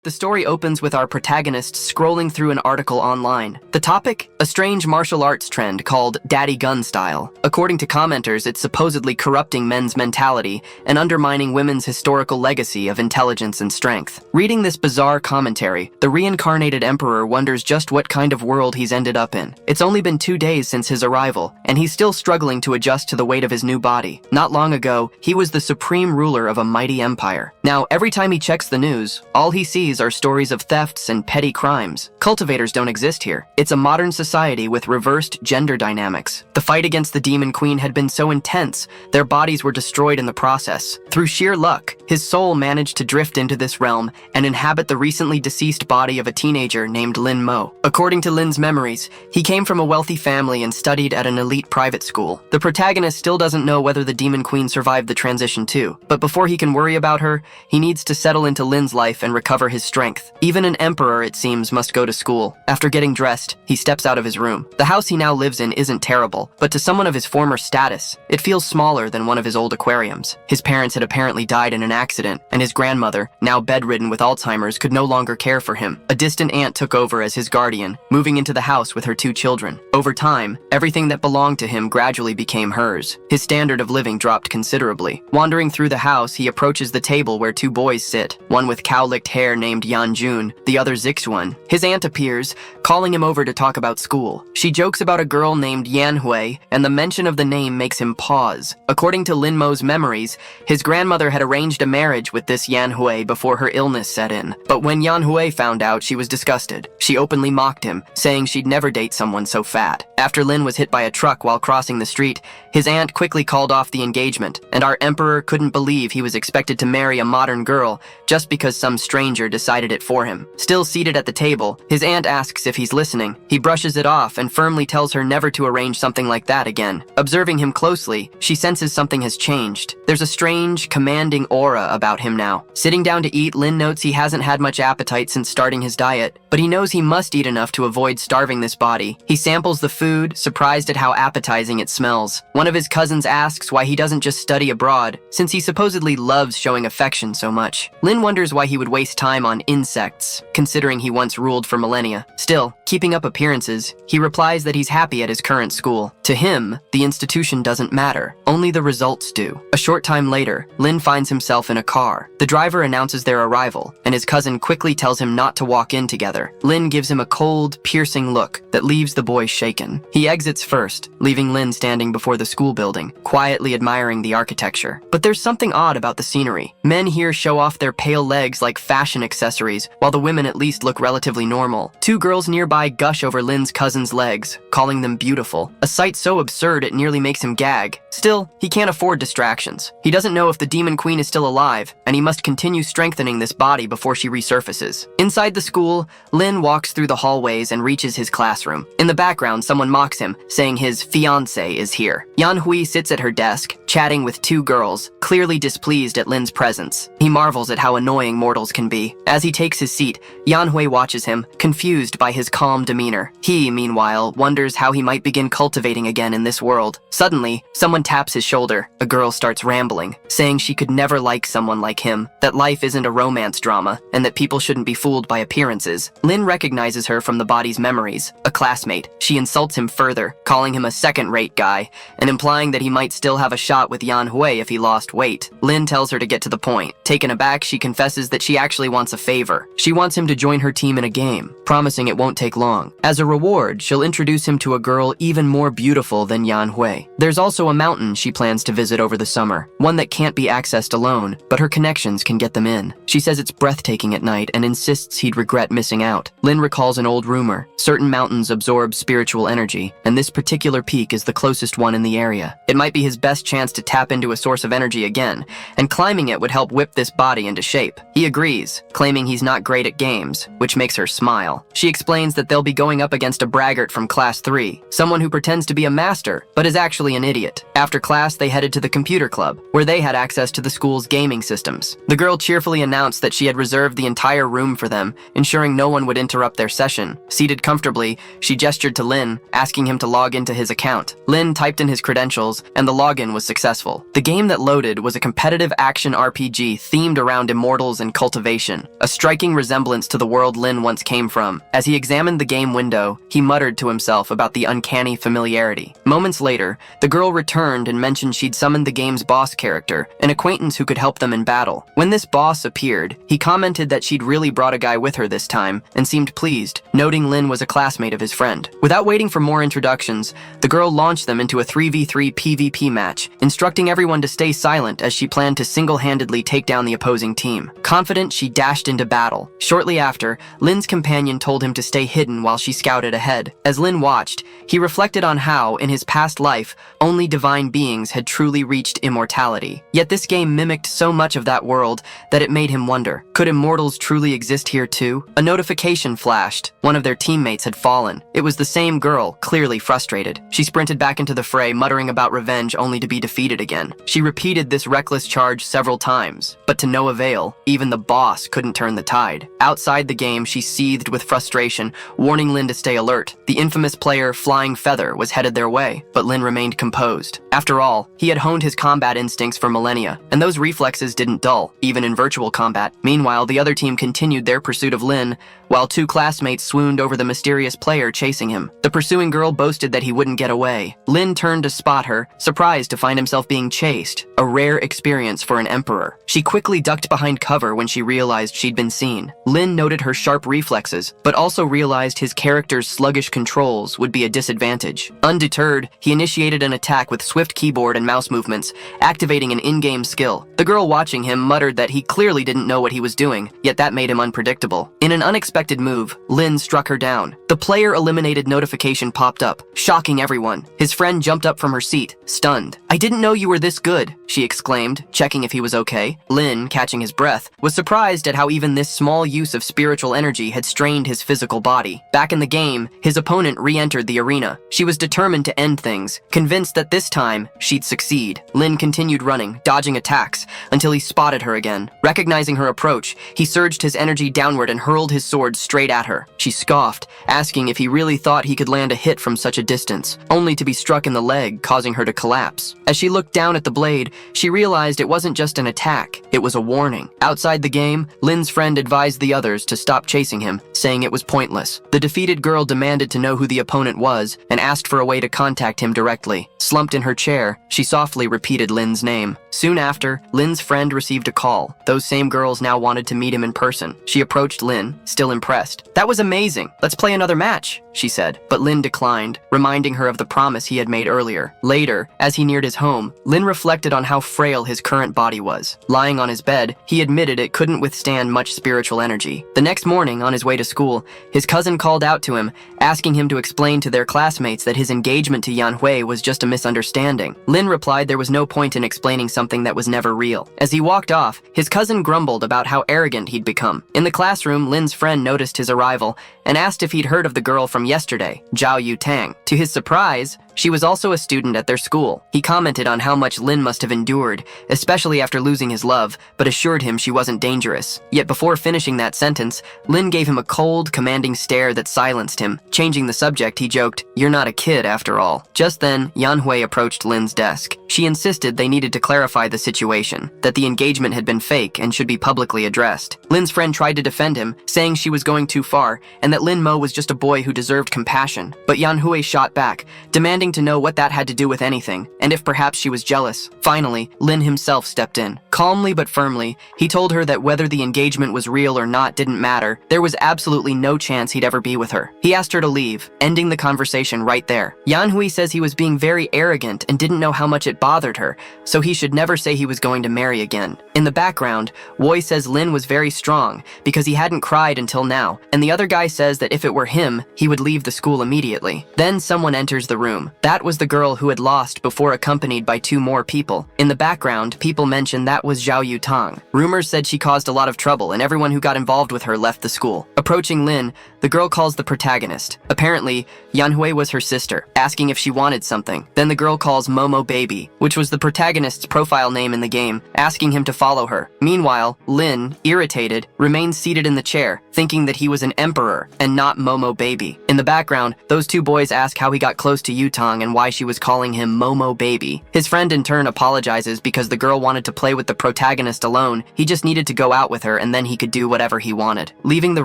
The story opens with our protagonist scrolling through an article online. The topic? A strange martial arts trend called daddy gun style. According to commenters, it's supposedly corrupting men's mentality and undermining women's historical legacy of intelligence and strength. Reading this bizarre commentary, the reincarnated emperor wonders just what kind of world he's ended up in. It's only been 2 days since his arrival, and he's still struggling to adjust to the weight of his new body. Not long ago, he was the supreme ruler of a mighty empire. Now, every time he checks the news, all he sees are stories of thefts and petty crimes. Cultivators don't exist here. It's a modern society with reversed gender dynamics. The fight against the Demon Queen had been so intense, their bodies were destroyed in the process. Through sheer luck, his soul managed to drift into this realm and inhabit the recently deceased body of a teenager named Lin Mo. According to Lin's memories, he came from a wealthy family and studied at an elite private school. The protagonist still doesn't know whether the Demon Queen survived the transition too, but before he can worry about her, he needs to settle into Lin's life and recover his strength. Even an emperor, it seems, must go to school. After getting dressed, he steps out of his room. The house he now lives in isn't terrible, but to someone of his former status, it feels smaller than one of his old aquariums. His parents had apparently died in an accident, and his grandmother, now bedridden with Alzheimer's, could no longer care for him. A distant aunt took over as his guardian, moving into the house with her 2 children. Over time, everything that belonged to him gradually became hers. His standard of living dropped considerably. Wandering through the house, he approaches the table where 2 boys sit, one with cow-licked hair named Jun, the other Zixuan. His aunt appears, calling him over to talk about school. She jokes about a girl named Yanhui, and the mention of the name makes him pause. According to Lin Mo's memories, his grandmother had arranged a marriage with this Yanhui before her illness set in. But when Yanhui found out, she was disgusted. She openly mocked him, saying she'd never date someone so fat. After Lin was hit by a truck while crossing the street, his aunt quickly called off the engagement, and our emperor couldn't believe he was expected to marry a modern girl just because some stranger decided it for him. Still seated at the table, his aunt asks if he's listening. He brushes it off and firmly tells her never to arrange something like that again. Observing him closely, she senses something has changed. There's a strange, commanding aura about him now. Sitting down to eat, Lin notes he hasn't had much appetite since starting his diet, but he knows he must eat enough to avoid starving this body. He samples the food, surprised at how appetizing it smells. One of his cousins asks why he doesn't just study abroad, since he supposedly loves showing affection so much. Lin wonders why he would waste time on insects, considering he once ruled for millennia. Still, keeping up appearances, he replies that he's happy at his current school. To him, the institution doesn't matter, only the results do. A short time later, Lin finds himself in a car. The driver announces their arrival, and his cousin quickly tells him not to walk in together. Lin gives him a cold, piercing look that leaves the boy shaken. He exits first, leaving Lin standing before the school building, quietly admiring the architecture. But there's something odd about the scenery. Men here show off their pale legs like fashion accessories, while the women at least look relatively normal. 2 girls nearby gush over Lin's cousin's legs, calling them beautiful. A sight so absurd it nearly makes him gag. Still, he can't afford distractions. He doesn't know if the Demon Queen is still alive, and he must continue strengthening this body before she resurfaces. Inside the school, Lin walks through the hallways and reaches his classroom. In the background, someone mocks him, saying his fiancé is here. Yanhui sits at her desk, chatting with 2 girls, clearly displeased at Lin's presence. He marvels at how annoying mortals can be. As he takes his seat, Yanhui watches him, confused by his calm demeanor. He, meanwhile, wonders how he might begin cultivating again in this world. Suddenly, someone taps his shoulder. A girl starts rambling, saying she could never like someone like him, that life isn't a romance drama, and that people shouldn't be fooled by appearances. Lin recognizes her from the body's memories, a classmate. She insults him further, calling him a second-rate guy, and implying that he might still have a shot with Yanhui if he lost weight. Lin tells her to get to the point. Taken aback, she confesses that she actually wants a favor. She wants him to join her team in a game, promising it won't take long. As a reward, she'll introduce him to a girl even more beautiful than Yanhui. There's also a mountain she plans to visit over the summer, one that can't be accessed alone, but her connections can get them in. She says it's breathtaking at night and insists he'd regret missing out. Lin recalls an old rumor. Certain mountains absorb spiritual energy, and this particular peak is the closest one in the area. It might be his best chance to tap into a source of energy again, and climbing it would help whip this body into shape. He agrees, claiming he's not great at games, which makes her smile. She explains that they'll be going up against a braggart from Class 3, someone who pretends to be a master, but is actually an idiot. After class, they headed to the computer club, where they had access to the school's gaming systems. The girl cheerfully announced that she had reserved the entire room for them, ensuring no one would interrupt their session. Seated comfortably, she gestured to Lin, asking him to log into his account. Lin typed in his credentials, and the login was successful. The game that loaded was a competitive action RPG themed around immortals and cultivation, a striking resemblance to the world Lin once came from. As he examined the game window, he muttered to himself about the uncanny familiarity. Moments later, the girl returned and mentioned she'd summoned the game's boss character, an acquaintance who could help them in battle. When this boss appeared, he commented that she'd really brought a guy with her this time, and seemed pleased, noting Lin was a classmate of his friend. Without waiting for more introductions, the girl launched them into a 3v3 PvP match, instructing everyone to stay silent as she planned to single-handedly take down the opposing team. Confident, she dashed into battle. Shortly after, Lin's companion told him to stay hidden while she scouted ahead. As Lin watched, he reflected on how, in his past life, only divine beings had truly reached immortality. Yet this game mimicked so much of that world that it made him wonder, could immortals truly exist here too? A notification flashed. One of their teammates had fallen. It was the same girl, clearly frustrated. She sprinted back into the fray, muttering about revenge only to be defeated again. She repeated this reckless charge several times, but to no avail. Even the boss couldn't turn the tide. Outside the game, she seethed with frustration, warning Lin to stay alert. The infamous player Flying Feather was headed their way, but Lin remained composed. After all, he had honed his combat instincts for millennia, and those reflexes didn't dull, even in virtual combat. Meanwhile, the other team continued their pursuit of Lin, while two classmates swooned over the mysterious player chasing him. The pursuing girl boasted that he wouldn't get away. Lin turned to spot her, surprised to find himself being chased, a rare experience for an emperor. She quickly ducked behind cover when she realized she'd been seen. Lin noted her sharp reflexes, but also realized his character's sluggish controls would be a disadvantage. Undeterred, he initiated an attack with swift keyboard and mouse movements, activating an in-game skill. The girl watching him muttered that he clearly didn't know what he was doing, yet that made him unpredictable. In an unexpected move, Lin struck her down. The player eliminated notification popped up, shocking everyone. His friend jumped up from her seat, stunned. "I didn't know you were this good," she exclaimed, checking if he was okay. Lin, catching his breath, was surprised at how even this small use of spiritual energy had strained his physical body. Back in the game, his opponent re-entered the arena. She was determined to end things, convinced that this time, she'd succeed. Lin continued running, dodging attacks, until he spotted her again. Recognizing her approach, he surged his energy downward and hurled his sword straight at her. She scoffed, asking if he really thought he could land a hit from such a distance, only to be struck in the leg, causing her to collapse. As she looked down at the blade, she realized it wasn't just an attack, it was a warning. Outside the game, Lin's friend advised the others to stop chasing him, saying it was pointless. The defeated girl demanded to know who the opponent was and asked for a way to contact him directly. Slumped in her chair, she softly repeated Lin's name. Soon after, Lin's friend received a call. Those same girls now wanted to meet him in person. She approached Lin, still impressed. "That was amazing. Let's play another match," she said. But Lin declined, reminding her of the promise he had made earlier. Later, as he neared his home, Lin reflected on how frail his current body was. Lying on his bed, he admitted it couldn't withstand much spiritual energy. The next morning, on his way to school, his cousin called out to him, asking him to explain to their classmates that his engagement to Yanhui was just a misunderstanding. Lin replied there was no point in explaining something that was never real. As he walked off, his cousin grumbled about how arrogant he'd become. In the classroom, Lin's friend noticed his arrival and asked if he'd heard of the girl from yesterday, Zhao Yu Tang. To his surprise, she was also a student at their school. He commented on how much Lin must have endured, especially after losing his love, but assured him she wasn't dangerous. Yet before finishing that sentence, Lin gave him a cold, commanding stare that silenced him. Changing the subject, he joked, "You're not a kid after all." Just then, Yanhui approached Lin's desk. She insisted they needed to clarify the situation, that the engagement had been fake and should be publicly addressed. Lin's friend tried to defend him, saying she was going too far, and that Lin Mo was just a boy who deserved compassion. But Yanhui shot back, demanding to know what that had to do with anything, and if perhaps she was jealous. Finally, Lin himself stepped in. Calmly but firmly, he told her that whether the engagement was real or not didn't matter. There was absolutely no chance he'd ever be with her. He asked her to leave, ending the conversation right there. Yanhui says he was being very arrogant and didn't know how much it bothered her, so he should never say he was going to marry again. In the background, Woi says Lin was very strong because he hadn't cried until now, and the other guy says that if it were him, he would leave the school immediately. Then someone enters the room. That was the girl who had lost before, accompanied by two more people. In the background, people mention that was was Zhao Yutang. Rumors said she caused a lot of trouble, and everyone who got involved with her left the school. Approaching Lin, the girl calls the protagonist. Apparently, Yanhui was her sister, asking if she wanted something. Then the girl calls Momo Baby, which was the protagonist's profile name in the game, asking him to follow her. Meanwhile, Lin, irritated, remains seated in the chair, thinking that he was an emperor and not Momo Baby. In the background, those two boys ask how he got close to Yutang and why she was calling him Momo Baby. His friend in turn apologizes because the girl wanted to play with the protagonist alone. He just needed to go out with her and then he could do whatever he wanted. Leaving the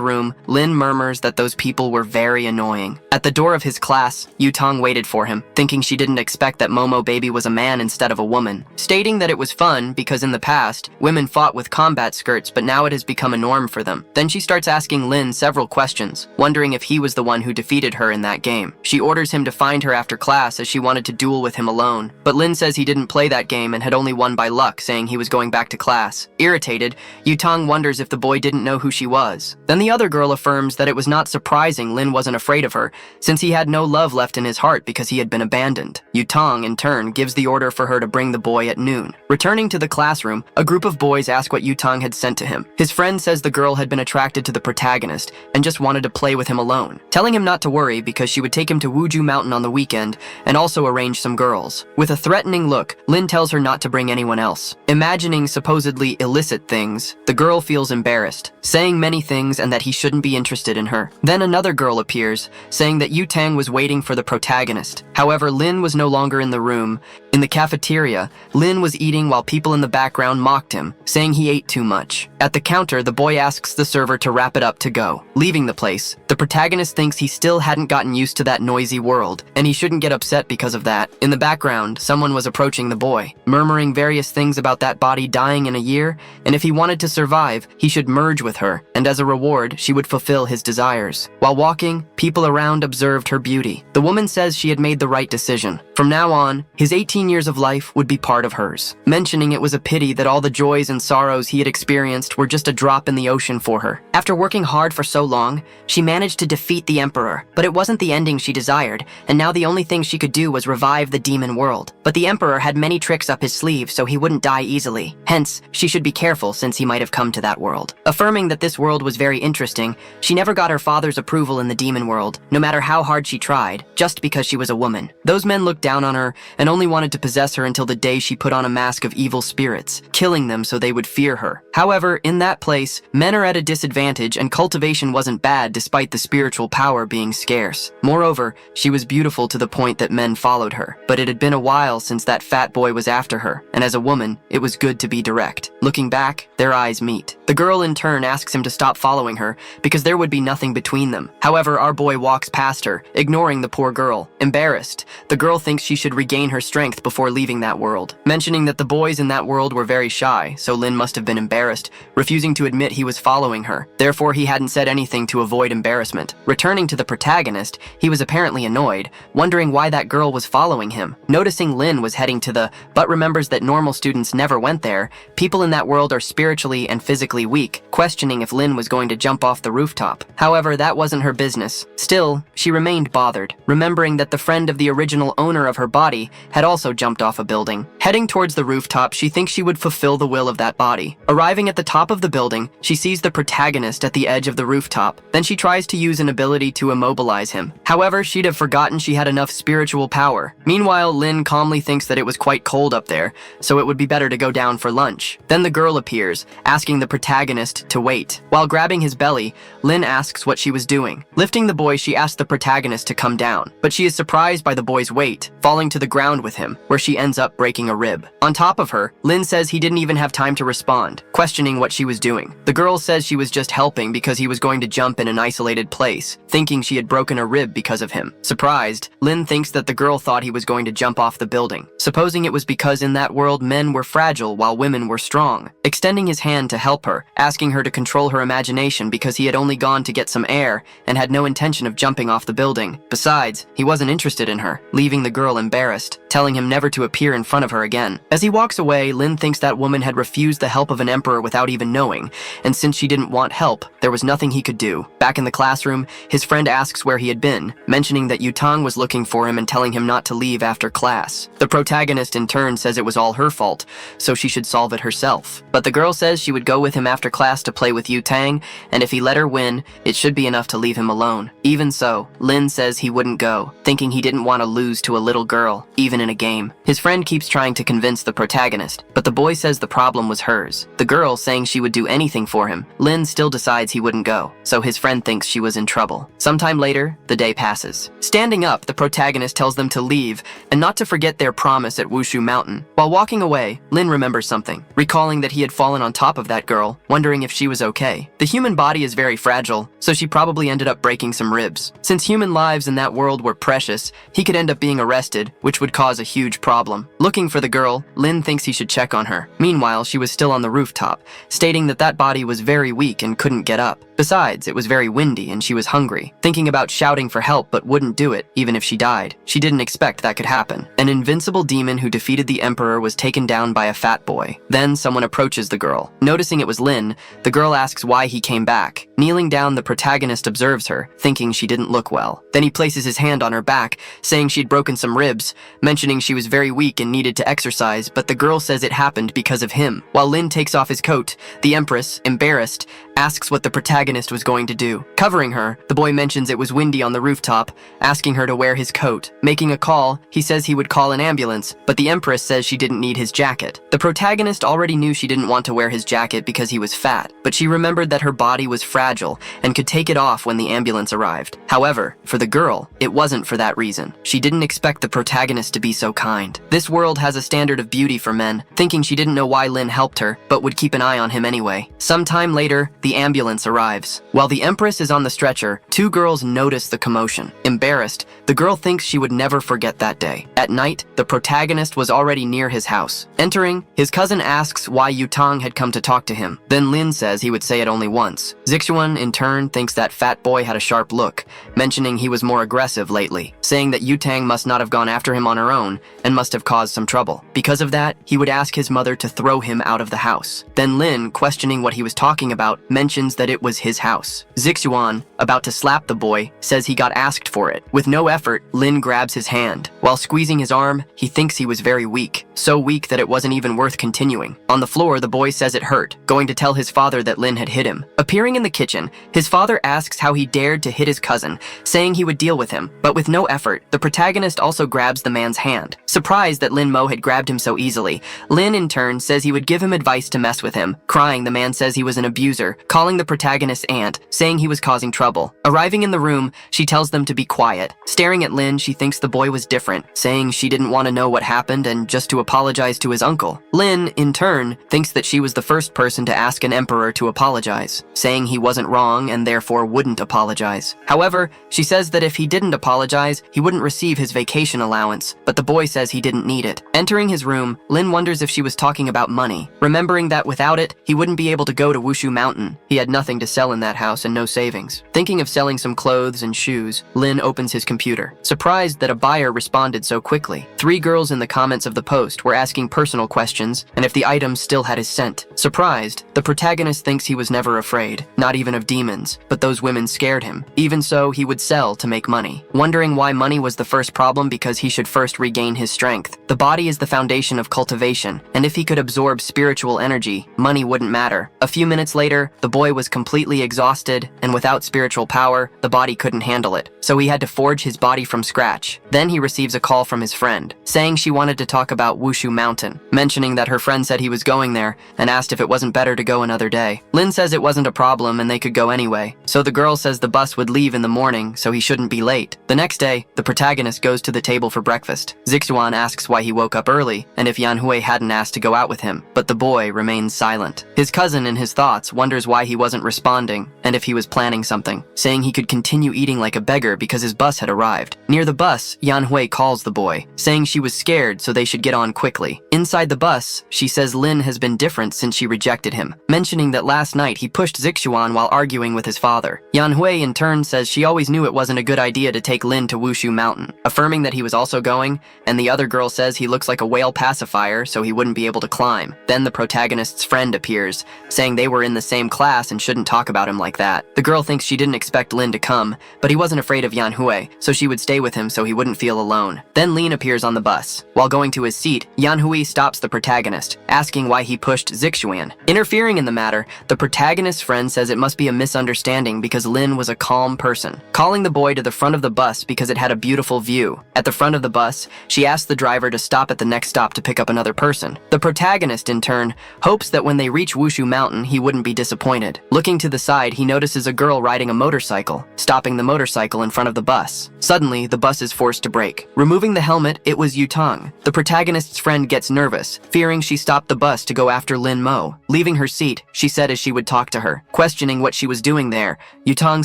room, Lin murmurs that those people were very annoying. At the door of his class, Yutang waited for him, thinking she didn't expect that Momo Baby was a man instead of a woman, stating that it was fun because in the past, women fought with combat skirts, but now it has become a norm for them. Then she starts asking Lin several questions, wondering if he was the one who defeated her in that game. She orders him to find her after class as she wanted to duel with him alone, but Lin says he didn't play that game and had only won by luck, saying he was going back to class. Irritated, Yutang wonders if the boy didn't know who she was. Then the other girl affirms that it was not surprising Lin wasn't afraid of her, since he had no love left in his heart because he had been abandoned. Yutang, in turn, gives the order for her to bring the boy at noon. Returning to the classroom, a group of boys ask what Yutang had sent to him. His friend says the girl had been attracted to the protagonist and just wanted to play with him alone, telling him not to worry because she would take him to Wuju Mountain on the weekend and also arrange some girls. With a threatening look, Lin tells her not to bring anyone else. Imagining supposedly illicit things, the girl feels embarrassed, saying many things and that he shouldn't be interested in her. Then another girl appears, saying that Yutang was waiting for the protagonist. However, Lin was no longer in the room. In the cafeteria, Lin was eating while people in the background mocked him, saying he ate too much. At the counter, the boy asks the server to wrap it up to go. Leaving the place, the protagonist thinks he still hadn't gotten used to that noisy world, and he shouldn't get upset because of that. In the background, someone was approaching the boy, murmuring various things about that body dying in a year, and if he wanted to survive, he should merge with her, and as a reward, she would fulfill his desires. While walking, people around observed her beauty. The woman says she had made the right decision. From now on, his 18 years of life would be part of hers, mentioning it was a pity that all the joys and sorrows he had experienced were just a drop in the ocean for her. After working hard for so long, she managed to defeat the Emperor, but it wasn't the ending she desired, and now the only thing she could do was revive the demon world. But the Emperor had many tricks up his sleeve so he wouldn't die easily. Hence, she should be careful since he might have come to that world. Affirming that this world was very interesting, she never got her father's approval in the demon world, no matter how hard she tried, just because she was a woman. Those men looked down on her and only wanted to possess her until the day she put on a mask of evil spirits, killing them so they would fear her. However, in that place, men are at a disadvantage and cultivation wasn't bad despite the spiritual power being scarce. Moreover, she was beautiful to the point that men followed her. But it had been a while since that fat boy was after her, and as a woman, it was good to be direct. Looking back, their eyes meet. The girl in turn asks him to stop following her because there would be nothing between them. However, our boy walks past her, ignoring the poor girl. Embarrassed, the girl thinks she should regain her strength before leaving that world, mentioning that the boys in that world were very shy, so Lin must have been embarrassed, refusing to admit he was following her. Therefore, he hadn't said anything to avoid embarrassment. Returning to the protagonist, he was apparently annoyed, wondering why that girl was following him. Noticing Lin was heading to the, but remembers that normal students never went there, people in that world are spiritually and physically weak, questioning if Lin was going to jump off the rooftop. However, that wasn't her business. Still, she remained bothered, remembering that the friend of the original owner of her body had also jumped off a building. Heading towards the rooftop, she thinks she would fulfill the will of that body. Arriving at the top of the building, she sees the protagonist at the edge of the rooftop. Then she tries to use an ability to immobilize him. However, she'd have forgotten she had enough spiritual power. Meanwhile, Lin calmly thinks that it was quite cold up there, so it would be better to go down for lunch. Then the girl appears, asking the protagonist to wait. While grabbing his belly, Lin asks what she was doing. Lifting the boy, she asks the protagonist to come down, but she is surprised by the boy's weight, falling to the ground with him, where she ends up breaking a rib. On top of her, Lin says he didn't even have time to respond, questioning what she was doing. The girl says she was just helping because he was going to jump in an isolated place, thinking she had broken a rib because of him. Surprised, Lin thinks that the girl thought he was going to jump off the building, supposing it was because in that world men were fragile while women were strong. Extending his hand to help her, asking her to control her imagination because he had only gone to get some air and had no intention of jumping off the building. Besides, he wasn't interested in her, leaving the girl embarrassed, telling him him never to appear in front of her again. As he walks away, Lin thinks that woman had refused the help of an emperor without even knowing, and since she didn't want help, there was nothing he could do. Back in the classroom, his friend asks where he had been, mentioning that Yutang was looking for him and telling him not to leave after class. The protagonist in turn says it was all her fault, so she should solve it herself. But the girl says she would go with him after class to play with Yutang, and if he let her win, it should be enough to leave him alone. Even so, Lin says he wouldn't go, thinking he didn't want to lose to a little girl, even in a game. His friend keeps trying to convince the protagonist, but the boy says the problem was hers. The girl saying she would do anything for him. Lin still decides he wouldn't go, so his friend thinks she was in trouble. Sometime later, the day passes. Standing up, the protagonist tells them to leave and not to forget their promise at Wushu Mountain. While walking away, Lin remembers something, recalling that he had fallen on top of that girl, wondering if she was okay. The human body is very fragile, so she probably ended up breaking some ribs. Since human lives in that world were precious, he could end up being arrested, which would cause a huge problem. Looking for the girl, Lin thinks he should check on her. Meanwhile, she was still on the rooftop, stating that that body was very weak and couldn't get up. Besides, it was very windy and she was hungry, thinking about shouting for help but wouldn't do it, even if she died. She didn't expect that could happen. An invincible demon who defeated the emperor was taken down by a fat boy. Then someone approaches the girl. Noticing it was Lin, the girl asks why he came back. Kneeling down, the protagonist observes her, thinking she didn't look well. Then he places his hand on her back, saying she'd broken some ribs, mentioning she was very weak and needed to exercise, but the girl says it happened because of him. While Lin takes off his coat, the empress, embarrassed, asks what the protagonist was going to do. Covering her, the boy mentions it was windy on the rooftop, asking her to wear his coat. Making a call, he says he would call an ambulance, but the empress says she didn't need his jacket. The protagonist already knew she didn't want to wear his jacket because he was fat, but she remembered that her body was fragile and could take it off when the ambulance arrived. However, for the girl, it wasn't for that reason. She didn't expect the protagonist to be so kind. This world has a standard of beauty for men, thinking she didn't know why Lin helped her, but would keep an eye on him anyway. Sometime later, the ambulance arrives. While the empress is on the stretcher, two girls notice the commotion. Embarrassed, the girl thinks she would never forget that day. At night, the protagonist was already near his house. Entering, his cousin asks why Yutang had come to talk to him. Then Lin says he would say it only once. Zixuan, in turn, thinks that fat boy had a sharp look, mentioning he was more aggressive lately, saying that Yutang must not have gone after him on her own and must have caused some trouble. Because of that, he would ask his mother to throw him out of the house. Then Lin, questioning what he was talking about, mentions that it was his house. Zixuan, about to slap the boy, says he got asked for it. With no effort, Lin grabs his hand. While squeezing his arm, he thinks he was very weak. So weak that it wasn't even worth continuing. On the floor, the boy says it hurt, going to tell his father that Lin had hit him. Appearing in the kitchen, his father asks how he dared to hit his cousin, saying he would deal with him. But with no effort, the protagonist also grabs the man's hand. Surprised that Lin Mo had grabbed him so easily, Lin in turn says he would give him advice to mess with him. Crying, the man says he was an abuser, calling the protagonist's aunt, saying he was causing trouble. Arriving in the room, she tells them to be quiet. Staring at Lin, she thinks the boy was different, saying she didn't want to know what happened and just to apologize to his uncle. Lin, in turn, thinks that she was the first person to ask an emperor to apologize, saying he wasn't wrong and therefore wouldn't apologize. However, she says that if he didn't apologize, he wouldn't receive his vacation allowance, but the boy says he didn't need it. Entering his room, Lin wonders if she was talking about money, remembering that without it, he wouldn't be able to go to Wushu Mountain. He had nothing to sell in that house and no savings. Thinking of selling some clothes and shoes, Lin opens his computer, surprised that a buyer responded so quickly. 3 girls in the comments of the post were asking personal questions and if the items still had his scent. Surprised, the protagonist thinks he was never afraid, not even of demons, but those women scared him. Even so, he would sell to make money. Wondering why money was the first problem because he should first regain his strength. The body is the foundation of cultivation, and if he could absorb spiritual energy, money wouldn't matter. A few minutes later, the boy was completely exhausted, and without spiritual power, the body couldn't handle it, so he had to forge his body from scratch. Then he receives a call from his friend, saying she wanted to talk about Wushu Mountain, mentioning that her friend said he was going there, and asked if it wasn't better to go another day. Lin says it wasn't a problem and they could go anyway, so the girl says the bus would leave in the morning, so he shouldn't be late. The next day, the protagonist goes to the table for breakfast. Zixuan asks why he woke up early, and if Yanhui hadn't asked to go out with him, but the boy remains silent. His cousin, in his thoughts, wonders why he wasn't responding, and if he was planning something, saying he could continue eating like a beggar because his bus had arrived. Near the bus, Yanhui calls calls the boy, saying she was scared so they should get on quickly. Inside the bus, she says Lin has been different since she rejected him, mentioning that last night he pushed Zixuan while arguing with his father. Yanhui in turn says she always knew it wasn't a good idea to take Lin to Wushu Mountain, affirming that he was also going, and the other girl says he looks like a whale pacifier so he wouldn't be able to climb. Then the protagonist's friend appears, saying they were in the same class and shouldn't talk about him like that. The girl thinks she didn't expect Lin to come, but he wasn't afraid of Yanhui, so she would stay with him so he wouldn't feel alone. Then Lin appears on the bus. While going to his seat, Yanhui stops the protagonist, asking why he pushed Zixuan. Interfering in the matter, the protagonist's friend says it must be a misunderstanding because Lin was a calm person, calling the boy to the front of the bus because it had a beautiful view. At the front of the bus, she asks the driver to stop at the next stop to pick up another person. The protagonist, in turn, hopes that when they reach Wushu Mountain, he wouldn't be disappointed. Looking to the side, he notices a girl riding a motorcycle, stopping the motorcycle in front of the bus. Suddenly, the bus is forced to brake. Removing the helmet, it was Yutong. The protagonist's friend gets nervous, fearing she stopped the bus to go after Lin Mo. Leaving her seat, she said as she would talk to her. Questioning what she was doing there, Yutong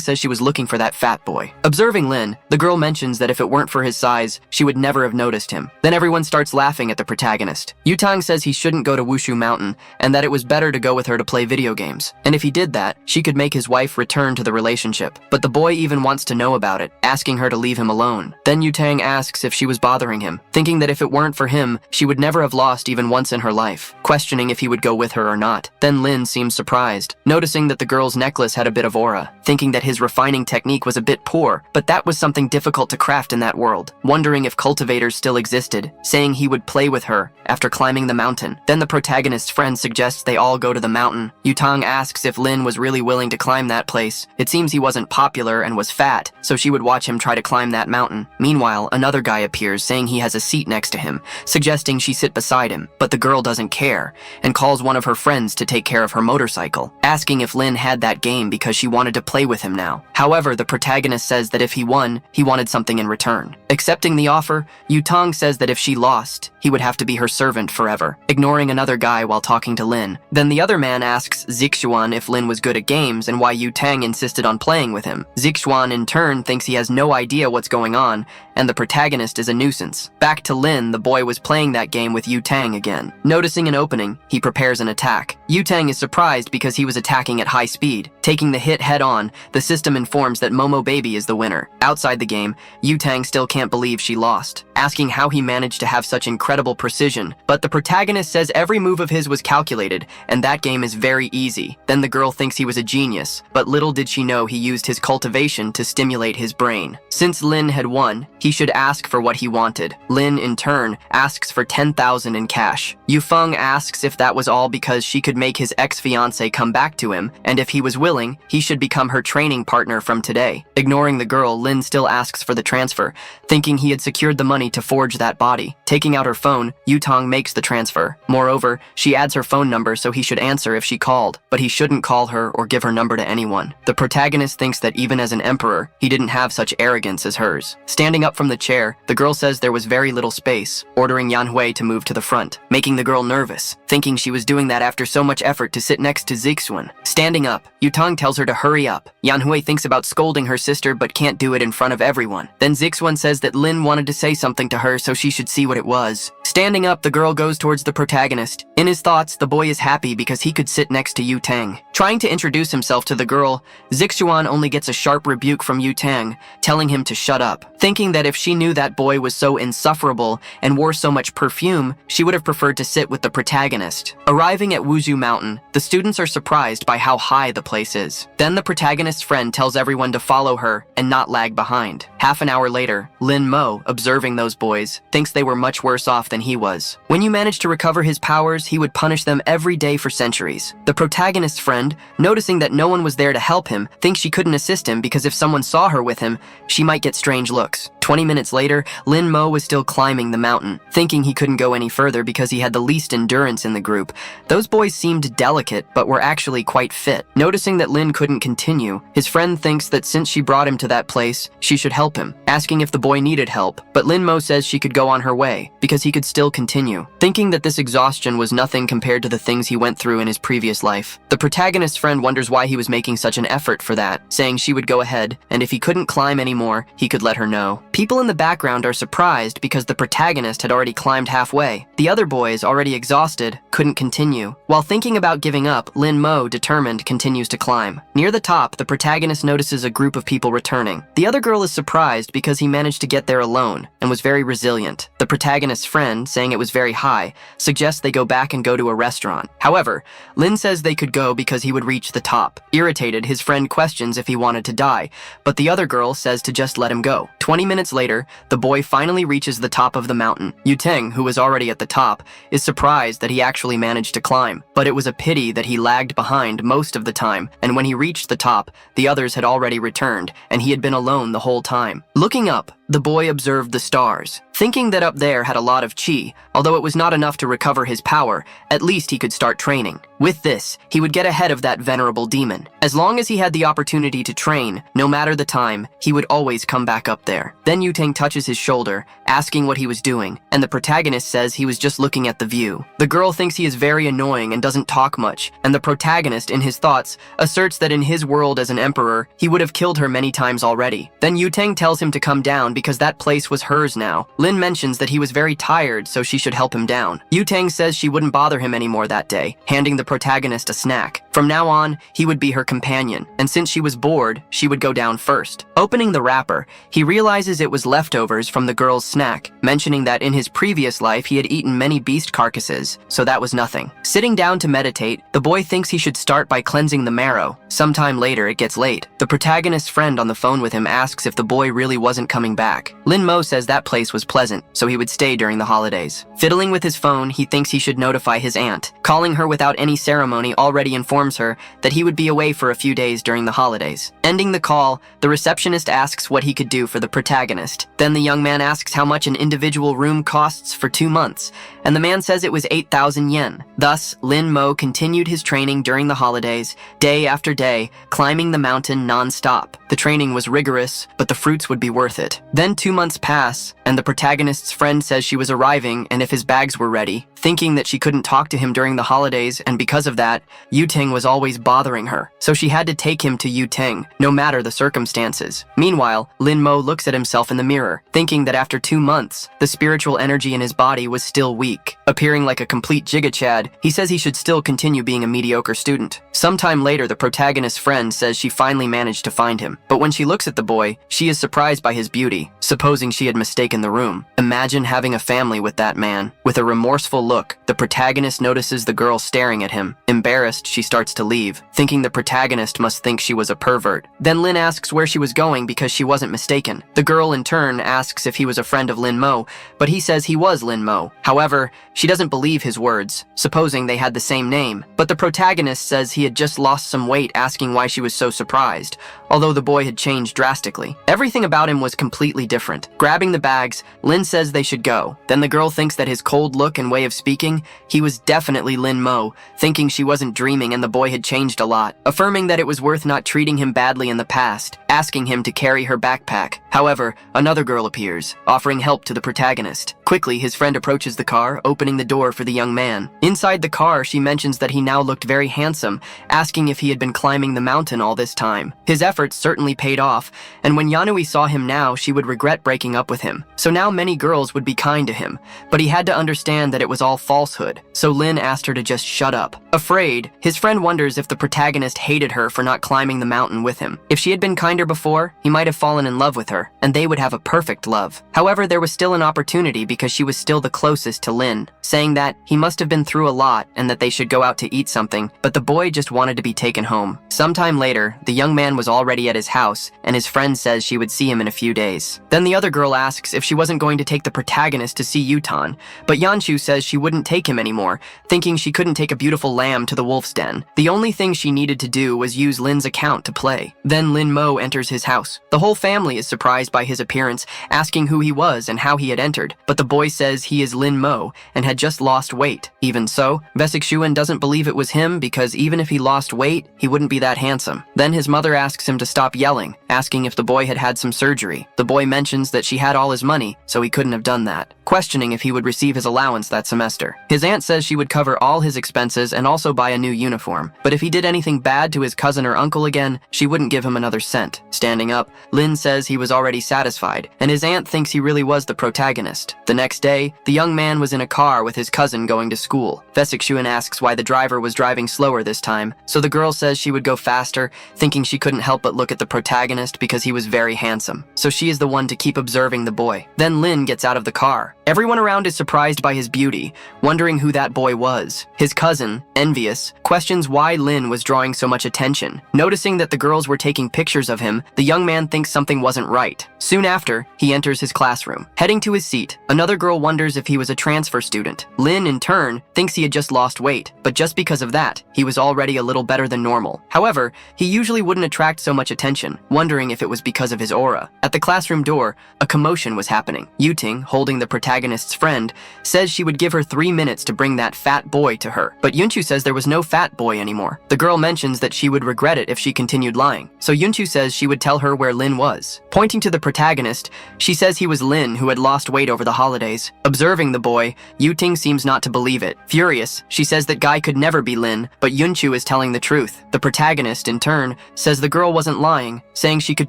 says she was looking for that fat boy. Observing Lin, the girl mentions that if it weren't for his size, she would never have noticed him. Then everyone starts laughing at the protagonist. Yutong says he shouldn't go to Wushu Mountain, and that it was better to go with her to play video games. And if he did that, she could make his wife return to the relationship. But the boy even wants to know about it, asking her to leave him alone. Then Yutang asks if she was bothering him, thinking that if it weren't for him, she would never have lost even once in her life, questioning if he would go with her or not. Then Lin seems surprised, noticing that the girl's necklace had a bit of aura, thinking that his refining technique was a bit poor, but that was something difficult to craft in that world, wondering if cultivators still existed, saying he would play with her after climbing the mountain. Then the protagonist's friend suggests they all go to the mountain. Yutang asks if Lin was really willing to climb that place. It seems he wasn't popular and was fat, so she would watch him try to climb that mountain. Meanwhile, another guy appears saying he has a seat next to him, suggesting she sit beside him, but the girl doesn't care, and calls one of her friends to take care of her motorcycle, asking if Lin had that game because she wanted to play with him now. However, the protagonist says that if he won, he wanted something in return. Accepting the offer, Yutong says that if she lost, he would have to be her servant forever, ignoring another guy while talking to Lin. Then the other man asks Zixuan if Lin was good at games and why Yutang insisted on playing with him. Zixuan in turn thinks he has no idea what's going on, and the protagonist is a nuisance. Back to Lin, the boy was playing that game with Yutang again. Noticing an opening, he prepares an attack. Yutang is surprised because he was attacking at high speed. Taking the hit head on, the system informs that Momo Baby is the winner. Outside the game, Yutang still can't believe she lost, asking how he managed to have such incredible precision. But the protagonist says every move of his was calculated, and that game is very easy. Then the girl thinks he was a genius, but little did she know he used his cultivation to stimulate his brain. Since Lin had won, he should ask for what he wanted. Lin, in turn, asks for 10,000 in cash. Yufeng asks if that was all because she could make his ex-fiancé come back to him, and if he was willing, he should become her training partner from today. Ignoring the girl, Lin still asks for the transfer, thinking he had secured the money to forge that body. Taking out her phone, Yutong makes the transfer. Moreover, she adds her phone number so he should answer if she called, but he shouldn't call her or give her number to anyone. The protagonist thinks that even as an emperor, he didn't have such arrogance as hers. Standing up from the chair, the girl says there was very little space, ordering Yanhui to move to the front, making the girl nervous, thinking she was doing that after so much effort to sit next to Zixuan. Standing up, Yutong tells her to hurry up. Yanhui thinks about scolding her sister but can't do it in front of everyone. Then Zixuan says that Lin wanted to say something to her so she should see what it was. Standing up, the girl goes towards the protagonist. In his thoughts, the boy is happy because he could sit next to Yutang. Trying to introduce himself to the girl, Zixuan only gets a sharp rebuke from Yutang, telling him to shut up, thinking that if she knew that boy was so insufferable and wore so much perfume, she would have preferred to sit with the protagonist. Arriving at Wuzhu Mountain, the students are surprised by how high the place is. Then the protagonist's friend tells everyone to follow her and not lag behind. Half an hour later, Lin Mo, observing those boys, thinks they were much worse off than he was. When you managed to recover his powers, he would punish them every day for centuries. The protagonist's friend, noticing that no one was there to help him, thinks she couldn't assist him because if someone saw her with him, she might get strange looks. 20 minutes later, Lin Mo was still climbing the mountain, thinking he couldn't go any further because he had the least endurance in the group. Those boys seemed delicate, but were actually quite fit. Noticing that Lin couldn't continue, his friend thinks that since she brought him to that place, she should help him, asking if the boy needed help, but Lin Mo says she could go on her way, because he could still continue. Thinking that this exhaustion was nothing compared to the things he went through in his previous life, the protagonist's friend wonders why he was making such an effort for that, saying she would go ahead, and if he couldn't climb anymore, he could let her know. People in the background are surprised because the protagonist had already climbed halfway. The other boys, already exhausted, couldn't continue. While thinking about giving up, Lin Mo, determined, continues to climb. Near the top, the protagonist notices a group of people returning. The other girl is surprised because he managed to get there alone and was very resilient. The protagonist's friend, saying it was very high, suggests they go back and go to a restaurant. However, Lin says they could go because he would reach the top. Irritated, his friend questions if he wanted to die, but the other girl says to just let him go. 20 minutes later, the boy finally reaches the top of the mountain. Yuteng, who was already at the top, is surprised that he actually managed to climb, but it was a pity that he lagged behind most of the time, and when he reached the top, the others had already returned, and he had been alone the whole time. Looking up, the boy observed the stars. Thinking that up there had a lot of chi, although it was not enough to recover his power, at least he could start training. With this, he would get ahead of that venerable demon. As long as he had the opportunity to train, no matter the time, he would always come back up there. Then Yuteng touches his shoulder, asking what he was doing, and the protagonist says he was just looking at the view. The girl thinks he is very annoying and doesn't talk much, and the protagonist, in his thoughts, asserts that in his world as an emperor, he would have killed her many times already. Then Yuteng tells him to come down because that place was hers now. Lin mentions that he was very tired, so she should help him down. Yuteng says she wouldn't bother him anymore that day, handing the protagonist a snack. From now on, he would be her companion, and since she was bored, she would go down first. Opening the wrapper, he realizes it was leftovers from the girl's snack, mentioning that in his previous life he had eaten many beast carcasses, so that was nothing. Sitting down to meditate, the boy thinks he should start by cleansing the marrow. Sometime later, it gets late. The protagonist's friend on the phone with him asks if the boy really wasn't coming back. Lin Mo says that place was pleasant, so he would stay during the holidays. Fiddling with his phone, he thinks he should notify his aunt. Calling her without any ceremony already informs her that he would be away for a few days during the holidays. Ending the call, the receptionist asks what he could do for the protagonist. Then the young man asks how much an individual room costs for 2 months, and the man says it was 8,000 yen. Thus, Lin Mo continued his training during the holidays, day after day, climbing the mountain non-stop. The training was rigorous, but the fruits would be worth it. Then 2 months pass, and the protagonist's friend says she was arriving and if his bags were ready. Thinking that she couldn't talk to him during the holidays, and because of that, Yuteng was always bothering her, so she had to take him to Yuteng, no matter the circumstances. Meanwhile, Lin Mo looks at himself in the mirror, thinking that after 2 months, the spiritual energy in his body was still weak. Appearing like a complete jigachad, he says he should still continue being a mediocre student. Sometime later, the protagonist's friend says she finally managed to find him, but when she looks at the boy, she is surprised by his beauty, supposing she had mistaken the room. Imagine having a family with that man. With a remorseful look, the protagonist notices the girl staring at him. Embarrassed, she starts to leave, thinking the protagonist must think she was a pervert. Then Lin asks where she was going because she wasn't mistaken. The girl in turn asks if he was a friend of Lin Mo, but he says he was Lin Mo. However, she doesn't believe his words, supposing they had the same name. But the protagonist says he had just lost some weight, asking why she was so surprised, although the boy had changed drastically. Everything about him was completely different. Grabbing the bags, Lin says they should go. Then the girl thinks that his cold look and way of speaking, he was definitely Lin Mo, thinking she wasn't dreaming and the boy had changed a lot, affirming that it was worth not treating him badly in the past, asking him to carry her backpack. However, another girl appears, offering help to the protagonist. Quickly, his friend approaches the car, opening the door for the young man. Inside the car, she mentions that he now looked very handsome, asking if he had been climbing the mountain all this time. His efforts certainly paid off, and when Yanui saw him now, she would regret breaking up with him. So now many girls would be kind to him, but he had to understand that it was all falsehood, so Lin asked her to just shut up. Afraid, his friend wonders if the protagonist hated her for not climbing the mountain with him. If she had been kinder before, he might have fallen in love with her, and they would have a perfect love. However, there was still an opportunity because she was still the closest to Lin, saying that he must have been through a lot and that they should go out to eat something, but the boy just wanted to be taken home. Sometime later, the young man was already at his house, and his friend says she would see him in a few days. Then the other girl asks if she wasn't going to take the protagonist to see Yutan, but Yanshu says she wouldn't take him anymore, thinking she couldn't take a beautiful lamb to the wolf's den. The only thing she needed to do was use Lin's account to play. Then Lin Mo enters his house. The whole family is surprised by his appearance, asking who he was and how he had entered, but the boy says he is Lin Mo and had just lost weight. Even so, Vesik doesn't believe it was him because even if he lost weight, he wouldn't be that handsome. Then his mother asks him to stop yelling, asking if the boy had had some surgery. The boy mentions that she had all his money, so he couldn't have done that, questioning if he would receive his allowance that semester. His aunt says she would cover all his expenses and also buy a new uniform, but if he did anything bad to his cousin or uncle again, she wouldn't give him another cent. Standing up, Lin says he was already satisfied, and his aunt thinks he really was the protagonist. The next day, the young man was in a car with his cousin going to school. Vesikshuen asks why the driver was driving slower this time, so the girl says she would go faster, thinking she couldn't help but look at the protagonist because he was very handsome. So she is the one to keep observing the boy. Then Lin gets out of the car. Everyone around is surprised by his beauty, wondering who that boy was. His cousin, envious, questions why Lin was drawing so much attention. Noticing that the girls were taking pictures of him, the young man thinks something wasn't right. Soon after, he enters his classroom. Heading to his seat, another girl wonders if he was a transfer student. Lin, in turn, thinks he had just lost weight, but just because of that, he was already a little better than normal. However, he usually wouldn't attract so much attention, wondering if it was because of his aura. At the classroom door, a commotion was happening. Yuting, holding the protagonist's friend, says she would give her 3 minutes to bring that fat boy to her, but Yunchu says there was no fat boy anymore. The girl mentions that she would regret it if she continued lying, so Yunchu says she would tell her where Lin was. Pointing to the protagonist, she says he was Lin who had lost weight over the holidays. Observing the boy, Yuting seems not to believe it. Furious, she says that guy could never be Lin, but Yunchu is telling the truth. The protagonist, in turn, says the girl wasn't lying, saying she could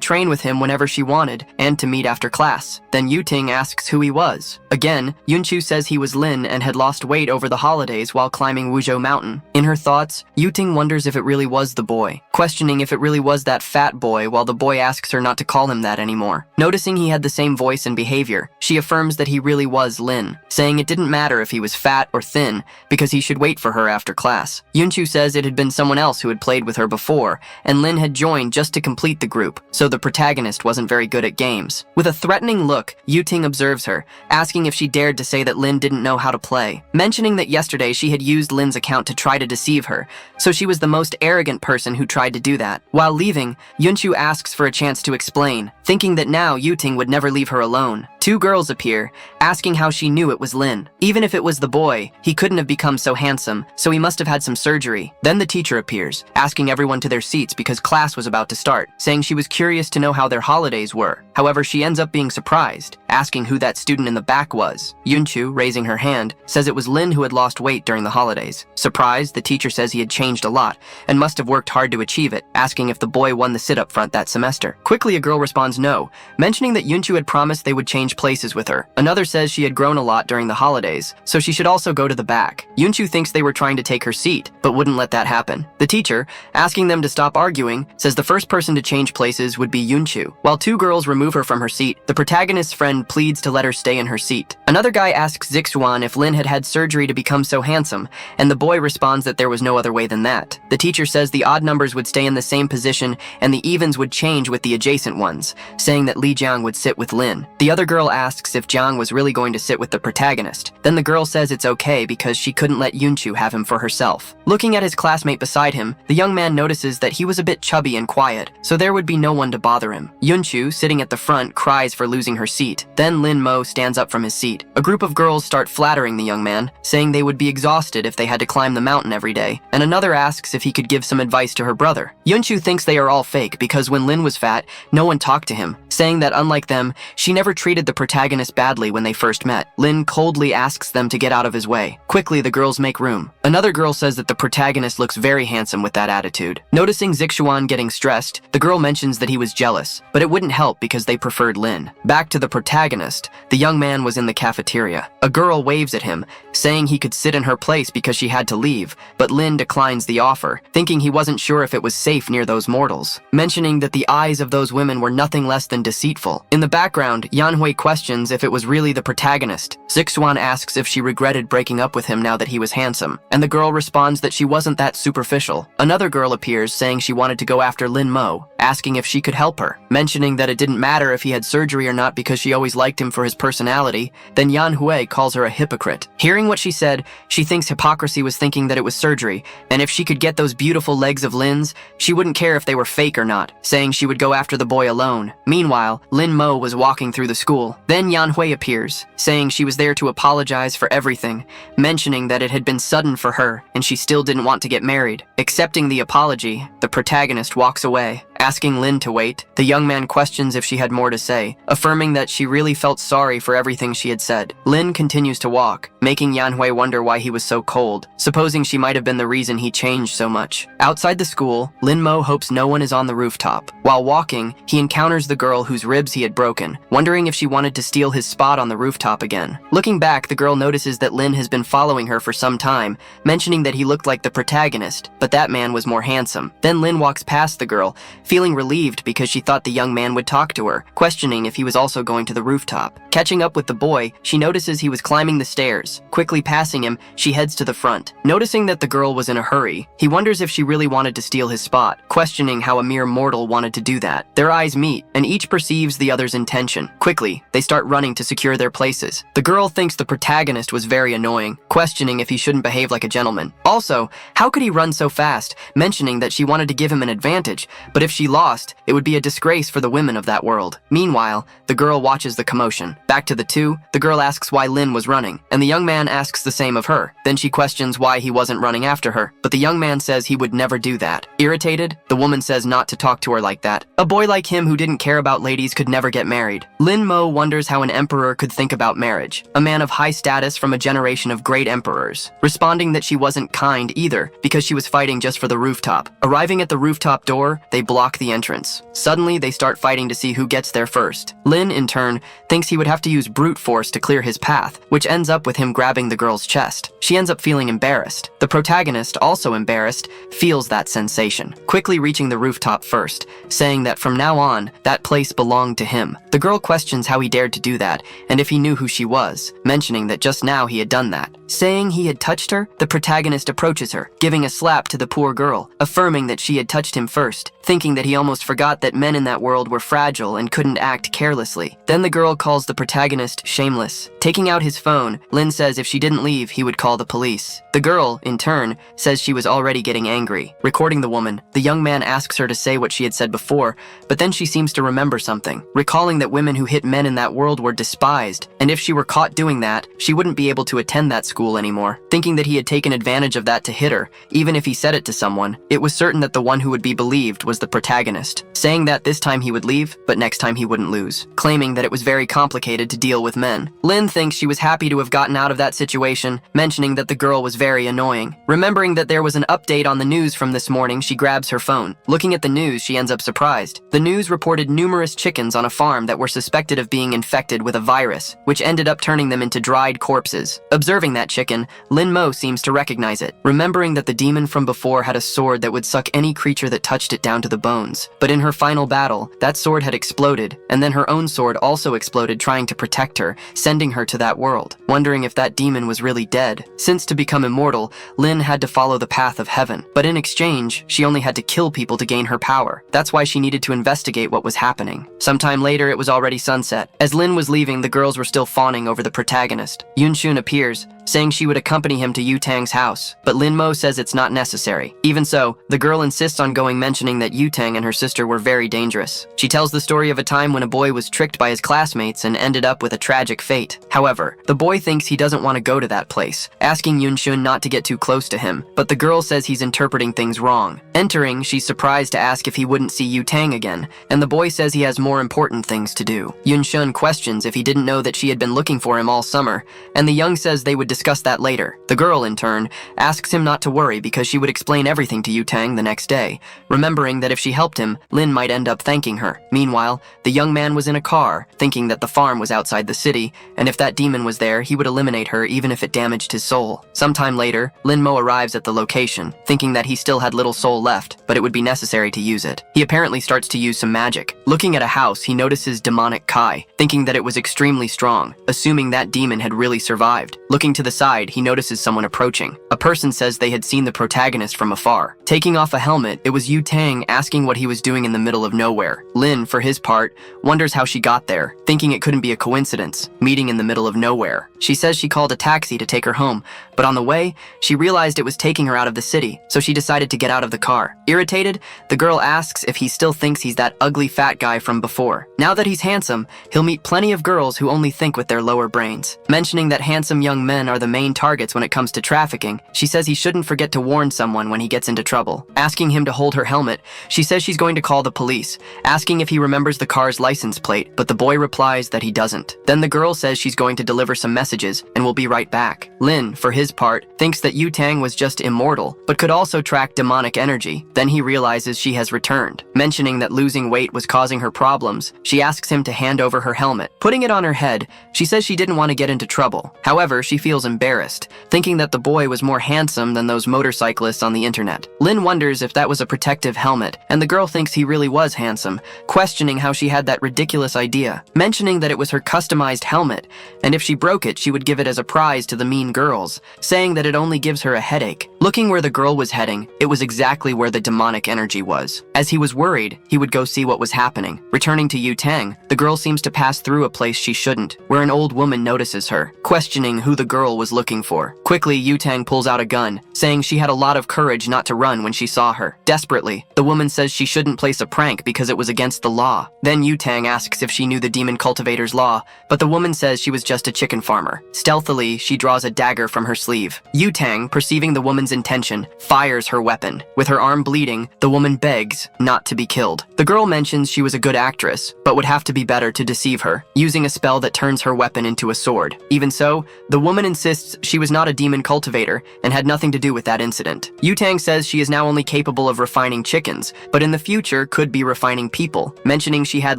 train with him whenever she wanted, and to meet after class. Then Yuting asks who he was. Again, Yunchu says he was Lin and had lost weight over the holidays while climbing Wuzhou Mountain. In her thoughts, Yuting wonders if it really was the boy, questioning if it really was that fat boy while the boy asks her not to call him that anymore. Noticing he had the same voice and behavior, she affirms that he really was Lin, saying it didn't matter if he was fat or thin because he should wait for her after class. Yunchu says it had been someone else who had played with her before, and Lin had joined just to complete the group, so the protagonist wasn't very good at games. With a threatening look, Yuting observes her, asking if she dared to say that Lin didn't know how to play, mentioning that yesterday she had used Lin's account to try to deceive her, so she was the most arrogant person who tried to do that. While leaving, Yunchu asks for a chance to explain, thinking that now Yuting would never leave her alone. Two girls appear, asking how she knew it was Lin. Even if it was the boy, he couldn't have become so handsome, so he must have had some surgery. Then the teacher appears, asking everyone to their seats because class was about to start, saying she was curious to know how their holidays were. However, she ends up being surprised, asking who that student in the back was. Yunchu, raising her hand, says it was Lin who had lost weight during the holidays. Surprised, the teacher says he had changed a lot, and must have worked hard to achieve it, asking if the boy won the sit-up front that semester. Quickly, a girl responds no, mentioning that Yunchu had promised they would change places with her. Another says she had grown a lot during the holidays, so she should also go to the back. Yunchu thinks they were trying to take her seat, but wouldn't let that happen. The teacher, asking them to stop arguing, says the first person to change places would be Yunchu. While two girls remove her from her seat, the protagonist's friend pleads to let her stay in her seat. Another guy asks Zixuan if Lin had had surgery to become so handsome, and the boy responds that there was no other way than that. The teacher says the odd numbers would stay in the same position and the evens would change with the adjacent ones, saying that Li Jiang would sit with Lin. The other girl asks if Jiang was really going to sit with the protagonist. Then the girl says it's okay because she couldn't let Yunchu have him for herself. Looking at his classmate beside him, the young man notices that he was a bit chubby and quiet, so there would be no one to bother him. Yunchu, sitting at the front, cries for losing her seat. Then Lin Mo stands up from his seat. A group of girls start flattering the young man, saying they would be exhausted if they had to climb the mountain every day, and another asks if he could give some advice to her brother. Yunchu thinks they are all fake because when Lin was fat, no one talked to him, saying that unlike them, she never treated the protagonist badly when they first met. Lin coldly asks them to get out of his way. Quickly, the girls make room. Another girl says that the protagonist looks very handsome with that attitude. Noticing Zixuan getting stressed, the girl mentions that he was jealous, but it wouldn't help because they preferred Lin. Back to the protagonist, the young man was in the cafeteria. A girl waves at him, saying he could sit in her place because she had to leave, but Lin declines the offer, thinking he wasn't sure if it was safe near those mortals, mentioning that the eyes of those women were nothing less than deceitful. In the background, Yanhui questions if it was really the protagonist. Zixuan asks if she regretted breaking up with him now that he was handsome, and the girl responds that she wasn't that superficial. Another girl appears saying she wanted to go after Lin Mo, asking if she could help her, mentioning that it didn't matter if he had surgery or not because she always liked him for his personality. Then Yanhui calls her a hypocrite. Hearing what she said, she thinks hypocrisy was thinking that it was surgery, and if she could get those beautiful legs of Lin's, she wouldn't care if they were fake or not, saying she would go after the boy alone. Meanwhile, Lin Mo was walking through the school. Then Yanhui appears, saying she was there to apologize for everything, mentioning that it had been sudden for her and she still didn't want to get married. Accepting the apology, the protagonist walks away. Asking Lin to wait, the young man questions if she had more to say, affirming that she really felt sorry for everything she had said. Lin continues to walk, making Yanhui wonder why he was so cold, supposing she might have been the reason he changed so much. Outside the school, Lin Mo hopes no one is on the rooftop. While walking, he encounters the girl whose ribs he had broken, wondering if she wanted to steal his spot on the rooftop again. Looking back, the girl notices that Lin has been following her for some time, mentioning that he looked like the protagonist, but that man was more handsome. Then Lin walks past the girl, feeling relieved because she thought the young man would talk to her, questioning if he was also going to the rooftop. Catching up with the boy, she notices he was climbing the stairs. Quickly passing him, she heads to the front. Noticing that the girl was in a hurry, he wonders if she really wanted to steal his spot, questioning how a mere mortal wanted to do that. Their eyes meet, and each perceives the other's intention. Quickly, they start running to secure their places. The girl thinks the protagonist was very annoying, questioning if he shouldn't behave like a gentleman. Also, how could he run so fast, mentioning that she wanted to give him an advantage, but if she lost, it would be a disgrace for the women of that world. Meanwhile, the girl watches the commotion. Back to the two, the girl asks why Lin was running, and the young man asks the same of her. Then she questions why he wasn't running after her, but the young man says he would never do that. Irritated, the woman says not to talk to her like that. A boy like him who didn't care about ladies could never get married. Lin Mo wonders how an emperor could think about marriage, a man of high status from a generation of great emperors, responding that she wasn't kind either because she was fighting just for the rooftop. Arriving at the rooftop door, they block the entrance. Suddenly, they start fighting to see who gets there first. Lin, in turn, thinks he would have to use brute force to clear his path, which ends up with him grabbing the girl's chest. She ends up feeling embarrassed. The protagonist, also embarrassed, feels that sensation, quickly reaching the rooftop first, saying that from now on, that place belonged to him. The girl questions how he dared to do that, and if he knew who she was, mentioning that just now he had done that. Saying he had touched her, the protagonist approaches her, giving a slap to the poor girl, affirming that she had touched him first, thinking that he almost forgot that men in that world were fragile and couldn't act carelessly. Then the girl calls the protagonist shameless. Taking out his phone, Lin says if she didn't leave, he would call the police. The girl, in turn, says she was already getting angry. Recording the woman, the young man asks her to say what she had said before, but then she seems to remember something, recalling that women who hit men in that world were despised, and if she were caught doing that, she wouldn't be able to attend that school anymore. Thinking that he had taken advantage of that to hit her, even if he said it to someone, it was certain that the one who would be believed was the protagonist, saying that this time he would leave, but next time he wouldn't lose, claiming that it was very complicated to deal with men. Lin thinks she was happy to have gotten out of that situation, mentioning that the girl was very annoying. Remembering that there was an update on the news from this morning, she grabs her phone. Looking at the news, she ends up surprised. The news reported numerous chickens on a farm that were suspected of being infected with a virus, which ended up turning them into dried corpses. Observing that chicken, Lin Mo seems to recognize it, remembering that the demon from before had a sword that would suck any creature that touched it down to the bones. But in her final battle, that sword had exploded, and then her own sword also exploded trying to protect her, sending her to that world, wondering if that demon was really dead. Since to become immortal, Lin had to follow the path of heaven, but in exchange, she only had to kill people to gain her power. That's why she needed to investigate what was happening. Sometime later, it was already sunset. As Lin was leaving, the girls were still fawning over the protagonist. Yunshun appears, saying she would accompany him to Yu Tang's house, but Lin Mo says it's not necessary. Even so, the girl insists on going, mentioning that Yu Tang and her sister were very dangerous. She tells the story of a time when a boy was tricked by his classmates and ended up with a tragic fate. However, the boy thinks he doesn't want to go to that place, asking Yunshun not to get too close to him, but the girl says he's interpreting things wrong. Entering, she's surprised to ask if he wouldn't see Yu Tang again, and the boy says he has more important things to do. Yunshun questions if he didn't know that she had been looking for him all summer, and the young says they would discuss that later. The girl, in turn, asks him not to worry because she would explain everything to Yu Tang the next day, remembering that if she helped him, Lin might end up thanking her. Meanwhile, the young man was in a car, thinking that the farm was outside the city, and if that demon was there, he would eliminate her even if it damaged his soul. Sometime later, Lin Mo arrives at the location, thinking that he still had little soul left, but it would be necessary to use it. He apparently starts to use some magic. Looking at a house, he notices demonic Kai, thinking that it was extremely strong, assuming that demon had really survived. Looking to the side, he notices someone approaching. A person says they had seen the protagonist from afar. Taking off a helmet, it was Yu Tang asking what he was doing in the middle of nowhere. Lin, for his part, wonders how she got there, thinking it couldn't be a coincidence, meeting in the middle of nowhere. She says she called a taxi to take her home, but on the way, she realized it was taking her out of the city, so she decided to get out of the car. Irritated, the girl asks if he still thinks he's that ugly fat guy from before. Now that he's handsome, he'll meet plenty of girls who only think with their lower brains. Mentioning that handsome young men are the main targets when it comes to trafficking, she says he shouldn't forget to warn someone when he gets into trouble. Asking him to hold her helmet, she says she's going to call the police, asking if he remembers the car's license plate, but the boy replies that he doesn't. Then the girl says she's going to deliver some messages and will be right back. Lin, for his part, thinks that Yu-Tang was just immortal, but could also track demonic energy. Then he realizes she has returned. Mentioning that losing weight was causing her problems, she asks him to hand over her helmet. Putting it on her head, she says she didn't want to get into trouble. However, she feels embarrassed, thinking that the boy was more handsome than those motorcyclists on the internet. Lin wonders if that was a protective helmet, and the girl thinks he really was handsome, questioning how she had that ridiculous idea. Mentioning that it was her customized helmet, and if she broke it, she would give it as a prize to the mean girls, saying that it only gives her a headache. Looking where the girl was heading, it was exactly where the demonic energy was. As he was worried, he would go see what was happening. Returning to Yu-Tang, the girl seems to pass through a place she shouldn't, where an old woman notices her, questioning who the girl was looking for. Quickly, Yu-Tang pulls out a gun, saying she had a lot of courage not to run when she saw her. Desperately, the woman says she shouldn't place a prank because it was against the law. Then Yu-Tang asks if she knew the demon cultivator's law, but the woman says she was just a chicken farmer. Stealthily, she draws a dagger from her sleeve. Yu-Tang, perceiving the woman's intention, fires her weapon. With her arm bleeding, the woman begs not to be killed. The girl mentions she was a good actress, but would have to be better to deceive her, using a spell that turns her weapon into a sword. Even so, the woman insists she was not a demon cultivator and had nothing to do with that incident. Yu-Tang says she is now only capable of refining chickens, but in the future could be refining people, mentioning she had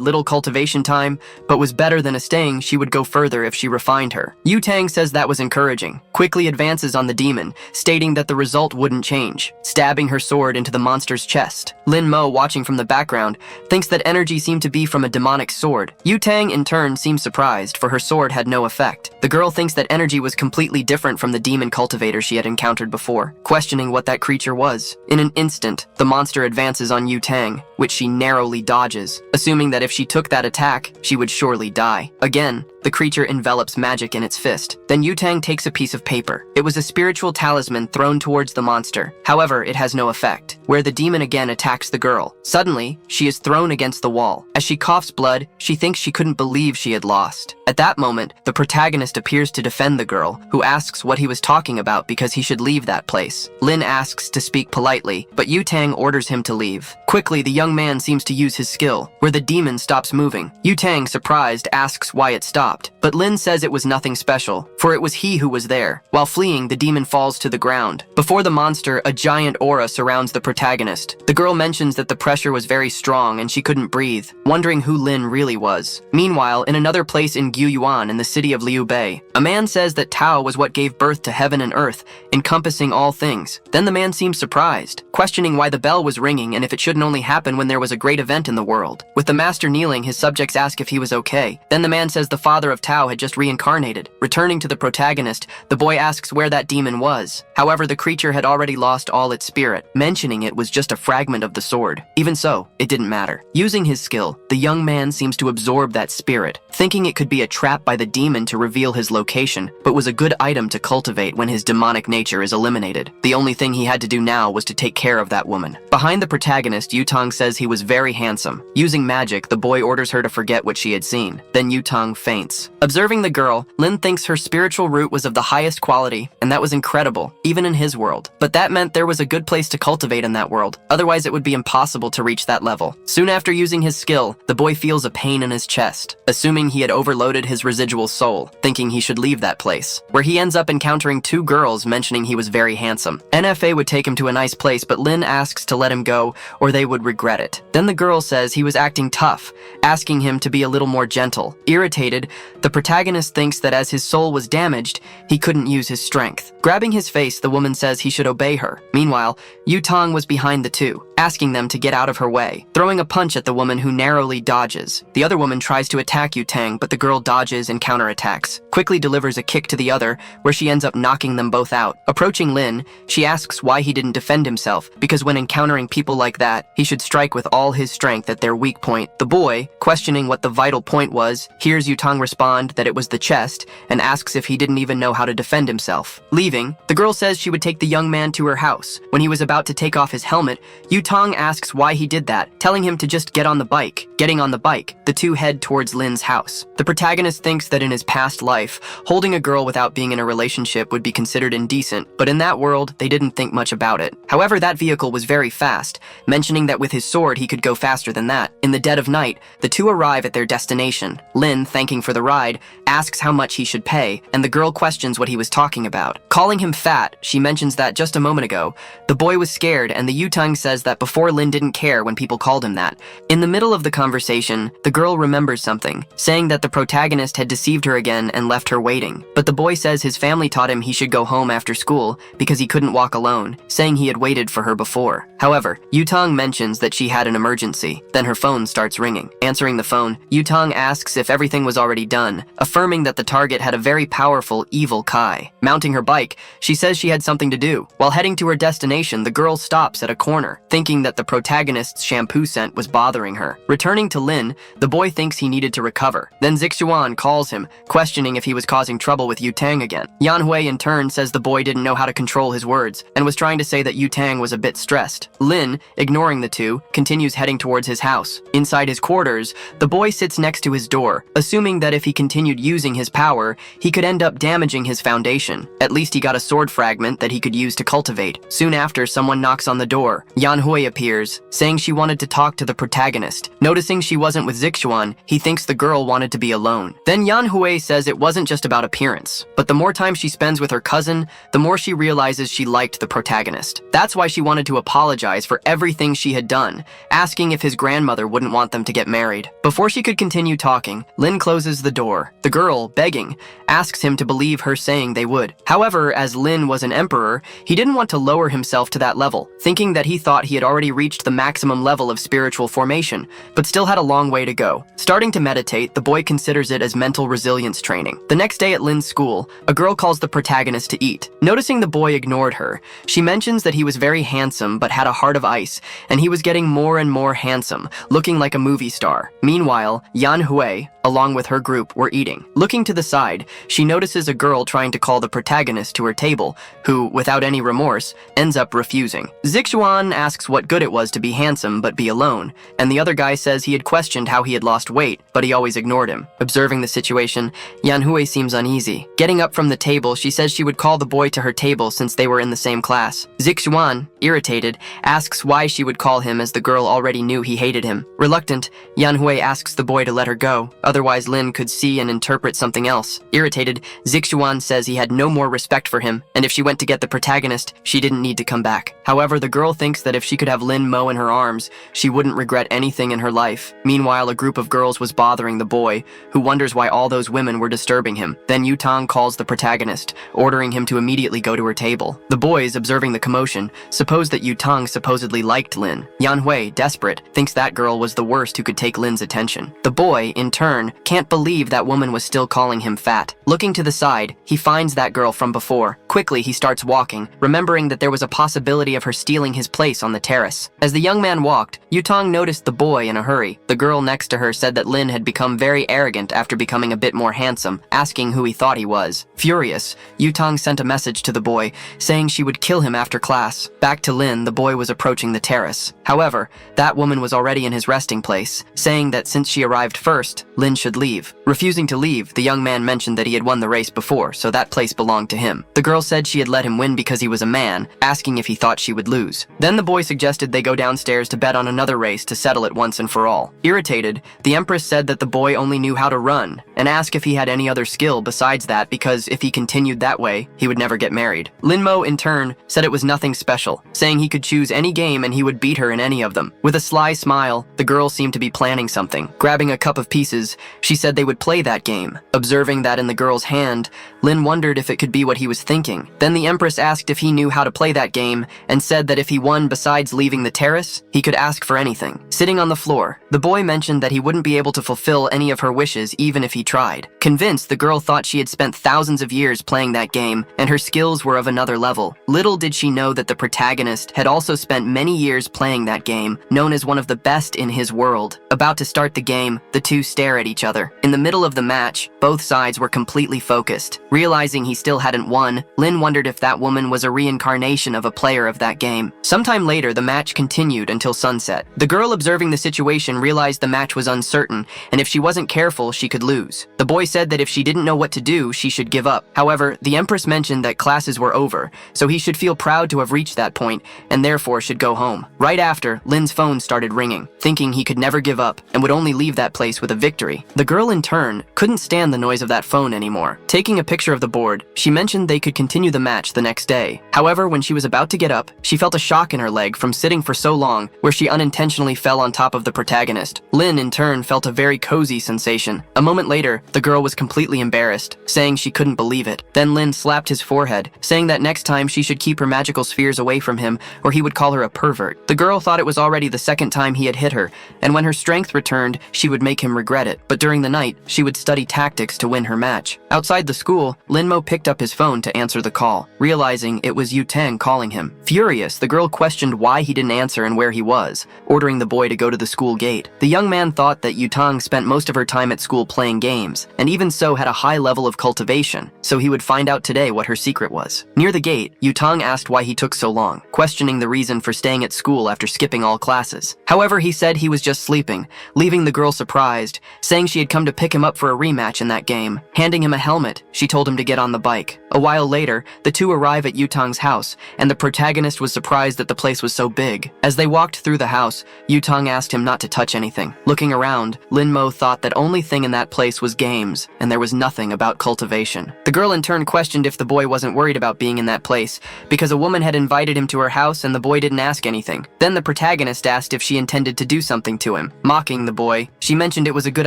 little cultivation time, but was better than a staying she would go further if she refined her. Yu-Tang says that was encouraging, quickly advances on the demon, stating that the result wouldn't change, stabbing her sword into the monster's chest. Lin Mo, watching from the background, thinks that energy seemed to be from a demonic sword. Yu-Tang, in turn, seems surprised, for her sword had no effect. The girl thinks that energy was completely different from the demon cultivator she had encountered before, questioning what that creature was. In an instant, the monster advances on Yu-Tang, which she narrowly dodges, assuming that if she took that attack, she would surely die. Again, the creature envelops magic in its fist. Then Yu-Tang takes a piece of paper. It was a spiritual talisman thrown towards the monster. However, it has no effect, where the demon again attacks the girl. Suddenly, she is thrown against the wall. As she coughs blood, she thinks she couldn't believe she had lost. At that moment, the protagonist appears to defend the girl, who asks what he was talking about because he should leave that place. Lin asks to speak politely, but Yu-Tang orders him to leave. Quickly, the young man seems to use his skill, where the demon stops moving. Yu-Tang, surprised, asks why it stopped, but Lin says it was nothing special, for it was he who was there. While fleeing, the demon falls to the ground. Before the monster, a giant aura surrounds the protagonist. The girl mentions that the pressure was very strong and she couldn't breathe, wondering who Lin really was. Meanwhile, in another place in Gyuyuan in the city of Liu Bei, a man says that Tao was what gave birth to heaven and earth, encompassing all things. Then the man seems surprised, questioning why the bell was ringing and if it shouldn't only happen when there was a great event in the world. With the master kneeling, his subjects ask if he was okay. Then the man says the father of Tao had just reincarnated. Returning to the protagonist, the boy asks where that demon was. However, the creature had already lost all its spirit, mentioning it was just a fragment of the sword. Even so, it didn't matter. Using his skill, the young man seems to absorb that spirit, thinking it could be a trap by the demon to reveal his location, but was a good item to cultivate when his demonic nature is eliminated. The only thing he had to do now was to take care of that woman. Behind the protagonist, Yu-Tang says he was very handsome. Using magic, the boy orders her to forget what she had seen. Then Yu-Tang faints. Observing the girl, Lin thinks her spiritual root was of the highest quality, and that was incredible, even in his world. But that meant there was a good place to cultivate in that world, otherwise it would be impossible to reach that level. Soon after using his skill, the boy feels a pain in his chest, assuming he had overloaded his residual soul, thinking he should leave that place, where he ends up encountering two girls mentioning he was very handsome. NFA would take him to a nice place, but Lin asks to let him go, or they would regret it. Then the girl says he was acting tough, asking him to be a little more gentle. Irritated, the protagonist thinks that as his soul was damaged, he couldn't use his strength. Grabbing his face, the woman says he should obey her. Meanwhile, Yu-Tang was behind the two, asking them to get out of her way, throwing a punch at the woman who narrowly dodges. The other woman tries to attack Yutang, but the girl dodges and counterattacks, quickly delivers a kick to the other, where she ends up knocking them both out. Approaching Lin, she asks why he didn't defend himself, because when encountering people like that, he should strike with all his strength at their weak point. The boy, questioning what the vital point was, hears Yutang respond that it was the chest, and asks if he didn't even know how to defend himself. Leaving, the girl says she would take the young man to her house. When he was about to take off his helmet, Yutang asks why he did that, telling him to just get on the bike. Getting on the bike, the two head towards Lin's house. The protagonist thinks that in his past life, holding a girl without being in a relationship would be considered indecent, but in that world, they didn't think much about it. However, that vehicle was very fast, mentioning that with his sword he could go faster than that. In the dead of night, the two arrive at their destination. Lin, thanking for the ride, asks how much he should pay, and the girl questions what he was talking about. Calling him fat, she mentions that just a moment ago, the boy was scared, and the Yutang says that before Lin didn't care when people called him that. In the middle of the conversation, the girl remembers something, saying that the protagonist had deceived her again and left her waiting. But the boy says his family taught him he should go home after school because he couldn't walk alone, saying he had waited for her before. However, Yutang mentions that she had an emergency. Then her phone starts ringing. Answering the phone, Yutang asks if everything was already done, affirming that the target had a very powerful evil Kai. Mounting her bike, she says she had something to do. While heading to her destination, the girl stops at a corner, thinking that the protagonist's shampoo scent was bothering her. Returning to Lin, the boy thinks he needed to recover. Then Zixuan calls him, questioning if he was causing trouble with Yutang again. Yanhui in turn says the boy didn't know how to control his words, and was trying to say that Yutang was a bit stressed. Lin, ignoring the two, continues heading towards his house. Inside his quarters, the boy sits next to his door, assuming that if he continued using his power, he could end up damaging his foundation. At least he got a sword fragment that he could use to cultivate. Soon after, someone knocks on the door. Yanhui appears, saying she wanted to talk to the protagonist. Noticing she wasn't with Zixuan, he thinks the girl wanted to be alone. Then Yanhui says it wasn't just about appearance, but the more time she spends with her cousin, the more she realizes she liked the protagonist. That's why she wanted to apologize for everything she had done, asking if his grandmother wouldn't want them to get married. Before she could continue talking, Lin closes the door. The girl, begging, asks him to believe her saying they would. However, as Lin was an emperor, he didn't want to lower himself to that level, thinking that he thought he had already reached the maximum level of spiritual formation, but still had a long way to go. Starting to meditate, the boy considers it as mental resilience training. The next day at Lin's school, a girl calls the protagonist to eat. Noticing the boy ignored her, she mentions that he was very handsome but had a heart of ice, and he was getting more and more handsome, looking like a movie star. Meanwhile, Yan Hui, along with her group, were eating. Looking to the side, she notices a girl trying to call the protagonist to her table, who, without any remorse, ends up refusing. Zixuan asks what good it was to be handsome but be alone, and the other guy says he had questioned how he had lost weight, but he always ignored him. Observing the situation, Yanhui seems uneasy. Getting up from the table, she says she would call the boy to her table since they were in the same class. Zixuan, irritated, asks why she would call him as the girl already knew he hated him. Reluctant, Yanhui asks the boy to let her go, otherwise Lin could see and interpret something else. Irritated, Zixuan says he had no more respect for him, and if she went to get the protagonist, she didn't need to come back. However, the girl thinks that if she could have Lin Mo in her arms, she wouldn't regret anything in her life. Meanwhile, a group of girls was bothering the boy, who wonders why all those women were disturbing him. Then Yutang calls the protagonist, ordering him to immediately go to her table. The boys, observing the commotion, suppose that Yutang supposedly liked Lin. Yanhui, desperate, thinks that girl was the worst who could take Lin's attention. The boy, in turn, can't believe that woman was still calling him fat. Looking to the side, he finds that girl from before. Quickly, he starts walking, remembering that there was a possibility of her stealing his place on the terrace. As the young man walked, Yutang noticed the boy in a hurry. The girl next to her said that Lin had become very arrogant after becoming a bit more handsome, asking who he thought he was. Furious, Yutang sent a message to the boy, saying she would kill him after class. Back to Lin, the boy was approaching the terrace. However, that woman was already in his resting place, saying that since she arrived first, Lin should leave. Refusing to leave, the young man mentioned that he had won the race before, so that place belonged to him. The girl said she had let him win because he was a man, asking if he thought she would lose. Then the boy suggested they go downstairs to bet on another race to settle it once and for all. Irritated, the Empress said that the boy only knew how to run, and asked if he had any other skill besides that because if he continued that way, he would never get married. Linmo, in turn, said it was nothing special, saying he could choose any game and he would beat her in any of them. With a sly smile, the girl seemed to be planning something. Grabbing a cup of pieces, she said they would play that game. Observing that in the girl's hand, Lin wondered if it could be what he was thinking. Then the Empress asked if he knew how to play that game, and said that if he won besides Besides leaving the terrace, he could ask for anything. Sitting on the floor, the boy mentioned that he wouldn't be able to fulfill any of her wishes even if he tried. Convinced, the girl thought she had spent thousands of years playing that game, and her skills were of another level. Little did she know that the protagonist had also spent many years playing that game, known as one of the best in his world. About to start the game, the two stare at each other. In the middle of the match, both sides were completely focused. Realizing he still hadn't won, Lin wondered if that woman was a reincarnation of a player of that game. Sometime later, the match continued until sunset. The girl observing the situation realized the match was uncertain, and if she wasn't careful, she could lose. The boy said that if she didn't know what to do, she should give up. However, the Empress mentioned that classes were over, so he should feel proud to have reached that point, and therefore should go home. Right after, Lin's phone started ringing, thinking he could never give up and would only leave that place with a victory. The girl, in turn, couldn't stand the noise of that phone anymore. Taking a picture of the board, she mentioned they could continue the match the next day. However, when she was about to get up, she felt a shock in her leg from sitting for so long, where she unintentionally fell on top of the protagonist. Lin, in turn, felt a very cozy sensation. A moment later, the girl was completely embarrassed, saying she couldn't believe it. Then Lin slapped his forehead, saying that next time she should keep her magical spheres away from him, or he would call her a pervert. The girl thought it was already the second time he had hit her, and when her strength returned, she would make him regret it. But during the night, she would study tactics to win her match. Outside the school, Linmo picked up his phone to answer the call, realizing it was Yu Tang calling him. Furious, the girl questioned why he didn't answer and where he was, ordering the boy to go to the school gate. The young man thought that Yu Tang spent most of her time at school playing games, and even so had a high level of cultivation, so he would find out today what her secret was. Near the gate, Yu Tang asked why he took so long, questioning the reason for staying at school after skipping all classes. However, he said he was just sleeping, leaving the girl surprised, saying she had come to pick him up for a rematch in that game. Handing him a helmet, she told him to get on the bike. A while later, the two arrive at Yu Tang's house, and the protagonist was surprised that the place was so big. As they walked through the house, Yu Tang asked him not to touch anything. Looking around, Linmo thought that only thing in that place was games, and there was nothing about cultivation. The girl in turn questioned if the boy wasn't worried about being in that place, because a woman had invited him to her house and the boy didn't ask anything. Then the protagonist asked if she intended to do something to him. Mocking the boy, she mentioned it was a good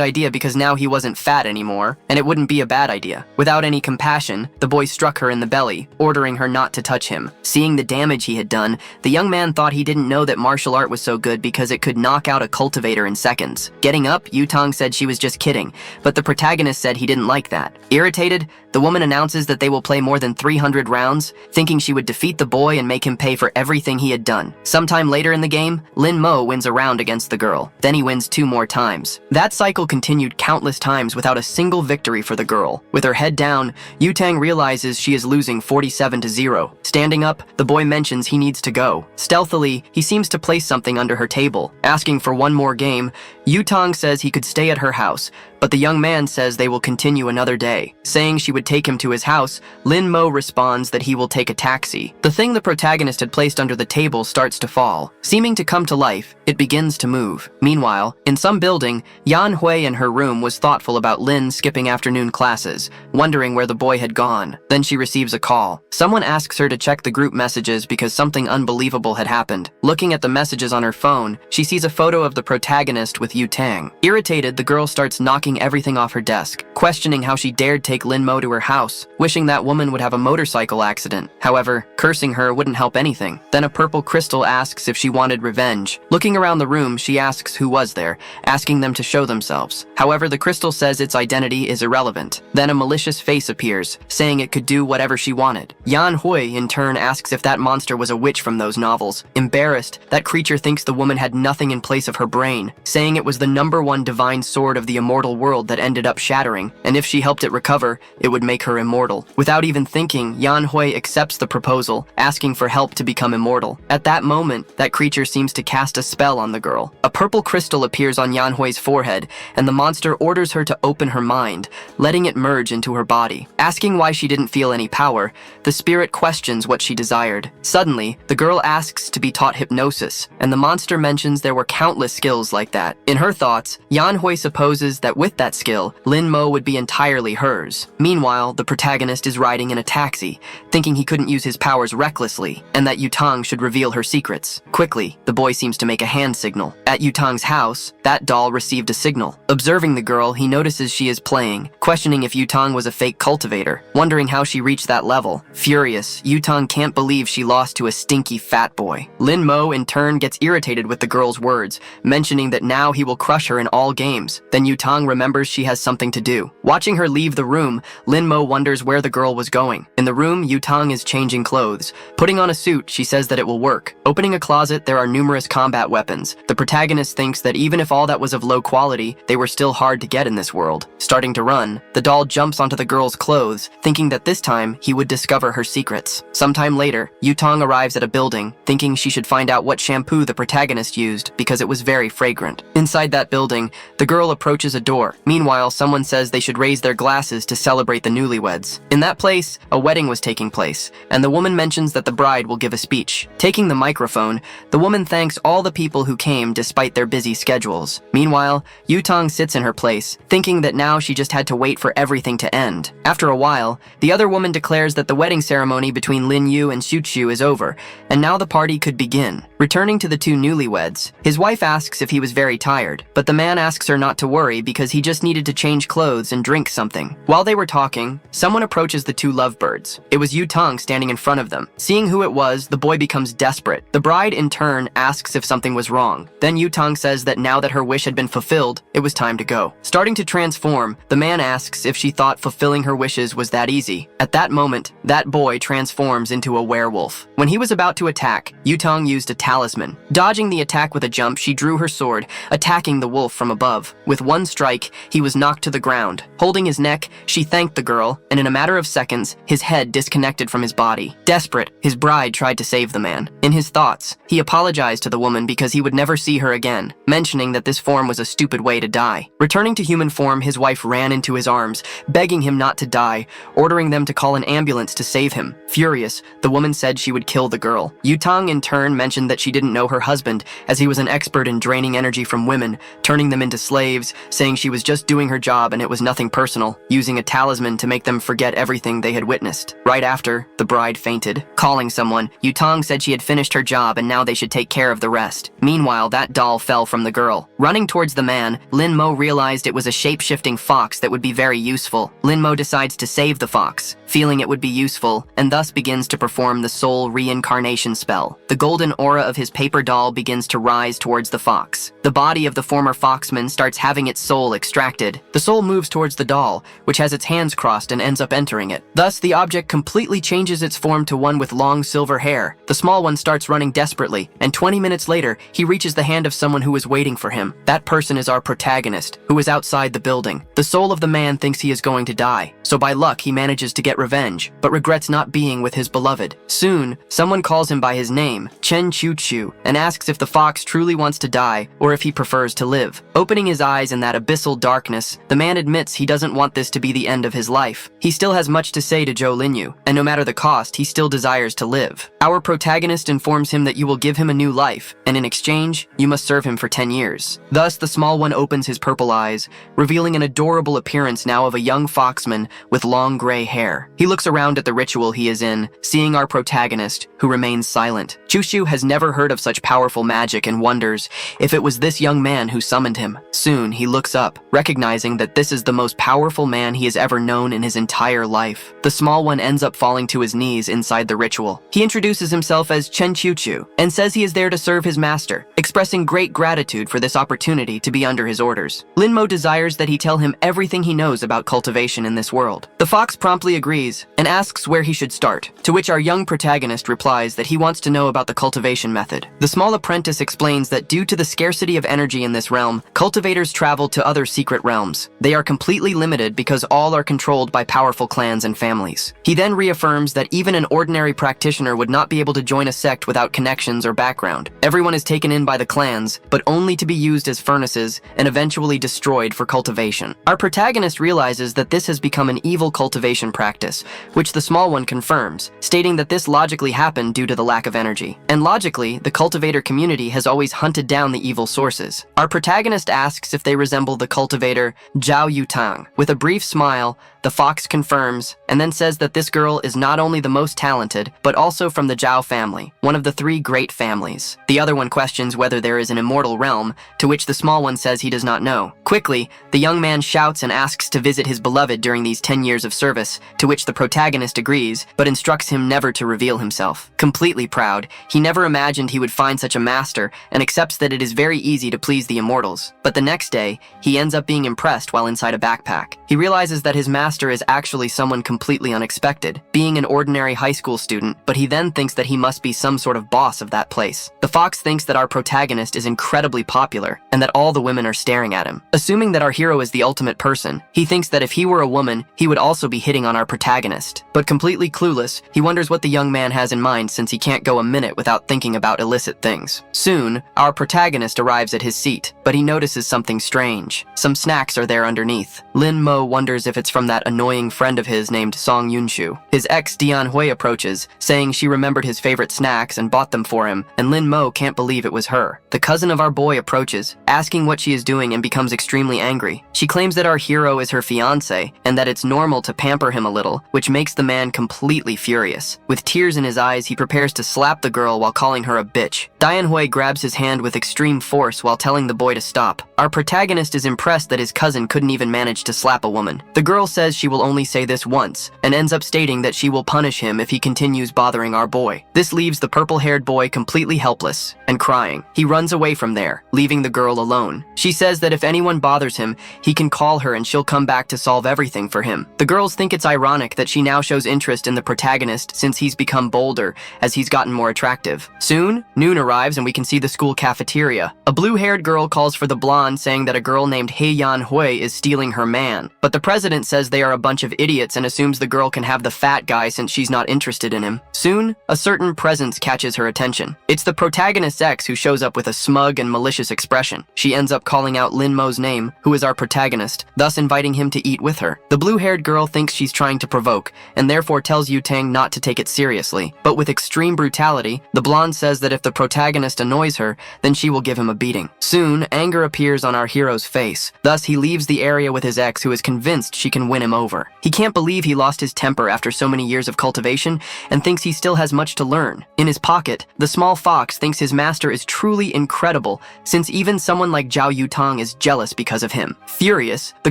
idea because now he wasn't fat anymore, and it wouldn't be a bad idea. Without any compassion, the boy struck her in the belly, ordering her not to touch him. Seeing the damage he had done, the young man thought he didn't know that martial art was so good because it could knock out a cultivator in seconds. Getting up, Yu Tang said she was just kidding, but the protagonist said he didn't like that. Irritated, the woman announces that they will play more than 300 rounds, thinking she would defeat the boy and make him pay for everything he had done. Sometime later in the game, Lin Mo wins a round against the girl. Then he wins 2 more times. That cycle continued countless times without a single victory for the girl. With her head down, Yu Tang realizes she is losing 47-0. Standing up, the boy mentions he needs to go. Stealthily, he seems to place something under her table. Asking for one more game, Yu Tang says he could stay at her house, but the young man says they will continue another day. Saying she would take him to his house, Lin Mo responds that he will take a taxi. The thing the protagonist had placed under the table starts to fall. Seeming to come to life, it begins to move. Meanwhile, in some building, Yan Hui in her room was thoughtful about Lin skipping afternoon classes, wondering where the boy had gone. Then she receives a call. Someone asks her to check the group messages because something unbelievable had happened. Looking at the messages on her phone, she sees a photo of the protagonist with Yu Tang. Irritated, the girl starts knocking everything off her desk, questioning how she dared take Lin Mo to her house, wishing that woman would have a motorcycle accident. However, cursing her wouldn't help anything. Then a purple crystal asks if she wanted revenge. Looking around the room, she asks who was there, asking them to show themselves. However, the crystal says its identity is irrelevant. Then a malicious face appears, saying it could do whatever she wanted. Yan Hui, in turn, asks if that monster was a witch from those novels. Embarrassed, that creature thinks the woman had nothing in place of her brain, saying it was the #1 divine sword of the immortal world that ended up shattering, and if she helped it recover, it would make her immortal. Without even thinking, Yan Hui accepts the proposal, asking for help to become immortal. At that moment, that creature seems to cast a spell on the girl. A purple crystal appears on Yan Hui's forehead, and the monster orders her to open her mind, letting it merge into her body. Asking why she didn't feel any power, the spirit questions what she desired. Suddenly, the girl asks to be taught hypnosis, and the monster mentions there were countless skills like that. In her thoughts, Yanhui supposes that with that skill, Lin Mo would be entirely hers. Meanwhile, the protagonist is riding in a taxi, thinking he couldn't use his powers recklessly, and that Yutang should reveal her secrets. Quickly, the boy seems to make a hand signal. At Yutang's house, that doll received a signal. Observing the girl, he notices she is playing, questioning if Yutang was a fake cultivator, wondering how she reached that level. Furious, Yutang can't believe she lost to a stinky fat boy. Lin Mo, in turn, gets irritated with the girl's words, mentioning that now he will crush her in all games. Then Yutang remembers she has something to do. Watching her leave the room, Lin Mo wonders where the girl was going. In the room, Yutang is changing clothes. Putting on a suit, she says that it will work. Opening a closet, there are numerous combat weapons. The protagonist thinks that even if all that was of low quality, they were still hard to get in this world. Starting to run, the doll jumps onto the girl's clothes, thinking that this time he would discover her secrets. Sometime later, Yutang arrives at a building, thinking she should find out what shampoo the protagonist used because it was very fragrant. Inside that building, the girl approaches a door. Meanwhile, someone says they should raise their glasses to celebrate the newlyweds. In that place, a wedding was taking place, and the woman mentions that the bride will give a speech. Taking the microphone, the woman thanks all the people who came despite their busy schedules. Meanwhile, Yutang sits in her place, thinking that now she just had to wait for everything to end. After a while, the other woman declares that the wedding ceremony between Lin Yu and Xu Chu is over, and now the party could begin. Returning to the two newlyweds, his wife asks if he was very tired, but the man asks her not to worry because he just needed to change clothes and drink something. While they were talking, someone approaches the two lovebirds. It was Yutang standing in front of them. Seeing who it was, the boy becomes desperate. The bride, in turn, asks if something was wrong. Then Yutang says that now that her wish had been fulfilled, it was time to go. Starting to transform, the man asks if she thought fulfilling her wishes was that easy. At that moment, that boy transforms into a werewolf. When he was about to attack, Yutang used a talisman. Dodging the attack with a jump, she drew her sword, attacking the wolf from above. With one strike, he was knocked to the ground. Holding his neck, she thanked the girl, and in a matter of seconds, his head disconnected from his body. Desperate, his bride tried to save the man. In his thoughts, he apologized to the woman because he would never see her again, mentioning that this form was a stupid way to die. Returning to human form, his wife ran into his arms, begging him not to die, ordering them to call an ambulance to save him. Furious, the woman said she would kill the girl. Yutang, in turn, mentioned that she didn't know her husband, as he was an expert in draining energy from women, turning them into slaves, saying she was just doing her job and it was nothing personal, using a talisman to make them forget everything they had witnessed. Right after, the bride fainted. Calling someone, Yutang said she had finished her job and now they should take care of the rest. Meanwhile, that doll fell from the girl. Running towards the man, Lin Mo realized it was a shape-shifting fox that would be very useful. Lin Mo decides to save the fox, feeling it would be useful, and thus begins to perform the soul reincarnation spell. The golden aura of his paper doll begins to rise towards the fox. The body of the former foxman starts having its soul extracted. The soul moves towards the doll, which has its hands crossed and ends up entering it. Thus, the object completely changes its form to one with long silver hair. The small one starts running desperately, and 20 minutes later, he reaches the hand of someone who is waiting for him. That person is our protagonist, who is outside the building. The soul of the man thinks he is going to die, so by luck he manages to get revenge, but regrets not being with his beloved. Soon, someone calls him by his name, Chen Chu Chu, and asks if the fox truly wants to die or if he prefers to live. Opening his eyes in that abyssal darkness, the man admits he doesn't want this to be the end of his life. He still has much to say to Zhou Linyu, and no matter the cost, he still desires to live. Our protagonist informs him that you will give him a new life, and in exchange, you must serve him for 10 years. Thus, the small one opens his purple eyes, revealing an adorable appearance now of a young foxman with long gray hair. He looks around at the ritual he is in, seeing our protagonist, who remains silent. Chushu has never heard of such powerful magic and wonders if it was this young man who summoned him. Soon, he looks up, recognizing that this is the most powerful man he has ever known in his entire life. The small one ends up falling to his knees inside the ritual. He introduces himself as Chen Chuchu and says he is there to serve his master, expressing great gratitude for this opportunity to be under his orders. Lin Mo desires that he tell him everything he knows about cultivation in this world. The fox promptly agrees and asks where he should start, to which our young protagonist replies that he wants to know about the cultivation method. The small apprentice explains that due to the scarcity of energy in this realm, cultivators travel to other secret realms. They are completely limited because all are controlled by powerful clans and families. He then reaffirms that even an ordinary practitioner would not be able to join a sect without connections or background. Everyone is taken in by the clans, but only to be used as furnaces and eventually destroyed for cultivation. Our protagonist realizes that this has become an evil cultivation practice, which the small one confirms, stating that this logically happened due to the lack of energy. And logically, the cultivator community has always hunted down the evil sources. eyes. Our protagonist asks if they resemble the cultivator Zhao Yutang. With a brief smile, the fox confirms and then says that this girl is not only the most talented, but also from the Zhao family, one of the 3 great families. The other one questions whether there is an immortal realm, to which the small one says he does not know. Quickly, the young man shouts and asks to visit his beloved during these 10 years of service, to which the protagonist agrees, but instructs him never to reveal himself. Completely proud, he never imagined he would find such a master and accepts that it is very easy to please the immortals. But the next day, he ends up being impressed while inside a backpack. He realizes that his master is actually someone completely unexpected, being an ordinary high school student, but he then thinks that he must be some sort of boss of that place. The fox thinks that our protagonist is incredibly popular and that all the women are staring at him. Assuming that our hero is the ultimate person, he thinks that if he were a woman, he would also be hitting on our protagonist. But completely clueless, he wonders what the young man has in mind since he can't go a minute without thinking about illicit things. Soon, our protagonist arrives at his seat, but he notices something strange. Some snacks are there underneath. Lin Mo wonders if it's from that annoying friend of his named Song Yunshu. His ex Dian Hui approaches, saying she remembered his favorite snacks and bought them for him, and Lin Mo can't believe it was her. The cousin of our boy approaches, asking what she is doing, and becomes extremely angry. She claims that our hero is her fiancé, and that it's normal to pamper him a little, which makes the man completely furious. With tears in his eyes, he prepares to slap the girl while calling her a bitch. Dian Hui grabs his hand with extreme force while telling the boy to stop. Our protagonist is impressed that his cousin couldn't even manage to slap a woman. The girl says she will only say this once, and ends up stating that she will punish him if he continues bothering our boy. This leaves the purple-haired boy completely helpless and crying. He runs away from there, leaving the girl alone. She says that if anyone bothers him, he can call her and she'll come back to solve everything for him. The girls think it's ironic that she now shows interest in the protagonist since he's become bolder as he's gotten more attractive. Soon, noon arrives and we can see the school cafeteria. A blue-haired girl calls for the blonde, saying that a girl named He Yan Hui is stealing her man. But the president says they are a bunch of idiots and assumes the girl can have the fat guy since she's not interested in him. Soon, a certain presence catches her attention. It's the protagonist's ex who shows up with a smug and malicious expression. She ends up calling out Lin Mo's name, who is our protagonist, thus inviting him to eat with her. The blue-haired girl thinks she's trying to provoke, and therefore tells Yu Tang not to take it seriously. But with extreme brutality, the blonde says that if the protagonist annoys her, then she will give him a beating. Soon, anger appears on our hero's face. Thus, he leaves the area with his ex, who is convinced she can win him over. He can't believe he lost his temper after so many years of cultivation and thinks he still has much to learn. In his pocket, the small fox thinks his master is truly incredible, since even someone like Zhao Yutang is jealous because of him. Furious, the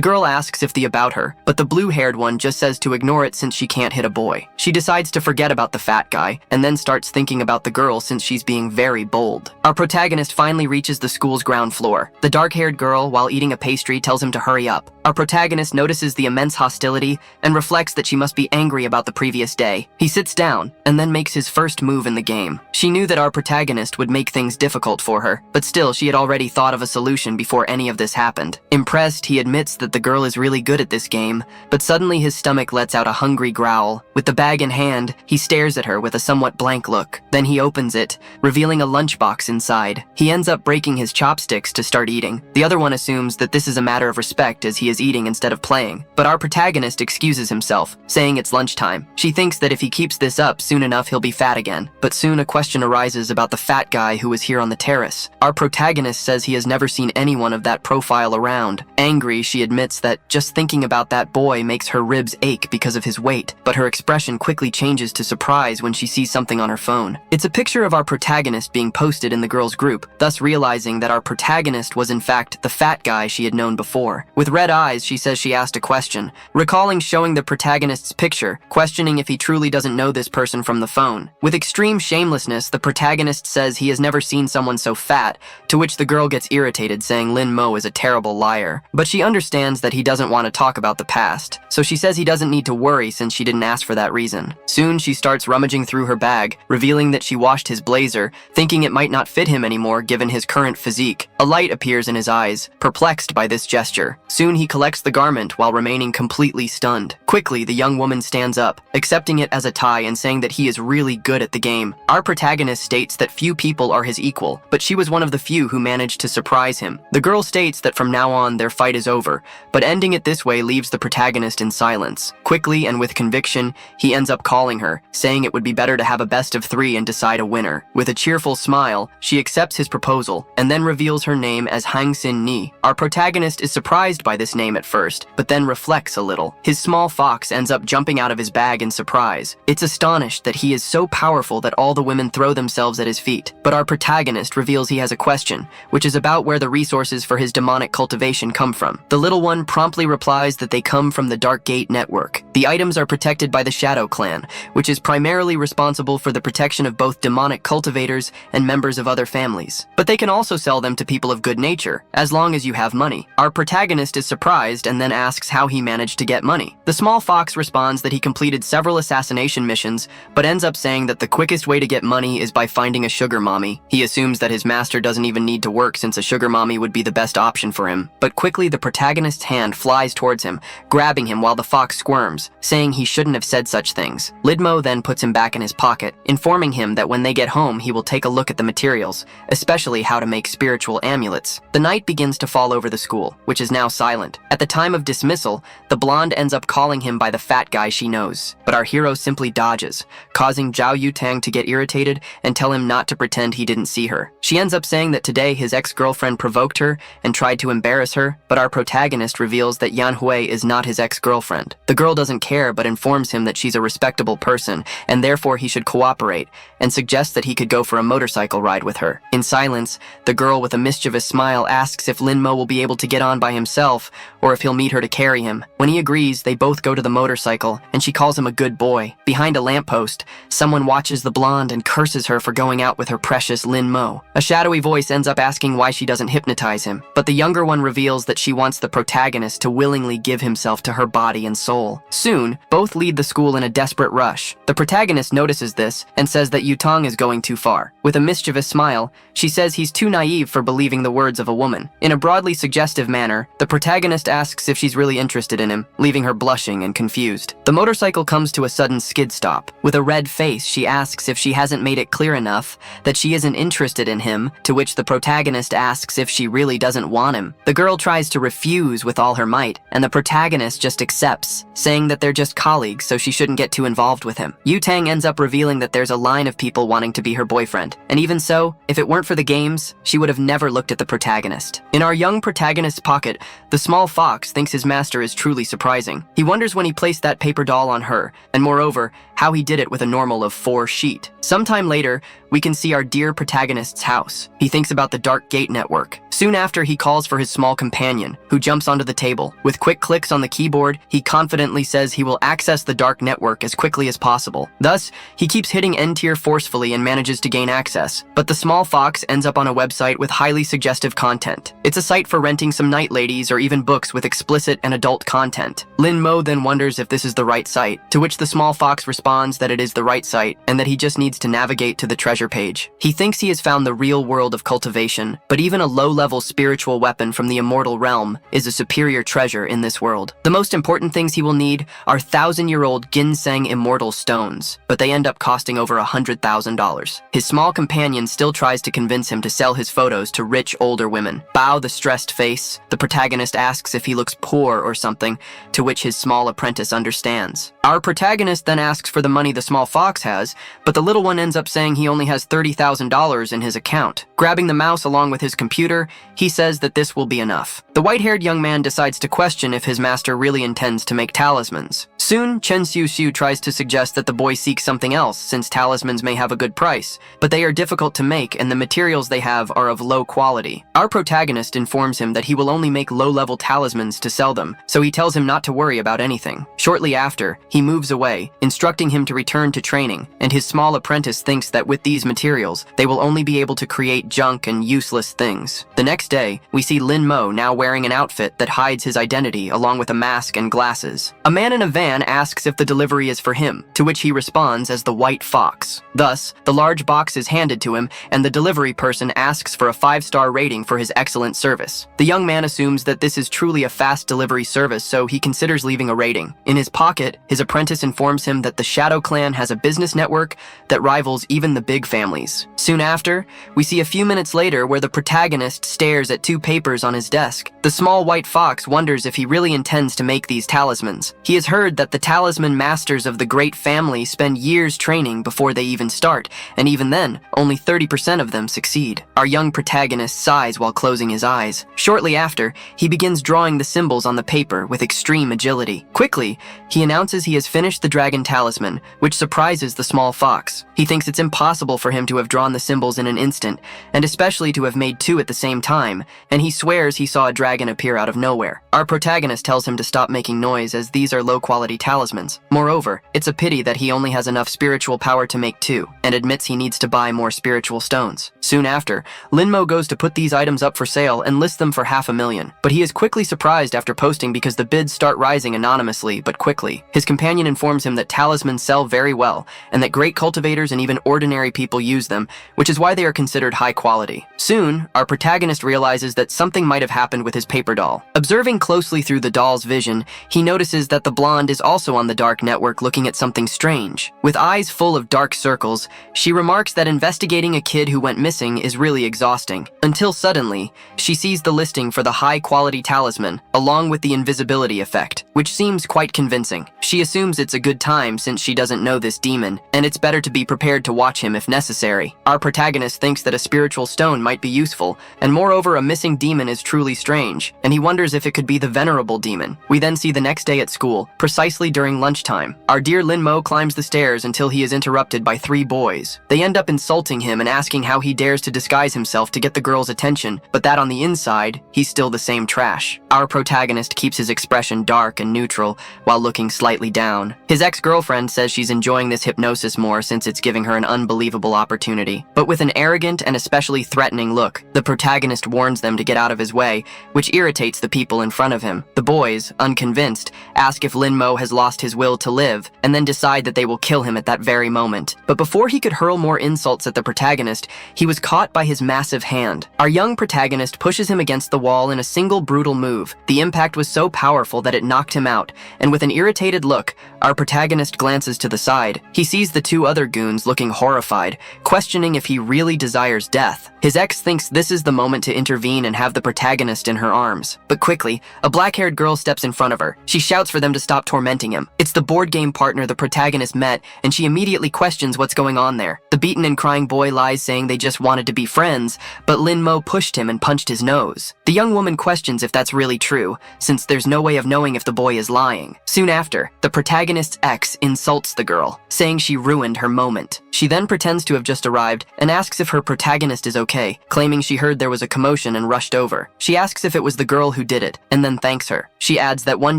girl asks if the about her, but the blue-haired one just says to ignore it since she can't hit a boy. She decides to forget about the fat guy, and then starts thinking about the girl since she's being very bold. Our protagonist finally reaches the school's ground floor. The dark-haired girl, while eating a pastry, tells him to hurry up. Our protagonist notices the immense hostility and reflects that she must be angry about the previous day. He sits down and then makes his first move in the game. She knew that our protagonist would make things difficult for her, but still she had already thought of a solution before any of this happened. Impressed, he admits that the girl is really good at this game, but suddenly his stomach lets out a hungry growl. With the bag in hand, he stares at her with a somewhat blank look. Then he opens it, revealing a lunchbox inside. He ends up breaking his chopsticks to start eating. The other one assumes that this is a matter of respect as he is eating instead of playing, but our protagonist excuses himself, saying it's lunchtime. She thinks that if he keeps this up, soon enough he'll be fat again. But soon a question arises about the fat guy who was here on the terrace. Our protagonist says he has never seen anyone of that profile around. Angry, she admits that just thinking about that boy makes her ribs ache because of his weight, but her expression quickly changes to surprise when she sees something on her phone. It's a picture of our protagonist being posted in the girls' group, thus realizing that our protagonist was in fact the fat guy she had known before. With red eyes, she says she asked a question, recalling showing the protagonist's picture, questioning if he truly doesn't know this person from the phone. With extreme shamelessness, the protagonist says he has never seen someone so fat, to which the girl gets irritated, saying Lin Mo is a terrible liar. But she understands that he doesn't want to talk about the past, so she says he doesn't need to worry since she didn't ask for that reason. Soon she starts rummaging through her bag, revealing that she washed his blazer, thinking it might not fit him anymore given his current physique. A light appears in his eyes, perplexed by this gesture. Soon he collects the garment while remaining completely stunned. Quickly, the young woman stands up, accepting it as a tie and saying that he is really good at the game. Our protagonist states that few people are his equal, but she was one of the few who managed to surprise him. The girl states that from now on their fight is over, but ending it this way leaves the protagonist in silence. Quickly and with conviction, he ends up calling her, saying it would be better to have a best of 3 and decide a winner. With a cheerful smile, she accepts his proposal, and then reveals reveals her name as Hang-sin Ni. Our protagonist is surprised by this name at first, but then reflects a little. His small fox ends up jumping out of his bag in surprise. It's astonished that he is so powerful that all the women throw themselves at his feet. But our protagonist reveals he has a question, which is about where the resources for his demonic cultivation come from. The little one promptly replies that they come from the Dark Gate network. The items are protected by the Shadow Clan, which is primarily responsible for the protection of both demonic cultivators and members of other families. But they can also sell them to people of good nature, as long as you have money. Our protagonist is surprised and then asks how he managed to get money. The small fox responds that he completed several assassination missions, but ends up saying that the quickest way to get money is by finding a sugar mommy. He assumes that his master doesn't even need to work since a sugar mommy would be the best option for him. But quickly the protagonist's hand flies towards him, grabbing him while the fox squirms, saying he shouldn't have said such things. Lidmo then puts him back in his pocket, informing him that when they get home he will take a look at the materials, especially how to make spiritual amulets. The night begins to fall over the school, which is now silent. At the time of dismissal, the blonde ends up calling him by the fat guy she knows, but our hero simply dodges, causing Zhao Yutang to get irritated and tell him not to pretend he didn't see her. She ends up saying that today his ex-girlfriend provoked her and tried to embarrass her, but our protagonist reveals that Yan Hui is not his ex-girlfriend. The girl doesn't care but informs him that she's a respectable person and therefore he should cooperate, and suggests that he could go for a motorcycle ride with her. In silence, the girl with a mischievous smile asks if Linmo will be able to get on by himself or if he'll need her to carry him. When he agrees, they both go to the motorcycle and she calls him a good boy. Behind a lamppost, someone watches the blonde and curses her for going out with her precious Linmo. A shadowy voice ends up asking why she doesn't hypnotize him, but the younger one reveals that she wants the protagonist to willingly give himself to her body and soul. Soon, both leave the school in a desperate rush. The protagonist notices this and says that Yutang is going too far. With a mischievous smile, she says he's too naive for believing the words of a woman. In a broadly suggestive manner, the protagonist asks if she's really interested in him, leaving her blushing and confused. The motorcycle comes to a sudden skid stop. With a red face, she asks if she hasn't made it clear enough that she isn't interested in him, to which the protagonist asks if she really doesn't want him. The girl tries to refuse with all her might, and the protagonist just accepts, saying that they're just colleagues so she shouldn't get too involved with him. Yutang ends up revealing that there's a line of people wanting to be her boyfriend, and even so, if it weren't for the games, she would have never looked at the protagonist. In our young protagonist's pocket, the small fox thinks his master is truly surprising. He wonders when he placed that paper doll on her, and moreover, how he did it with a normal of 4 sheet. Sometime later, we can see our dear protagonist's house. He thinks about the Dark Gate network. Soon after, he calls for his small companion, who jumps onto the table. With quick clicks on the keyboard, he confidently says he will access the dark network as quickly as possible. Thus, he keeps hitting enter forcefully and manages to gain access. But the small fox ends up on a website with highly suggestive content. It's a site for renting some night ladies or even books with explicit and adult content. Lin Mo then wonders if this is the right site, to which the small fox responds that it is the right site and that he just needs to navigate to the treasure page. He thinks he has found the real world of cultivation, but even a low-level spiritual weapon from the immortal realm is a superior treasure in this world. The most important things he will need are 1,000-year-old ginseng immortal stones, but they end up costing over $100,000. His small companion still tries to convince him to sell his photos to rich older women. Bao the stressed face, the protagonist asks if he looks poor or something, to which his small apprentice understands. Our protagonist then asks for the money the small fox has, but the little one ends up saying he only has $30,000 in his account. Grabbing the mouse along with his computer, he says that this will be enough. The white-haired young man decides to question if his master really intends to make talismans. Soon, Chen Xiu tries to suggest that the boy seeks something else, since talismans may have a good price, but they are difficult to make and the materials they have are of low quality. Our protagonist informs him that he will only make low-level talismans to sell them, so he tells him not to worry about anything. Shortly after, he moves away, instructing him to return to training, and his small apprentice thinks that with these materials, they will only be able to create junk and useless things. The next day, we see Lin Mo now wearing an outfit that hides his identity along with a mask and glasses. A man in a van asks if the delivery is for him, to which he responds as the White Fox. Thus, the large box is handed to him, and the delivery person asks for a 5-star rating for his excellent service. The young man assumes that this is truly a fast delivery service, so he considers leaving a rating. In his pocket, his apprentice informs him that the Shadow Clan has a business network that rivals even the big families. Soon after, we see a few minutes later where the protagonist stares at 2 papers on his desk. The small white fox wonders if he really intends to make these talismans. He has heard that the talisman masters of the great family spend years training before they even start, and even then, only 30% of them succeed. Our young protagonist sighs while closing his eyes. Shortly after, he begins drawing the symbols on the paper with extreme agility. Quickly, he announces he has finished the dragon talisman, which surprises the small fox. He thinks it's impossible for him to have drawn the symbols in an instant, and especially to have made 2 at the same time, and he swears he saw a dragon appear out of nowhere. Our protagonist tells him to stop making noise as these are low-quality talismans. Moreover, it's a pity that he only has enough spiritual power to make 2, and admits he needs to buy more spiritual stones. Soon after, Linmo goes to put these items up for sale and list them for $500,000, but he is quickly surprised after posting because the bids start rising anonymously but quickly. His companion informs him that talismans sell very well, and that great cultivators and even ordinary people use them, which is why they are considered high quality. Soon, our protagonist realizes that something might have happened with his paper doll. Observing closely through the doll's vision, he notices that the blonde is also on the dark network looking at something strange. With eyes full of dark circles, she remarks that investigating a kid who went missing is really exhausting. Until suddenly, she sees the listing for the high-quality talisman, along with the invisibility effect, which seems quite convincing. She assumes it's a good time since she doesn't know this demon, and it's better to be prepared to watch him if necessary. Our protagonist thinks that a spiritual stone might be useful, and moreover a missing demon is truly strange, and he wonders if it could be the venerable demon. We then see the next day at school, precisely during lunchtime. Our dear Linmo climbs the stairs until he is interrupted by 3 boys. They end up insulting him and asking how he dares to disguise himself to get the girls' attention, but that on the inside, he's still the same trash. Our protagonist keeps his expression dark and neutral while looking slightly down. His ex-girlfriend says she's enjoying this hypnosis more since it's giving her an unbelievable opportunity. But with an arrogant and especially threatening look, the protagonist warns them to get out of his way, which irritates the people in front of him. The boys, unconvinced, ask if Linmo has lost his will to live, and then decide that they will kill him at that very moment. But before he could hurl more insults at the protagonist, he was caught by his massive hand. Our young protagonist pushes him against the wall in a single brutal move. The impact was so powerful that it knocked him out, and with an irritated look, our protagonist glances to the side. He sees the 2 other goons looking horrified, questioning if he really desires death. His ex thinks this is the moment to intervene and have the protagonist in her arms. But quickly, a black-haired girl steps in front of her. She shouts for them to stop tormenting him. It's the board game partner the protagonist met, and she immediately questions what's going on there. The beaten and crying boy lies saying they just wanted to be friends, but Linmo pushed him and punched his nose. The young woman questions if that's really true, since there's no way of knowing if the boy is lying. Soon after, the protagonist's ex insults the girl, saying she ruined her moment. She then pretends to have just arrived and asks if her protagonist is okay, claiming she heard there was a commotion and rushed over. She asks if it was the girl who did it, and then thanks her. She adds that one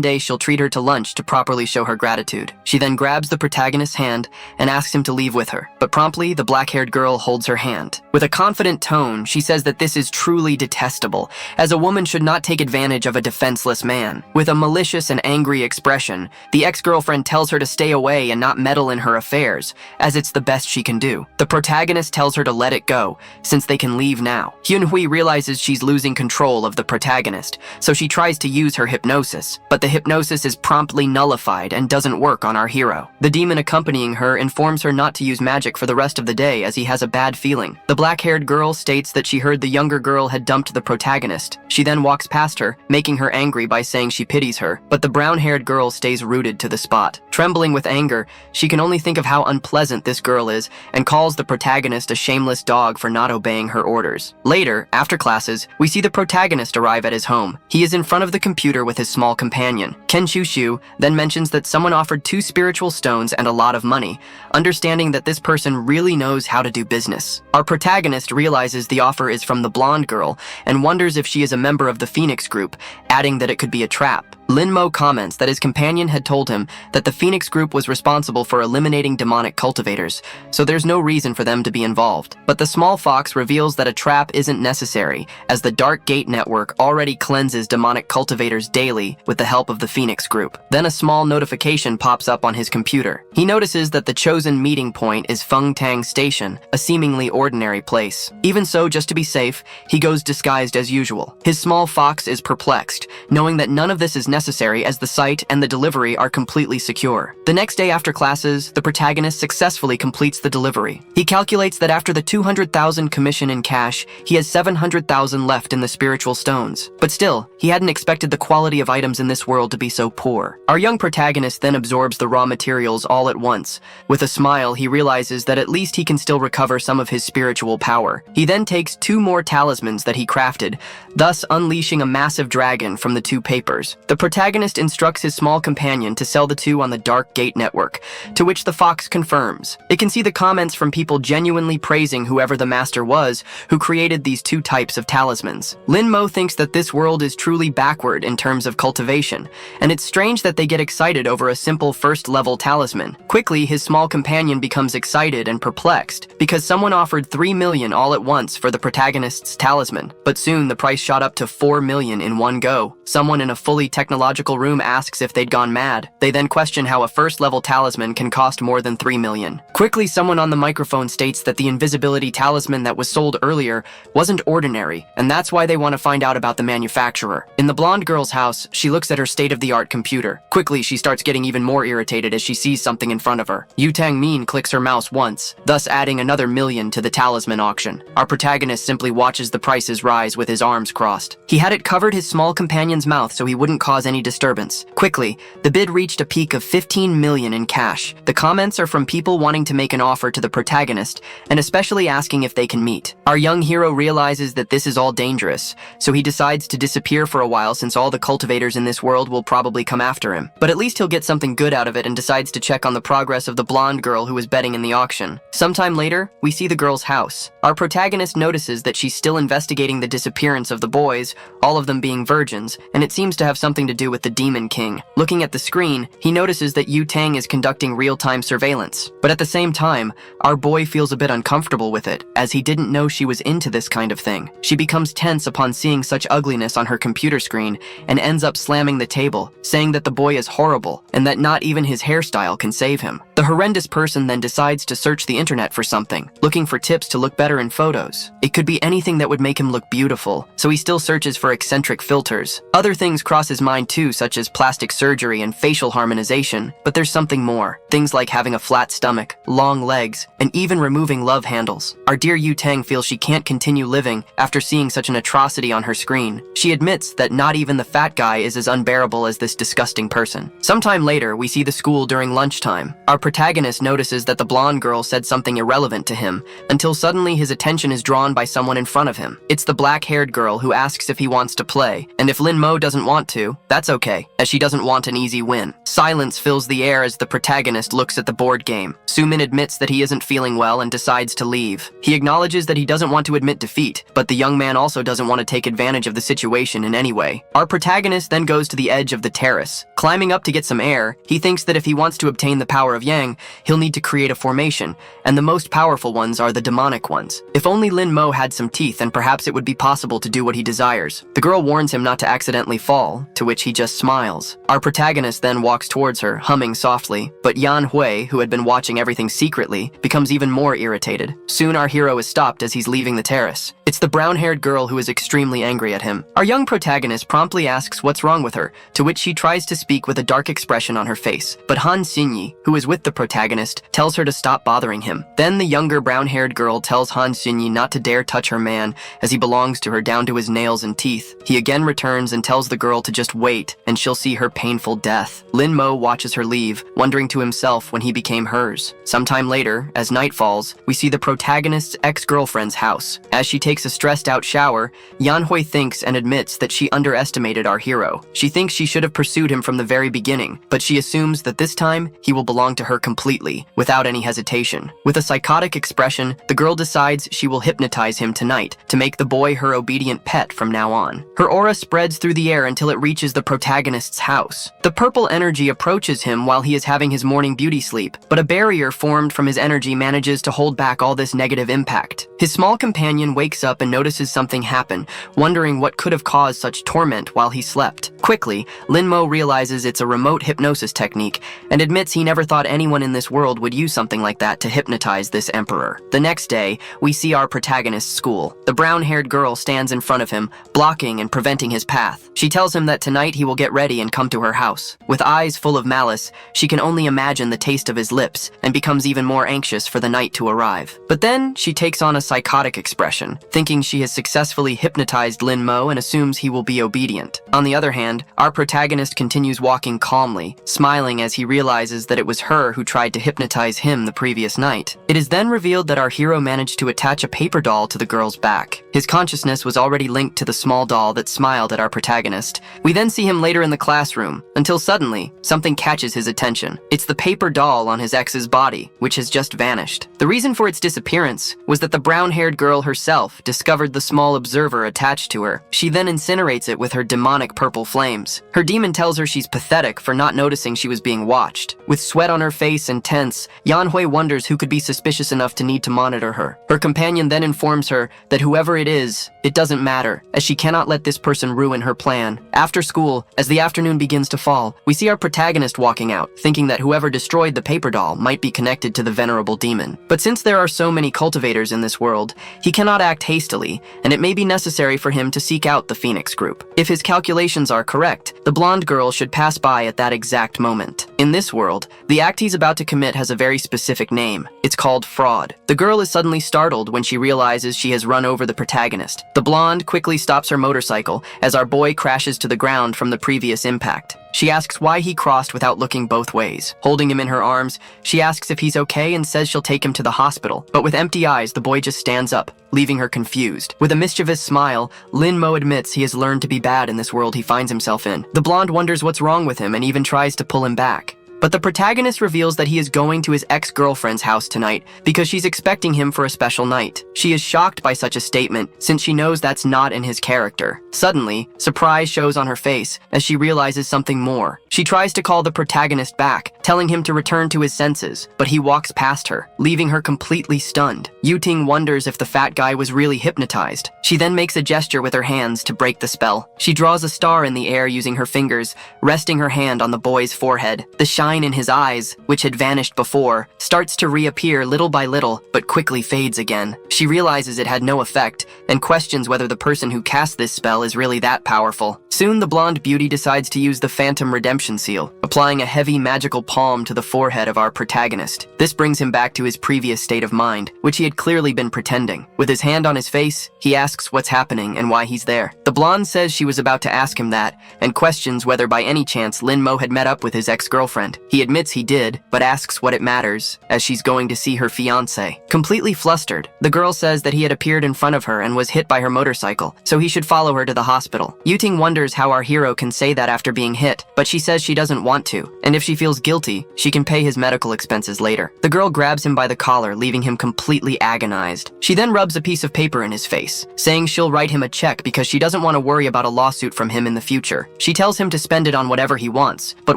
day she'll treat her to lunch to properly show her gratitude. She then grabs the protagonist's hand and asks him to leave with her, but promptly the black-haired girl holds her hand. With a confident tone, she says that this is truly detestable, as a woman should not take advantage of a defenseless man. With a malicious and angry expression, the ex-girlfriend tells her to stay away and not meddle in her affairs, as it's the best she can do. The protagonist tells her to let it go, since they can leave now. Hyunhui realizes she's losing control of the protagonist, so she tries to use her hypnosis, but the hypnosis is promptly nullified and doesn't work on our hero. The demon accompanying her informs her not to use magic for the rest of the day as he has a bad feeling. The black-haired girl states that she heard the younger girl had dumped the protagonist. She then walks past her, making her angry by saying she pities her, but the brown-haired girl stays rooted to the spot. Trembling with anger, she can only think of how unpleasant this girl is and calls the protagonist a shameless dog for not obeying her orders. Later, after classes, we see the protagonist arrive at his home. He is in front of the computer with his small companion. Ken Shu then mentions that someone offered 2 spiritual stones and a lot of money, understanding that this person really knows how to do business. Our protagonist realizes the offer is from the blonde girl and wonders if she is a member of the Phoenix group, adding that it could be a trap. Linmo comments that his companion had told him that the Phoenix group was responsible for eliminating demonic cultivators, so there's no reason for them to be involved. But the small fox reveals that a trap isn't necessary, as the Dark Gate network already cleanses demonic cultivators daily with the help of the Phoenix group. Then a small notification pops up on his computer. He notices that the chosen meeting point is Fengtang Station, a seemingly ordinary place. Even so, just to be safe, he goes disguised as usual. His small fox is perplexed, knowing that none of this is necessary as the site and the delivery are completely secure. The next day after classes, the protagonist successfully completes the delivery. He calculates that after the 200,000 commission in cash, he has 700,000 left in the spiritual stones. But still, he hadn't expected the quality of items in this world to be so poor. Our young protagonist then absorbs the raw materials all at once. With a smile, he realizes that at least he can still recover some of his spiritual power. He then takes 2 more talismans that he crafted, thus unleashing a massive dragon from the 2 papers. The protagonist instructs his small companion to sell the 2 on the Dark Gate network, to which the fox confirms. It can see the comments from people genuinely praising whoever the master was who created these 2 types of talismans. Lin Mo thinks that this world is truly backward in terms of cultivation, and it's strange that they get excited over a simple first-level talisman. Quickly, his small companion becomes excited and perplexed because someone offered 3 million all at once for the protagonist's talisman, but soon the price shot up to 4 million in one go. Someone in a fully technological room asks if they'd gone mad. They then question how a first-level talisman can cost more than 3 million. Quickly, someone on the microphone states that the invisibility talisman that was sold earlier wasn't ordinary, and that's why they want to find out about the manufacturer. In the blonde girl's house, she looks at her state-of-the-art computer. Quickly, she starts getting even more irritated as she sees something in front of her. Yu Tangmin clicks her mouse once, thus adding another million to the talisman auction. Our protagonist simply watches the prices rise with his arms crossed. He had it covered his small companion's mouth so he wouldn't cause any disturbance. Quickly, the bid reached a peak of 15 million in cash. The comments are from people wanting to make an offer to the protagonist, and especially asking if they can meet. Our young hero realizes that this is all dangerous, so he decides to disappear for a while since all the cultivators in this world will probably come after him. But at least he'll get something good out of it and decides to check on the progress of the blonde girl who was betting in the auction. Sometime later, we see the girl's house. Our protagonist notices that she's still investigating the disappearance of the boys, all of them being virgins, and it seems to have something to do with the Demon King. Looking at the screen, he notices that Yu Tang is conducting real-time surveillance. But at the same time, our boy feels a bit uncomfortable with it, as he didn't know she was into this kind of thing. She becomes tense upon seeing such ugliness on her computer screen and ends up slamming the table, saying that the boy is horrible and that not even his hairstyle can save him. The horrendous person then decides to search the internet for something, looking for tips to look better in photos. It could be anything that would make him look beautiful, so he still searches for eccentric filters. Other things cross his mind too, such as plastic surgery and facial harmonization, but there's something more. Things like having a flat stomach, long legs, and even removing love handles. Our dear Yu Tang feels she can't continue living after seeing such an atrocity on her screen. She admits that not even the fat guy is as unbearable as this disgusting person. Sometime later, we see the school during lunchtime. Our protagonist notices that the blonde girl said something irrelevant to him, until suddenly his attention is drawn by someone in front of him. It's the black-haired girl who asks if he wants to play, and if Lin Mo doesn't want to, that's okay, as she doesn't want an easy win. Silence fills the air as the protagonist looks at the board game. Sumin admits that he isn't feeling well and decides to leave. He acknowledges that he doesn't want to admit defeat, but the young man also doesn't want to take advantage of the situation in any way. Our protagonist then goes to the edge of the terrace. Climbing up to get some air, he thinks that if he wants to obtain the power of Yang, he'll need to create a formation, and the most powerful ones are the demonic ones. If only Lin Mo had some teeth, then perhaps it would be possible to do what he desires. The girl warns him not to accidentally fall, to which he just smiles. Our protagonist then walks towards her, humming softly, but Yan Hui, who had been watching everything secretly, becomes even more irritated. Soon our hero is stopped as he's leaving the terrace. It's the brown-haired girl who is extremely angry at him. Our young protagonist promptly asks what's wrong with her, to which she tries to speak with a dark expression on her face. But Han Xinyi, who is with the protagonist, tells her to stop bothering him. Then the younger brown-haired girl tells Han Xinyi not to dare touch her man, as he belongs to her down to his nails and teeth. He again returns and tells the girl to just wait, and she'll see her painful death. Lin Mo watches her leave, wondering to himself when he became hers. Sometime later, as night falls, we see the protagonist's ex-girlfriend's house. As she takes a stressed-out shower, Yan Hui thinks and admits that she underestimated our hero. She thinks she should have pursued him from the very beginning, but she assumes that this time, he will belong to her completely, without any hesitation. With a psychotic expression, the girl decides she will hypnotize him tonight to make the boy her obedient pet from now on. Her aura spreads through the air until it reaches the protagonist's house. The purple energy approaches him while he is having his morning beauty sleep, but a barrier formed from his energy manages to hold back all this negative impact. His small companion wakes up up and notices something happen, wondering what could have caused such torment while he slept. Quickly, Lin-mo realizes it's a remote hypnosis technique and admits he never thought anyone in this world would use something like that to hypnotize this emperor. The next day, we see our protagonist's school. The brown-haired girl stands in front of him, blocking and preventing his path. She tells him that tonight he will get ready and come to her house. With eyes full of malice, she can only imagine the taste of his lips and becomes even more anxious for the night to arrive. But then, she takes on a psychotic expression, thinking she has successfully hypnotized Lin-mo and assumes he will be obedient. On the other hand, our protagonist continues walking calmly, smiling as he realizes that it was her who tried to hypnotize him the previous night. It is then revealed that our hero managed to attach a paper doll to the girl's back. His consciousness was already linked to the small doll that smiled at our protagonist. We then see him later in the classroom, until suddenly, something catches his attention. It's the paper doll on his ex's body, which has just vanished. The reason for its disappearance was that the brown-haired girl herself discovered the small observer attached to her. She then incinerates it with her demonic purple flames. Her demon tells her she's pathetic for not noticing she was being watched. With sweat on her face and tense, Yanhui wonders who could be suspicious enough to need to monitor her. Her companion then informs her that whoever it is, it doesn't matter, as she cannot let this person ruin her plan. After school, as the afternoon begins to fall, we see our protagonist walking out, thinking that whoever destroyed the paper doll might be connected to the venerable demon. But since there are so many cultivators in this world, he cannot act hastily, and it may be necessary for him to seek out the Phoenix group. If his calculations are correct, the blonde girl should pass by at that exact moment. In this world, the act he's about to commit has a very specific name. It's called fraud. The girl is suddenly startled when she realizes she has run over the protagonist. The blonde quickly stops her motorcycle as our boy crashes to the ground from the previous impact. She asks why he crossed without looking both ways. Holding him in her arms, she asks if he's okay and says she'll take him to the hospital. But with empty eyes, the boy just stands up, leaving her confused. With a mischievous smile, Lin-mo admits he has learned to be bad in this world he finds himself in. The blonde wonders what's wrong with him and even tries to pull him back. But the protagonist reveals that he is going to his ex-girlfriend's house tonight because she's expecting him for a special night. She is shocked by such a statement since she knows that's not in his character. Suddenly, surprise shows on her face as she realizes something more. She tries to call the protagonist back, telling him to return to his senses, but he walks past her, leaving her completely stunned. Yu-ting wonders if the fat guy was really hypnotized. She then makes a gesture with her hands to break the spell. She draws a star in the air using her fingers, resting her hand on the boy's forehead. The shine in his eyes, which had vanished before, starts to reappear little by little, but quickly fades again. She realizes it had no effect, and questions whether the person who cast this spell is really that powerful. Soon, the blonde beauty decides to use the Phantom Redemption Seal, applying a heavy magical palm to the forehead of our protagonist. This brings him back to his previous state of mind, which he had clearly been pretending. With his hand on his face, he asks what's happening and why he's there. The blonde says she was about to ask him that, and questions whether by any chance Lin-mo had met up with his ex-girlfriend. He admits he did, but asks what it matters, as she's going to see her fiancé. Completely flustered, the girl says that he had appeared in front of her and was hit by her motorcycle, so he should follow her to the hospital. Yu-ting wonders how our hero can say that after being hit, but she says she doesn't want to, and if she feels guilty, she can pay his medical expenses later. The girl grabs him by the collar, leaving him completely agonized. She then rubs a piece of paper in his face, saying she'll write him a check because she doesn't want to worry about a lawsuit from him in the future. She tells him to spend it on whatever he wants, but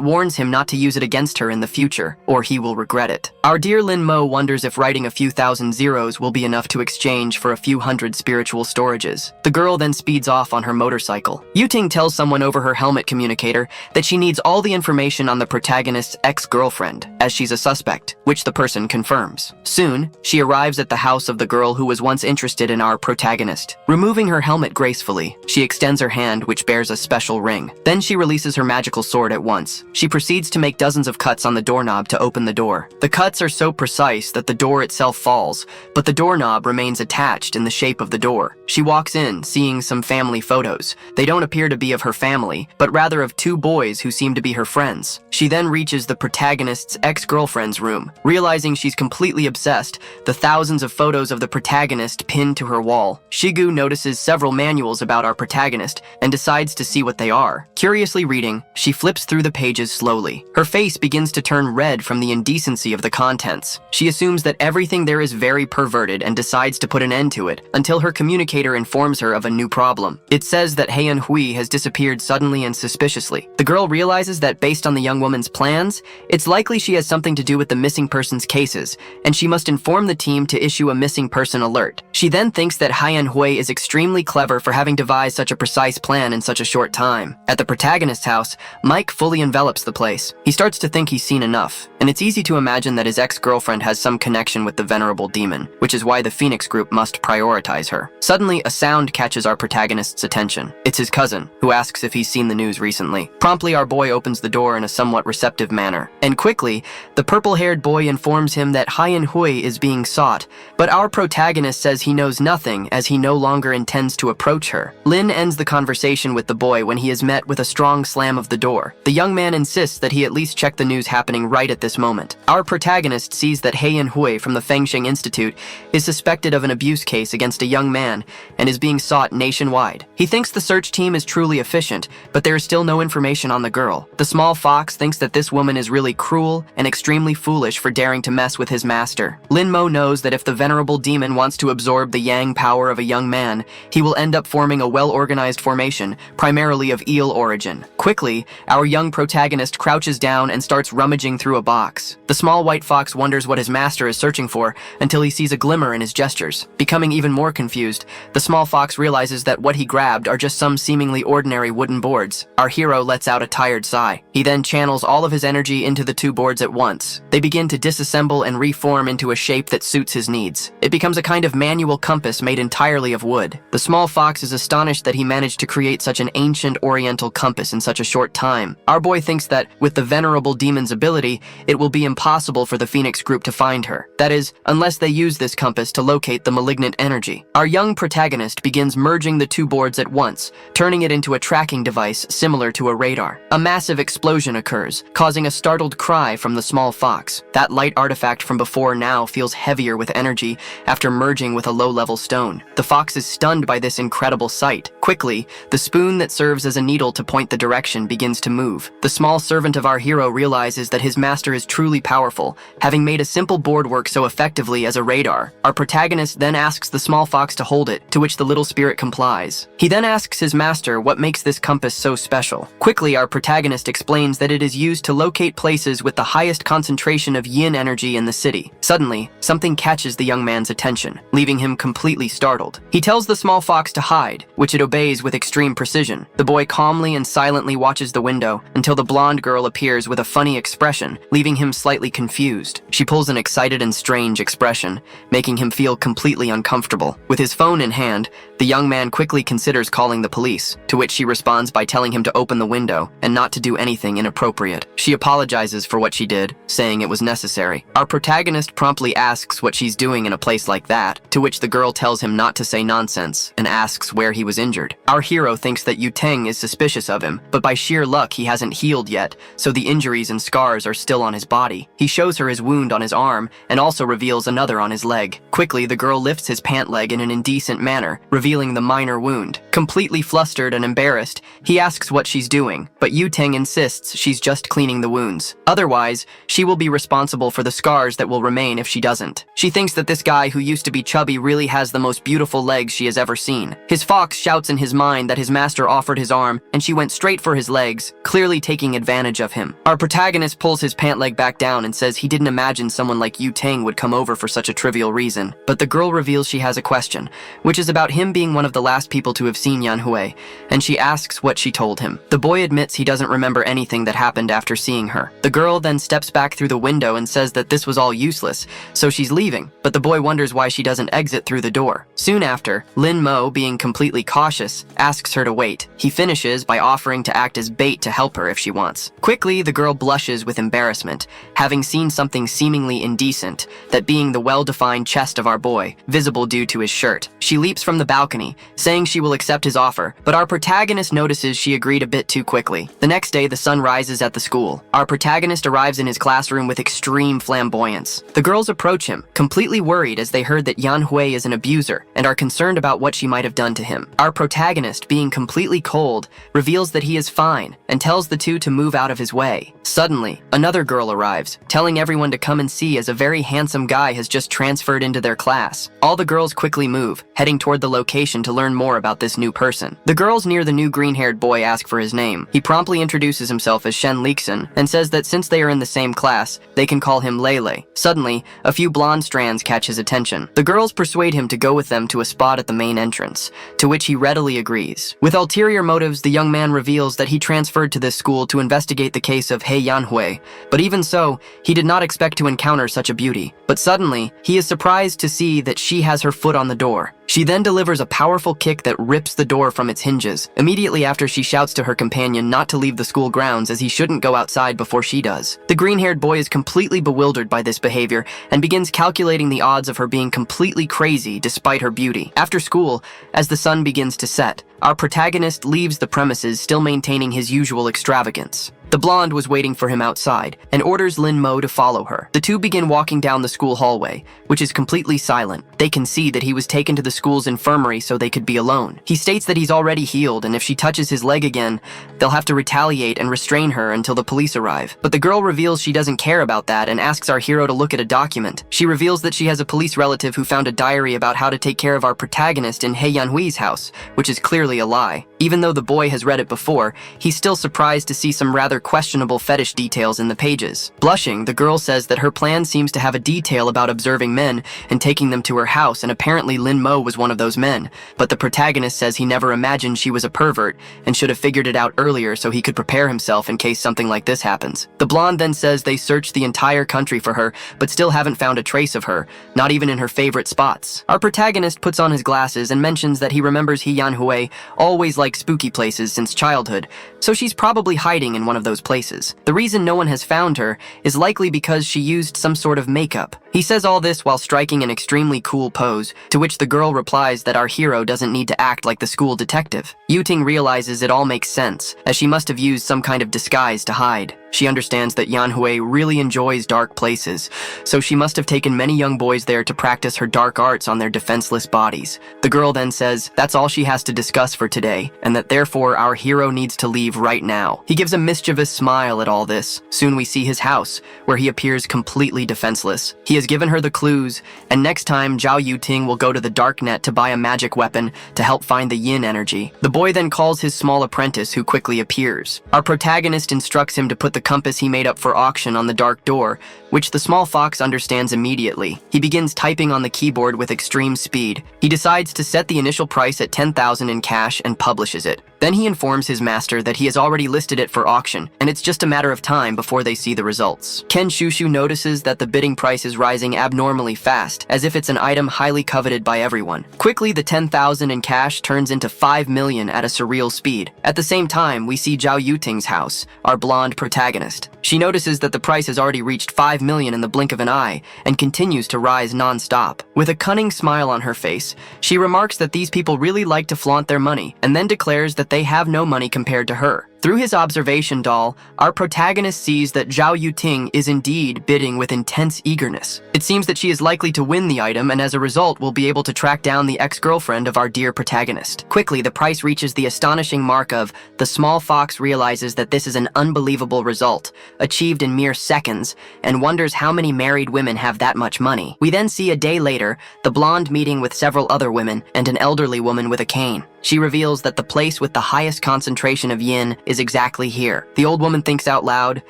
warns him not to use it against her in the future, or he will regret it. Our dear Lin-mo wonders if writing a few thousand zeros will be enough to exchange for a few hundred spiritual storages. The girl then speeds off on her motorcycle. Yu-ting tells someone over her helmet communicator that she needs all the information on the protagonist's ex-girlfriend, as she's a suspect, which the person confirms. Soon, she arrives at the house of the girl who was once interested in our protagonist. Removing her helmet gracefully, she extends her hand, which bears a special ring. Then she releases her magical sword at once. She proceeds to make dozens of cuts on the doorknob to open the door. The cuts are so precise that the door itself falls, but the doorknob remains attached in the shape of the door. She walks in, seeing some family photos. They don't appear to be of her family, but rather of two boys who seem to be her friends. She then reaches the protagonist's ex-girlfriend's room. Realizing she's completely obsessed, the thousands of photos of the protagonist pinned to her wall. Shigu notices several manuals about our protagonist and decides to see what they are. Curiously reading, she flips through the pages slowly. Her face begins to turn red from the indecency of the contents. She assumes that everything there is very perverted and decides to put an end to it, until her communicator informs her of a new problem. It says that Heian Hui has disappeared suddenly and suspiciously. The girl realizes that based on the young woman's plans, it's likely she has something to do with the missing persons cases, and she must inform the team to issue a missing person alert. She then thinks that Hyan Hui is extremely clever for having devised such a precise plan in such a short time. At the protagonist's house, Mike fully envelops the place. He starts to think he's seen enough, and it's easy to imagine that his ex-girlfriend has some connection with the venerable demon, which is why the Phoenix group must prioritize her. Suddenly, a sound catches our protagonist's attention. It's his cousin, who asks if he's seen the news recently. Promptly, our boy opens the door in a somewhat receptive manner, and quickly, the purple-haired boy informs him that Hyan Hui is being sought, but our protagonist says he knows nothing as he no longer intends to approach her. Lin ends the conversation with the boy when he is met with a strong slam of the door. The young man insists that he at least check the news happening right at this moment. Our protagonist sees that Hyan Hui from the Fengsheng Institute is suspected of an abuse case against a young man and is being sought nationwide. He thinks the search team is truly efficient, but there is still no information on the girl. The small fox thinks that this woman is really cruel and extremely foolish for daring to mess with his master. Lin Mo knows that if the venerable demon wants to absorb the yang power of a young man, he will end up forming a well-organized formation, primarily of eel origin. Quickly, our young protagonist crouches down and starts rummaging through a box. The small white fox wonders what his master is searching for until he sees a glimmer in his gestures. Becoming even more confused, the small fox realizes that what he grabbed are just some seemingly ordinary wooden boards. Our hero lets out a tired sigh. He then channels all of his energy into the two boards at once. They begin to disassemble and reform into a shape that suits his needs. It becomes a kind of manual compass made entirely of wood. The small fox is astonished that he managed to create such an ancient oriental compass in such a short time. Our boy thinks that, with the venerable demon's ability, it will be impossible for the Phoenix group to find her. That is, unless they use this compass to locate the malignant energy. Our young protagonist begins merging the two boards at once, turning it into a tracking device similar to a radar. A massive explosion occurs, causing a startled cry from the small fox. That light artifact from before now feels heavier with energy after merging with a low-level stone. The fox is stunned by this incredible sight. Quickly, the spoon that serves as a needle to point the direction begins to move. The small servant of our hero realizes that his master is truly powerful, having made a simple board work so effectively as a radar. Our protagonist then asks the small fox to hold it, to which the little spirit complies. He then asks his master what makes this compass so special. Quickly, our protagonist explains that it is used to locate places with the highest concentration of yin energy in the city. Suddenly, something catches the young man's attention, leaving him completely startled. He tells the small fox to hide, which it obeys with extreme precision. The boy calmly and silently watches the window until the blonde girl appears with a funny expression, leaving him slightly confused. She pulls an excited and strange expression, making him feel completely uncomfortable. With his phone in hand, the young man quickly considers calling the police, to which she responds by telling him to open the window and not to do anything inappropriate. She apologizes for what she did, saying it was necessary. Our protagonist promptly asks what she's doing in a place like that, to which the girl tells him not to say nonsense and asks where he was injured. Our hero thinks that Yu Teng is suspicious of him, but by sheer luck he hasn't healed yet, so the injuries and scars are still on his body. He shows her his wound on his arm and also reveals another on his leg. Quickly, the girl lifts his pant leg in an indecent manner, revealing the minor wound. Completely flustered and embarrassed, he asks what she's doing, but Yu Teng insists she's just cleaning the wounds. Otherwise, she will be responsible for the scars that will remain if she doesn't. She thinks that this guy who used to be chubby really has the most beautiful legs she has ever seen. His fox shouts in his mind that his master offered his arm, and she went straight for his legs, clearly taking advantage of him. Our protagonist pulls his pant leg back down and says he didn't imagine someone like Yu Teng would come over for such a trivial reason. But the girl reveals she has a question, which is about him being one of the last people to have seen Yan Hui, and she asks what she told him. The boy admits he doesn't remember anything that happened after seeing her. The girl then steps back through the window and says that this was all useless, so she's leaving, but the boy wonders why she doesn't exit through the door. Soon after, Lin Mo, being completely cautious, asks her to wait. He finishes by offering to act as bait to help her if she wants. Quickly, the girl blushes with embarrassment, having seen something seemingly indecent, that being the well-defined chest of our boy, visible due to his shirt. She leaps from the balcony, saying she will accept his offer, but our protagonist notices she agreed a bit too quickly. The next day, the sun rises at the school. Our protagonist arrives in his classroom with extreme flamboyance. The girls approach him, completely worried as they heard that Yan Hui is an abuser, and are concerned about what she might have done to him. Our protagonist protagonist, being completely cold, reveals that he is fine and tells the two to move out of his way. Suddenly, another girl arrives, telling everyone to come and see as a very handsome guy has just transferred into their class. All the girls quickly move, heading toward the location to learn more about this new person. The girls near the new green-haired boy ask for his name. He promptly introduces himself as Shen Lixin and says that since they are in the same class, they can call him Lele. Suddenly, a few blonde strands catch his attention. The girls persuade him to go with them to a spot at the main entrance, to which he readily agrees. With ulterior motives, the young man reveals that he transferred to this school to investigate the case of He Yanhui, but even so, he did not expect to encounter such a beauty. But suddenly, he is surprised to see that she has her foot on the door. She then delivers a powerful kick that rips the door from its hinges. Immediately after, she shouts to her companion not to leave the school grounds as he shouldn't go outside before she does. The green-haired boy is completely bewildered by this behavior and begins calculating the odds of her being completely crazy despite her beauty. After school, as the sun begins to set, our protagonist leaves the premises still maintaining his usual extravagance. The blonde was waiting for him outside and orders Lin Mo to follow her. The two begin walking down the school hallway, which is completely silent. They can see that he was taken to the school's infirmary so they could be alone. He states that he's already healed, and if she touches his leg again, they'll have to retaliate and restrain her until the police arrive. But the girl reveals she doesn't care about that and asks our hero to look at a document. She reveals that she has a police relative who found a diary about how to take care of our protagonist in He Yanhui's house, which is clearly a lie. Even though the boy has read it before, he's still surprised to see some rather questionable fetish details in the pages. Blushing, the girl says that her plan seems to have a detail about observing men and taking them to her house, and apparently Lin Mo was one of those men. But the protagonist says he never imagined she was a pervert and should have figured it out earlier so he could prepare himself in case something like this happens. The blonde then says they searched the entire country for her, but still haven't found a trace of her, not even in her favorite spots. Our protagonist puts on his glasses and mentions that he remembers He Yanhui always liked spooky places since childhood, so she's probably hiding in one of those places. The reason no one has found her is likely because she used some sort of makeup. He says all this while striking an extremely cool pose, to which the girl replies that our hero doesn't need to act like the school detective. Yuting realizes it all makes sense, as she must have used some kind of disguise to hide. She understands that Yanhui really enjoys dark places, so she must have taken many young boys there to practice her dark arts on their defenseless bodies. The girl then says that's all she has to discuss for today, and that therefore our hero needs to leave right now. He gives a mischievous smile at all this. Soon we see his house, where he appears completely defenseless. He has given her the clues, and next time Zhao Yuting will go to the darknet to buy a magic weapon to help find the yin energy. The boy then calls his small apprentice, who quickly appears. Our protagonist instructs him to put the compass he made up for auction on the dark door, which the small fox understands immediately. He begins typing on the keyboard with extreme speed. He decides to set the initial price at 10,000 in cash and publishes it. Then he informs his master that he has already listed it for auction, and it's just a matter of time before they see the results. Ken Shushu notices that the bidding price is rising abnormally fast, as if it's an item highly coveted by everyone. Quickly, the 10,000 in cash turns into 5 million at a surreal speed. At the same time, we see Zhao Yuting's house, our blonde protagonist. She notices that the price has already reached 5 million in the blink of an eye, and continues to rise non-stop. With a cunning smile on her face, she remarks that these people really like to flaunt their money, and then declares that they have no money compared to her. Through his observation doll, our protagonist sees that Zhao Yuting is indeed bidding with intense eagerness. It seems that she is likely to win the item, and as a result will be able to track down the ex-girlfriend of our dear protagonist. Quickly, the price reaches the astonishing mark of the small fox realizes that this is an unbelievable result, achieved in mere seconds, and wonders how many married women have that much money. We then see a day later, the blonde meeting with several other women and an elderly woman with a cane. She reveals that the place with the highest concentration of yin is exactly here. The old woman thinks out loud,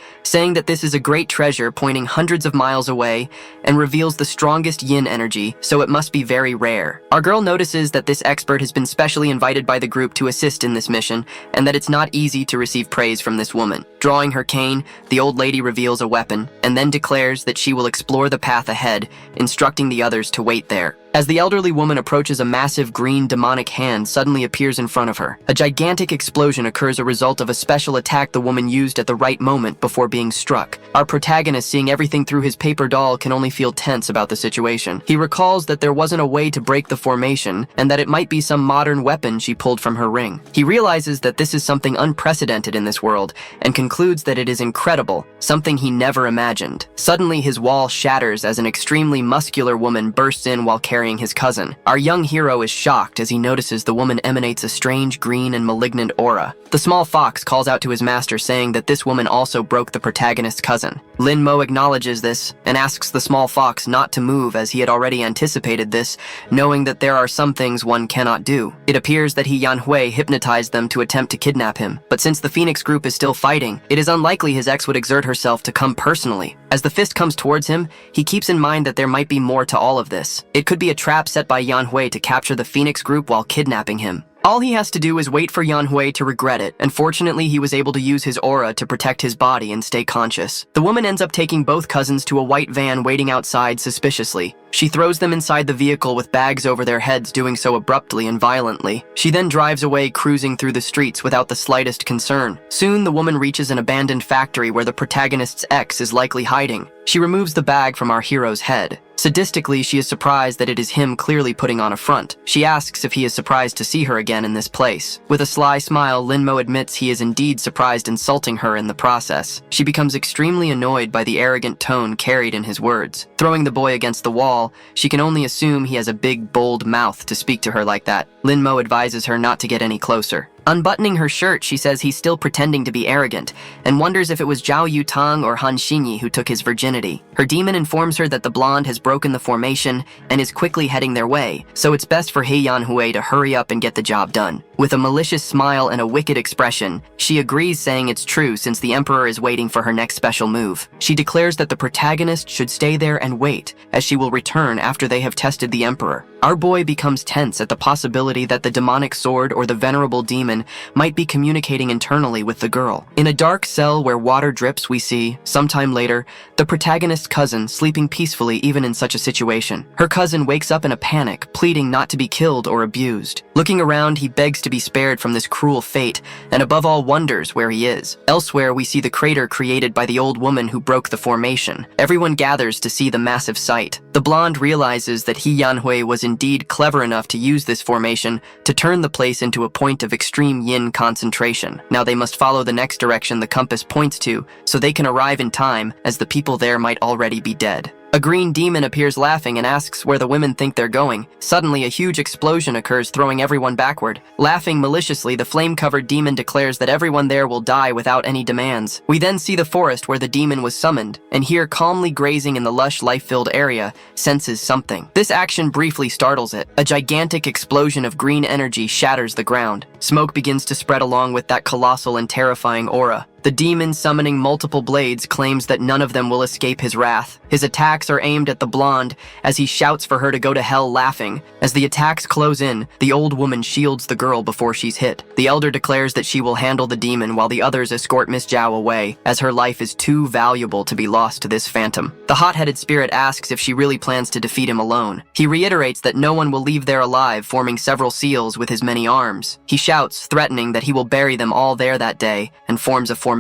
saying that this is a great treasure pointing hundreds of miles away, and reveals the strongest yin energy, so it must be very rare. Our girl notices that this expert has been specially invited by the group to assist in this mission, and that it's not easy to receive praise from this woman. Drawing her cane, the old lady reveals a weapon, and then declares that she will explore the path ahead, instructing the others to wait there. As the elderly woman approaches, a massive green demonic hand suddenly appears in front of her. A gigantic explosion occurs, a result of a special attack the woman used at the right moment before being struck. Our protagonist, seeing everything through his paper doll, can only feel tense about the situation. He recalls that there wasn't a way to break the formation, and that it might be some modern weapon she pulled from her ring. He realizes that this is something unprecedented in this world, and concludes that it is incredible, something he never imagined. Suddenly, his wall shatters as an extremely muscular woman bursts in while carrying carrying his cousin. Our young hero is shocked as he notices the woman emanates a strange green and malignant aura. The small fox calls out to his master saying that this woman also broke the protagonist's cousin. Lin Mo acknowledges this and asks the small fox not to move as he had already anticipated this, knowing that there are some things one cannot do. It appears that He Yanhui hypnotized them to attempt to kidnap him, but since the Phoenix group is still fighting, it is unlikely his ex would exert herself to come personally. As the fist comes towards him, he keeps in mind that there might be more to all of this. It could be a trap set by Yanhui to capture the Phoenix group while kidnapping him. All he has to do is wait for Yanhui to regret it, and fortunately he was able to use his aura to protect his body and stay conscious. The woman ends up taking both cousins to a white van waiting outside suspiciously. She throws them inside the vehicle with bags over their heads, doing so abruptly and violently. She then drives away, cruising through the streets without the slightest concern. Soon, the woman reaches an abandoned factory where the protagonist's ex is likely hiding. She removes the bag from our hero's head. Sadistically, she is surprised that it is him clearly putting on a front. She asks if he is surprised to see her again in this place. With a sly smile, Lin Mo admits he is indeed surprised, insulting her in the process. She becomes extremely annoyed by the arrogant tone carried in his words. Throwing the boy against the wall, she can only assume he has a big, bold mouth to speak to her like that. Lin Mo advises her not to get any closer. Unbuttoning her shirt, she says he's still pretending to be arrogant, and wonders if it was Zhao Yutang or Han Xinyi who took his virginity. Her demon informs her that the blonde has broken the formation and is quickly heading their way, so it's best for He Yanhui to hurry up and get the job done. With a malicious smile and a wicked expression, she agrees, saying it's true since the Emperor is waiting for her next special move. She declares that the protagonist should stay there and wait, as she will return after they have tested the Emperor. Our boy becomes tense at the possibility that the demonic sword or the venerable demon might be communicating internally with the girl. In a dark cell where water drips, we see, sometime later, the protagonist's cousin sleeping peacefully even in such a situation. Her cousin wakes up in a panic, pleading not to be killed or abused. Looking around, he begs to be spared from this cruel fate, and above all wonders where he is. Elsewhere, we see the crater created by the old woman who broke the formation. Everyone gathers to see the massive sight. The blonde realizes that He Yanhui was indeed clever enough to use this formation to turn the place into a point of extreme yin concentration. Now they must follow the next direction the compass points to, so they can arrive in time, as the people there might already be dead. A green demon appears laughing and asks where the women think they're going. Suddenly, a huge explosion occurs, throwing everyone backward. Laughing maliciously, the flame-covered demon declares that everyone there will die without any demands. We then see the forest where the demon was summoned, and here, calmly grazing in the lush, life-filled area, senses something. This action briefly startles it. A gigantic explosion of green energy shatters the ground. Smoke begins to spread along with that colossal and terrifying aura. The demon, summoning multiple blades, claims that none of them will escape his wrath. His attacks are aimed at the blonde as he shouts for her to go to hell, laughing. As the attacks close in, the old woman shields the girl before she's hit. The elder declares that she will handle the demon while the others escort Miss Zhao away, as her life is too valuable to be lost to this phantom. The hot-headed spirit asks if she really plans to defeat him alone. He reiterates that no one will leave there alive, forming several seals with his many arms. He shouts, threatening that he will bury them all there that day, and forms a formation.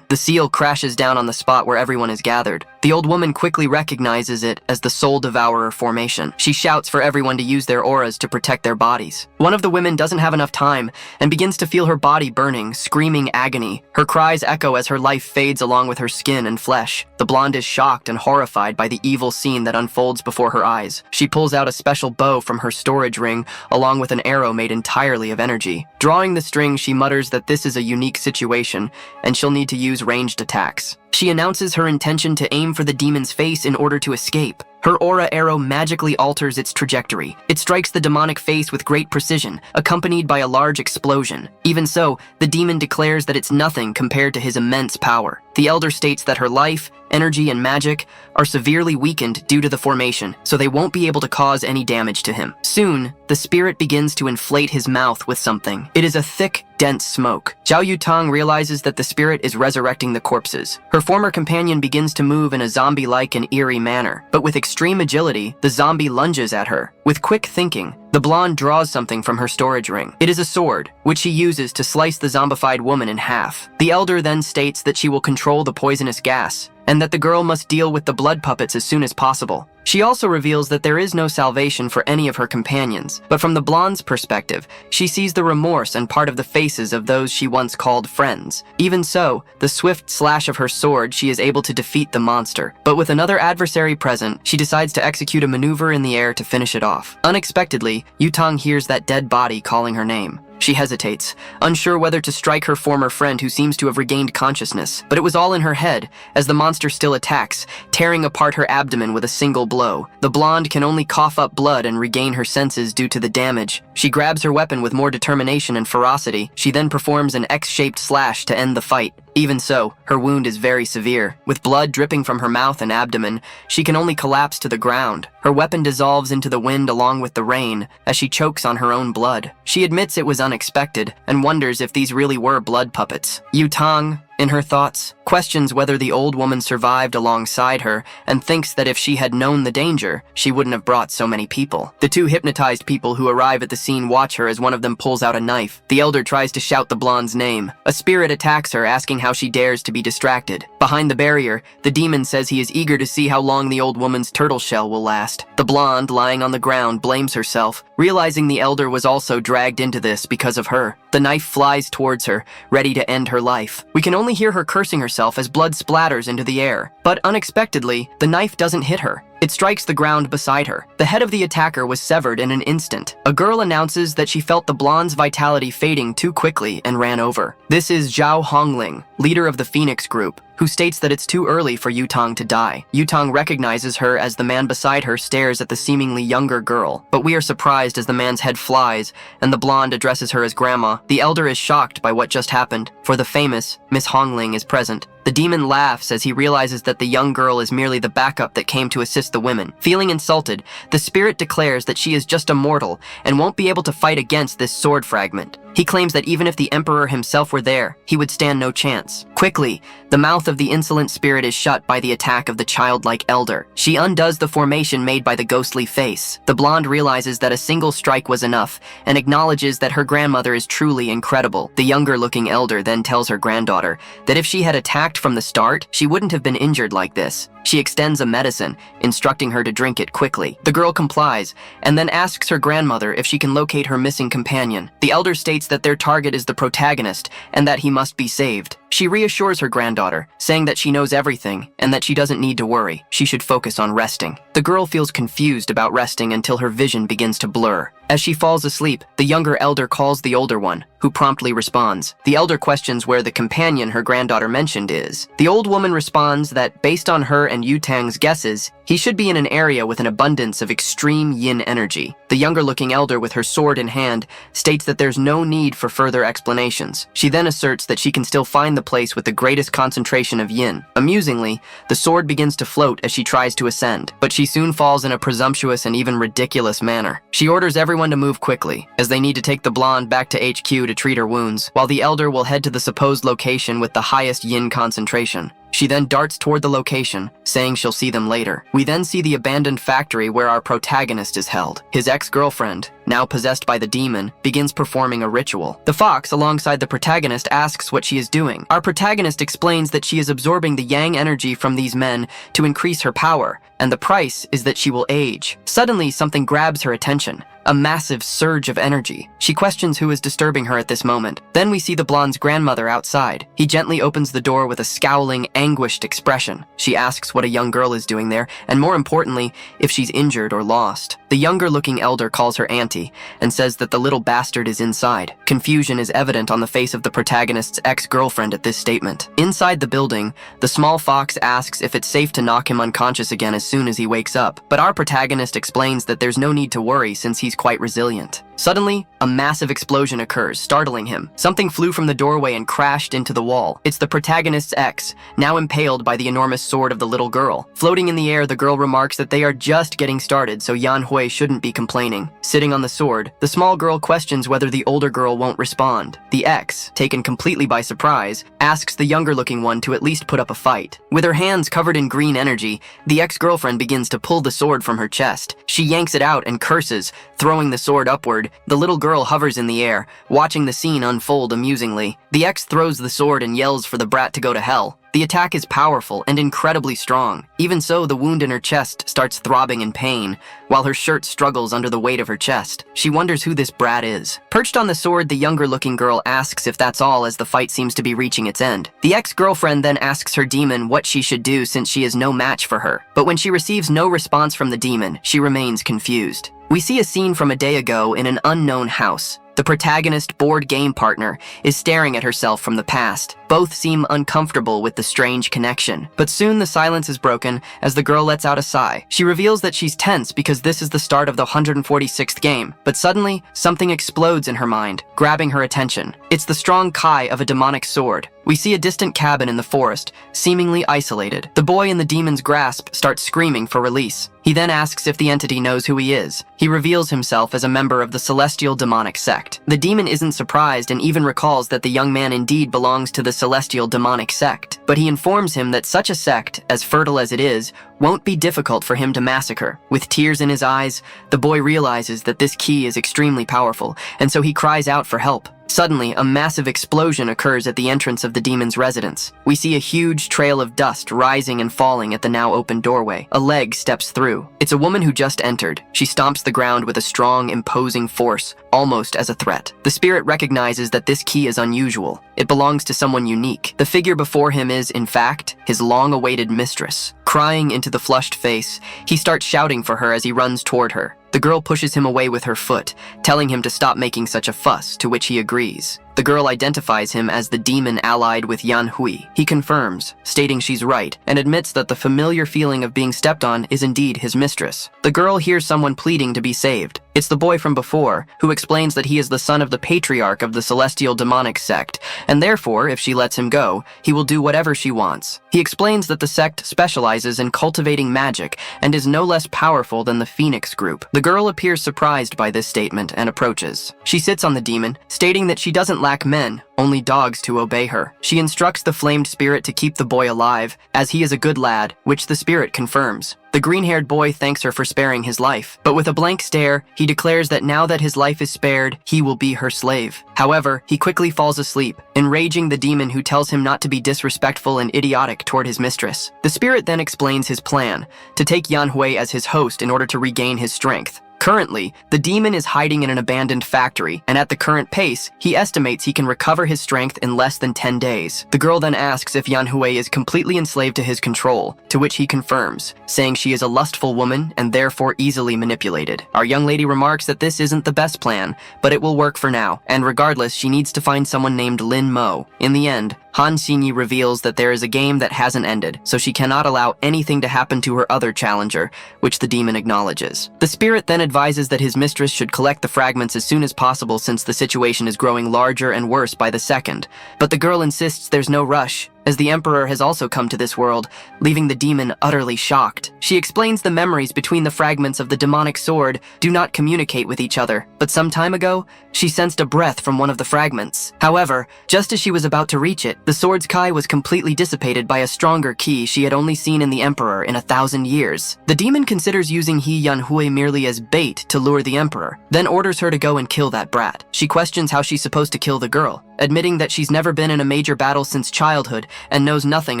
The seal crashes down on the spot where everyone is gathered. The old woman quickly recognizes it as the Soul Devourer formation. She shouts for everyone to use their auras to protect their bodies. One of the women doesn't have enough time and begins to feel her body burning, screaming agony. Her cries echo as her life fades along with her skin and flesh. The blonde is shocked and horrified by the evil scene that unfolds before her eyes. She pulls out a special bow from her storage ring along with an arrow made entirely of energy. Drawing the string, she mutters that this is a unique situation and she'll need to use ranged attacks. She announces her intention to aim for the demon's face in order to escape. Her aura arrow magically alters its trajectory. It strikes the demonic face with great precision, accompanied by a large explosion. Even so, the demon declares that it's nothing compared to his immense power. The elder states that her life, energy, and magic are severely weakened due to the formation, so they won't be able to cause any damage to him. Soon, the spirit begins to inflate his mouth with something. It is a thick, dense smoke. Zhao Yutang realizes that the spirit is resurrecting the corpses. Her former companion begins to move in a zombie-like and eerie manner, but with extreme agility, the zombie lunges at her. With quick thinking, the blonde draws something from her storage ring. It is a sword, which she uses to slice the zombified woman in half. The elder then states that she will control the poisonous gas, and that the girl must deal with the blood puppets as soon as possible. She also reveals that there is no salvation for any of her companions, but from the blonde's perspective, she sees the remorse and part of the faces of those she once called friends. Even so, the swift slash of her sword, she is able to defeat the monster, but with another adversary present, she decides to execute a maneuver in the air to finish it off. Unexpectedly, Yutang hears that dead body calling her name. She hesitates, unsure whether to strike her former friend who seems to have regained consciousness, but it was all in her head, as the monster still attacks, tearing apart her abdomen with a single blow. The blonde can only cough up blood and regain her senses due to the damage. She grabs her weapon with more determination and ferocity. She then performs an X-shaped slash to end the fight. Even so, her wound is very severe. With blood dripping from her mouth and abdomen, she can only collapse to the ground. Her weapon dissolves into the wind along with the rain, as she chokes on her own blood. She admits it was unexpected, and wonders if these really were blood puppets. Yutang, in her thoughts, questions whether the old woman survived alongside her, and thinks that if she had known the danger, she wouldn't have brought so many people. The two hypnotized people who arrive at the scene watch her as one of them pulls out a knife. The elder tries to shout the blonde's name. A spirit attacks her, asking how she dares to be distracted. Behind the barrier, the demon says he is eager to see how long the old woman's turtle shell will last. The blonde, lying on the ground, blames herself, realizing the elder was also dragged into this because of her. The knife flies towards her, ready to end her life. We can only hear her cursing herself as blood splatters into the air. But unexpectedly, the knife doesn't hit her. It strikes the ground beside her. The head of the attacker was severed in an instant. A girl announces that she felt the blonde's vitality fading too quickly and ran over. This is Zhao Hongling, leader of the Phoenix group, who states that it's too early for Yutang to die. Yutang recognizes her as the man beside her stares at the seemingly younger girl, but we are surprised as the man's head flies and the blonde addresses her as grandma. The elder is shocked by what just happened, for the famous Miss Hongling is present. The demon laughs as he realizes that the young girl is merely the backup that came to assist the women. Feeling insulted, the spirit declares that she is just a mortal and won't be able to fight against this sword fragment. He claims that even if the emperor himself were there, he would stand no chance. Quickly, the mouth of the insolent spirit is shut by the attack of the childlike elder. She undoes the formation made by the ghostly face. The blonde realizes that a single strike was enough and acknowledges that her grandmother is truly incredible. The younger-looking elder then tells her granddaughter that if she had attacked from the start, she wouldn't have been injured like this. She extends a medicine, instructing her to drink it quickly. The girl complies, and then asks her grandmother if she can locate her missing companion. The elder states that their target is the protagonist, and that he must be saved. She reassures her granddaughter, saying that she knows everything, and that she doesn't need to worry. She should focus on resting. The girl feels confused about resting until her vision begins to blur. As she falls asleep, the younger elder calls the older one, who promptly responds. The elder questions where the companion her granddaughter mentioned is. The old woman responds that, based on her and Yutang's guesses, he should be in an area with an abundance of extreme yin energy. The younger-looking elder, with her sword in hand, states that there's no need for further explanations. She then asserts that she can still find the place with the greatest concentration of yin. Amusingly, the sword begins to float as she tries to ascend, but she soon falls in a presumptuous and even ridiculous manner. She orders everyone to move quickly, as they need to take the blonde back to HQ to treat her wounds, while the elder will head to the supposed location with the highest yin concentration. She then darts toward the location, saying she'll see them later. We then see the abandoned factory where our protagonist is held. His ex-girlfriend, now possessed by the demon, begins performing a ritual. The fox, alongside the protagonist, asks what she is doing. Our protagonist explains that she is absorbing the yang energy from these men to increase her power, and the price is that she will age. Suddenly, something grabs her attention. A massive surge of energy. She questions who is disturbing her at this moment. Then we see the blonde's grandmother outside. He gently opens the door with a scowling, anguished expression. She asks what a young girl is doing there, and more importantly, if she's injured or lost. The younger-looking elder calls her auntie and says that the little bastard is inside. Confusion is evident on the face of the protagonist's ex-girlfriend at this statement. Inside the building, the small fox asks if it's safe to knock him unconscious again as soon as he wakes up, but our protagonist explains that there's no need to worry since he's quite resilient. Suddenly, a massive explosion occurs, startling him. Something flew from the doorway and crashed into the wall. It's the protagonist's ex, now impaled by the enormous sword of the little girl. Floating in the air, the girl remarks that they are just getting started, so Yan Hui shouldn't be complaining. Sitting on the sword, the small girl questions whether the older girl won't respond. The ex, taken completely by surprise, asks the younger-looking one to at least put up a fight. With her hands covered in green energy, the ex-girlfriend begins to pull the sword from her chest. She yanks it out and curses, throwing the sword upward. The little girl hovers in the air, watching the scene unfold amusingly. The ex throws the sword and yells for the brat to go to hell. The attack is powerful and incredibly strong. Even so, the wound in her chest starts throbbing in pain, while her shirt struggles under the weight of her chest. She wonders who this brat is. Perched on the sword, the younger-looking girl asks if that's all, as the fight seems to be reaching its end. The ex-girlfriend then asks her demon what she should do since she is no match for her. But when she receives no response from the demon, she remains confused. We see a scene from a day ago in an unknown house. The protagonist board game partner is staring at herself from the past. Both seem uncomfortable with the strange connection. But soon the silence is broken as the girl lets out a sigh. She reveals that she's tense because this is the start of the 146th game. But suddenly, something explodes in her mind, grabbing her attention. It's the strong kai of a demonic sword. We see a distant cabin in the forest, seemingly isolated. The boy in the demon's grasp starts screaming for release. He then asks if the entity knows who he is. He reveals himself as a member of the celestial demonic sect. The demon isn't surprised and even recalls that the young man indeed belongs to the celestial demonic sect. But he informs him that such a sect, as fertile as it is, won't be difficult for him to massacre. With tears in his eyes, the boy realizes that this key is extremely powerful, and so he cries out for help. Suddenly, a massive explosion occurs at the entrance of the demon's residence. We see a huge trail of dust rising and falling at the now open doorway. A leg steps through. It's a woman who just entered. She stomps the ground with a strong, imposing force, almost as a threat. The spirit recognizes that this key is unusual. It belongs to someone unique. The figure before him is, in fact, his long-awaited mistress. Crying into the flushed face, he starts shouting for her as he runs toward her. The girl pushes him away with her foot, telling him to stop making such a fuss, to which he agrees. The girl identifies him as the demon allied with Yan Hui. He confirms, stating she's right, and admits that the familiar feeling of being stepped on is indeed his mistress. The girl hears someone pleading to be saved. It's the boy from before, who explains that he is the son of the patriarch of the celestial demonic sect, and therefore, if she lets him go, he will do whatever she wants. He explains that the sect specializes in cultivating magic and is no less powerful than the Phoenix group. The girl appears surprised by this statement and approaches. She sits on the demon, stating that she doesn't lack men, only dogs to obey her. She instructs the flamed spirit to keep the boy alive, as he is a good lad, which the spirit confirms. The green-haired boy thanks her for sparing his life, but with a blank stare, he declares that now that his life is spared, he will be her slave. However, he quickly falls asleep, enraging the demon, who tells him not to be disrespectful and idiotic toward his mistress. The spirit then explains his plan, to take Yan Hui as his host in order to regain his strength. Currently, the demon is hiding in an abandoned factory, and at the current pace, he estimates he can recover his strength in less than 10 days. The girl then asks if Yan Hui is completely enslaved to his control, to which he confirms, saying she is a lustful woman and therefore easily manipulated. Our young lady remarks that this isn't the best plan, but it will work for now, and regardless, she needs to find someone named Lin Mo. In the end, Han Xinyi reveals that there is a game that hasn't ended, so she cannot allow anything to happen to her other challenger, which the demon acknowledges. The spirit then advises that his mistress should collect the fragments as soon as possible since the situation is growing larger and worse by the second. But the girl insists there's no rush, as the Emperor has also come to this world, leaving the demon utterly shocked. She explains the memories between the fragments of the demonic sword do not communicate with each other, but some time ago, she sensed a breath from one of the fragments. However, just as she was about to reach it, the sword's kai was completely dissipated by a stronger ki she had only seen in the Emperor in 1,000 years. The demon considers using Yan Hui merely as bait to lure the Emperor, then orders her to go and kill that brat. She questions how she's supposed to kill the girl, admitting that she's never been in a major battle since childhood and knows nothing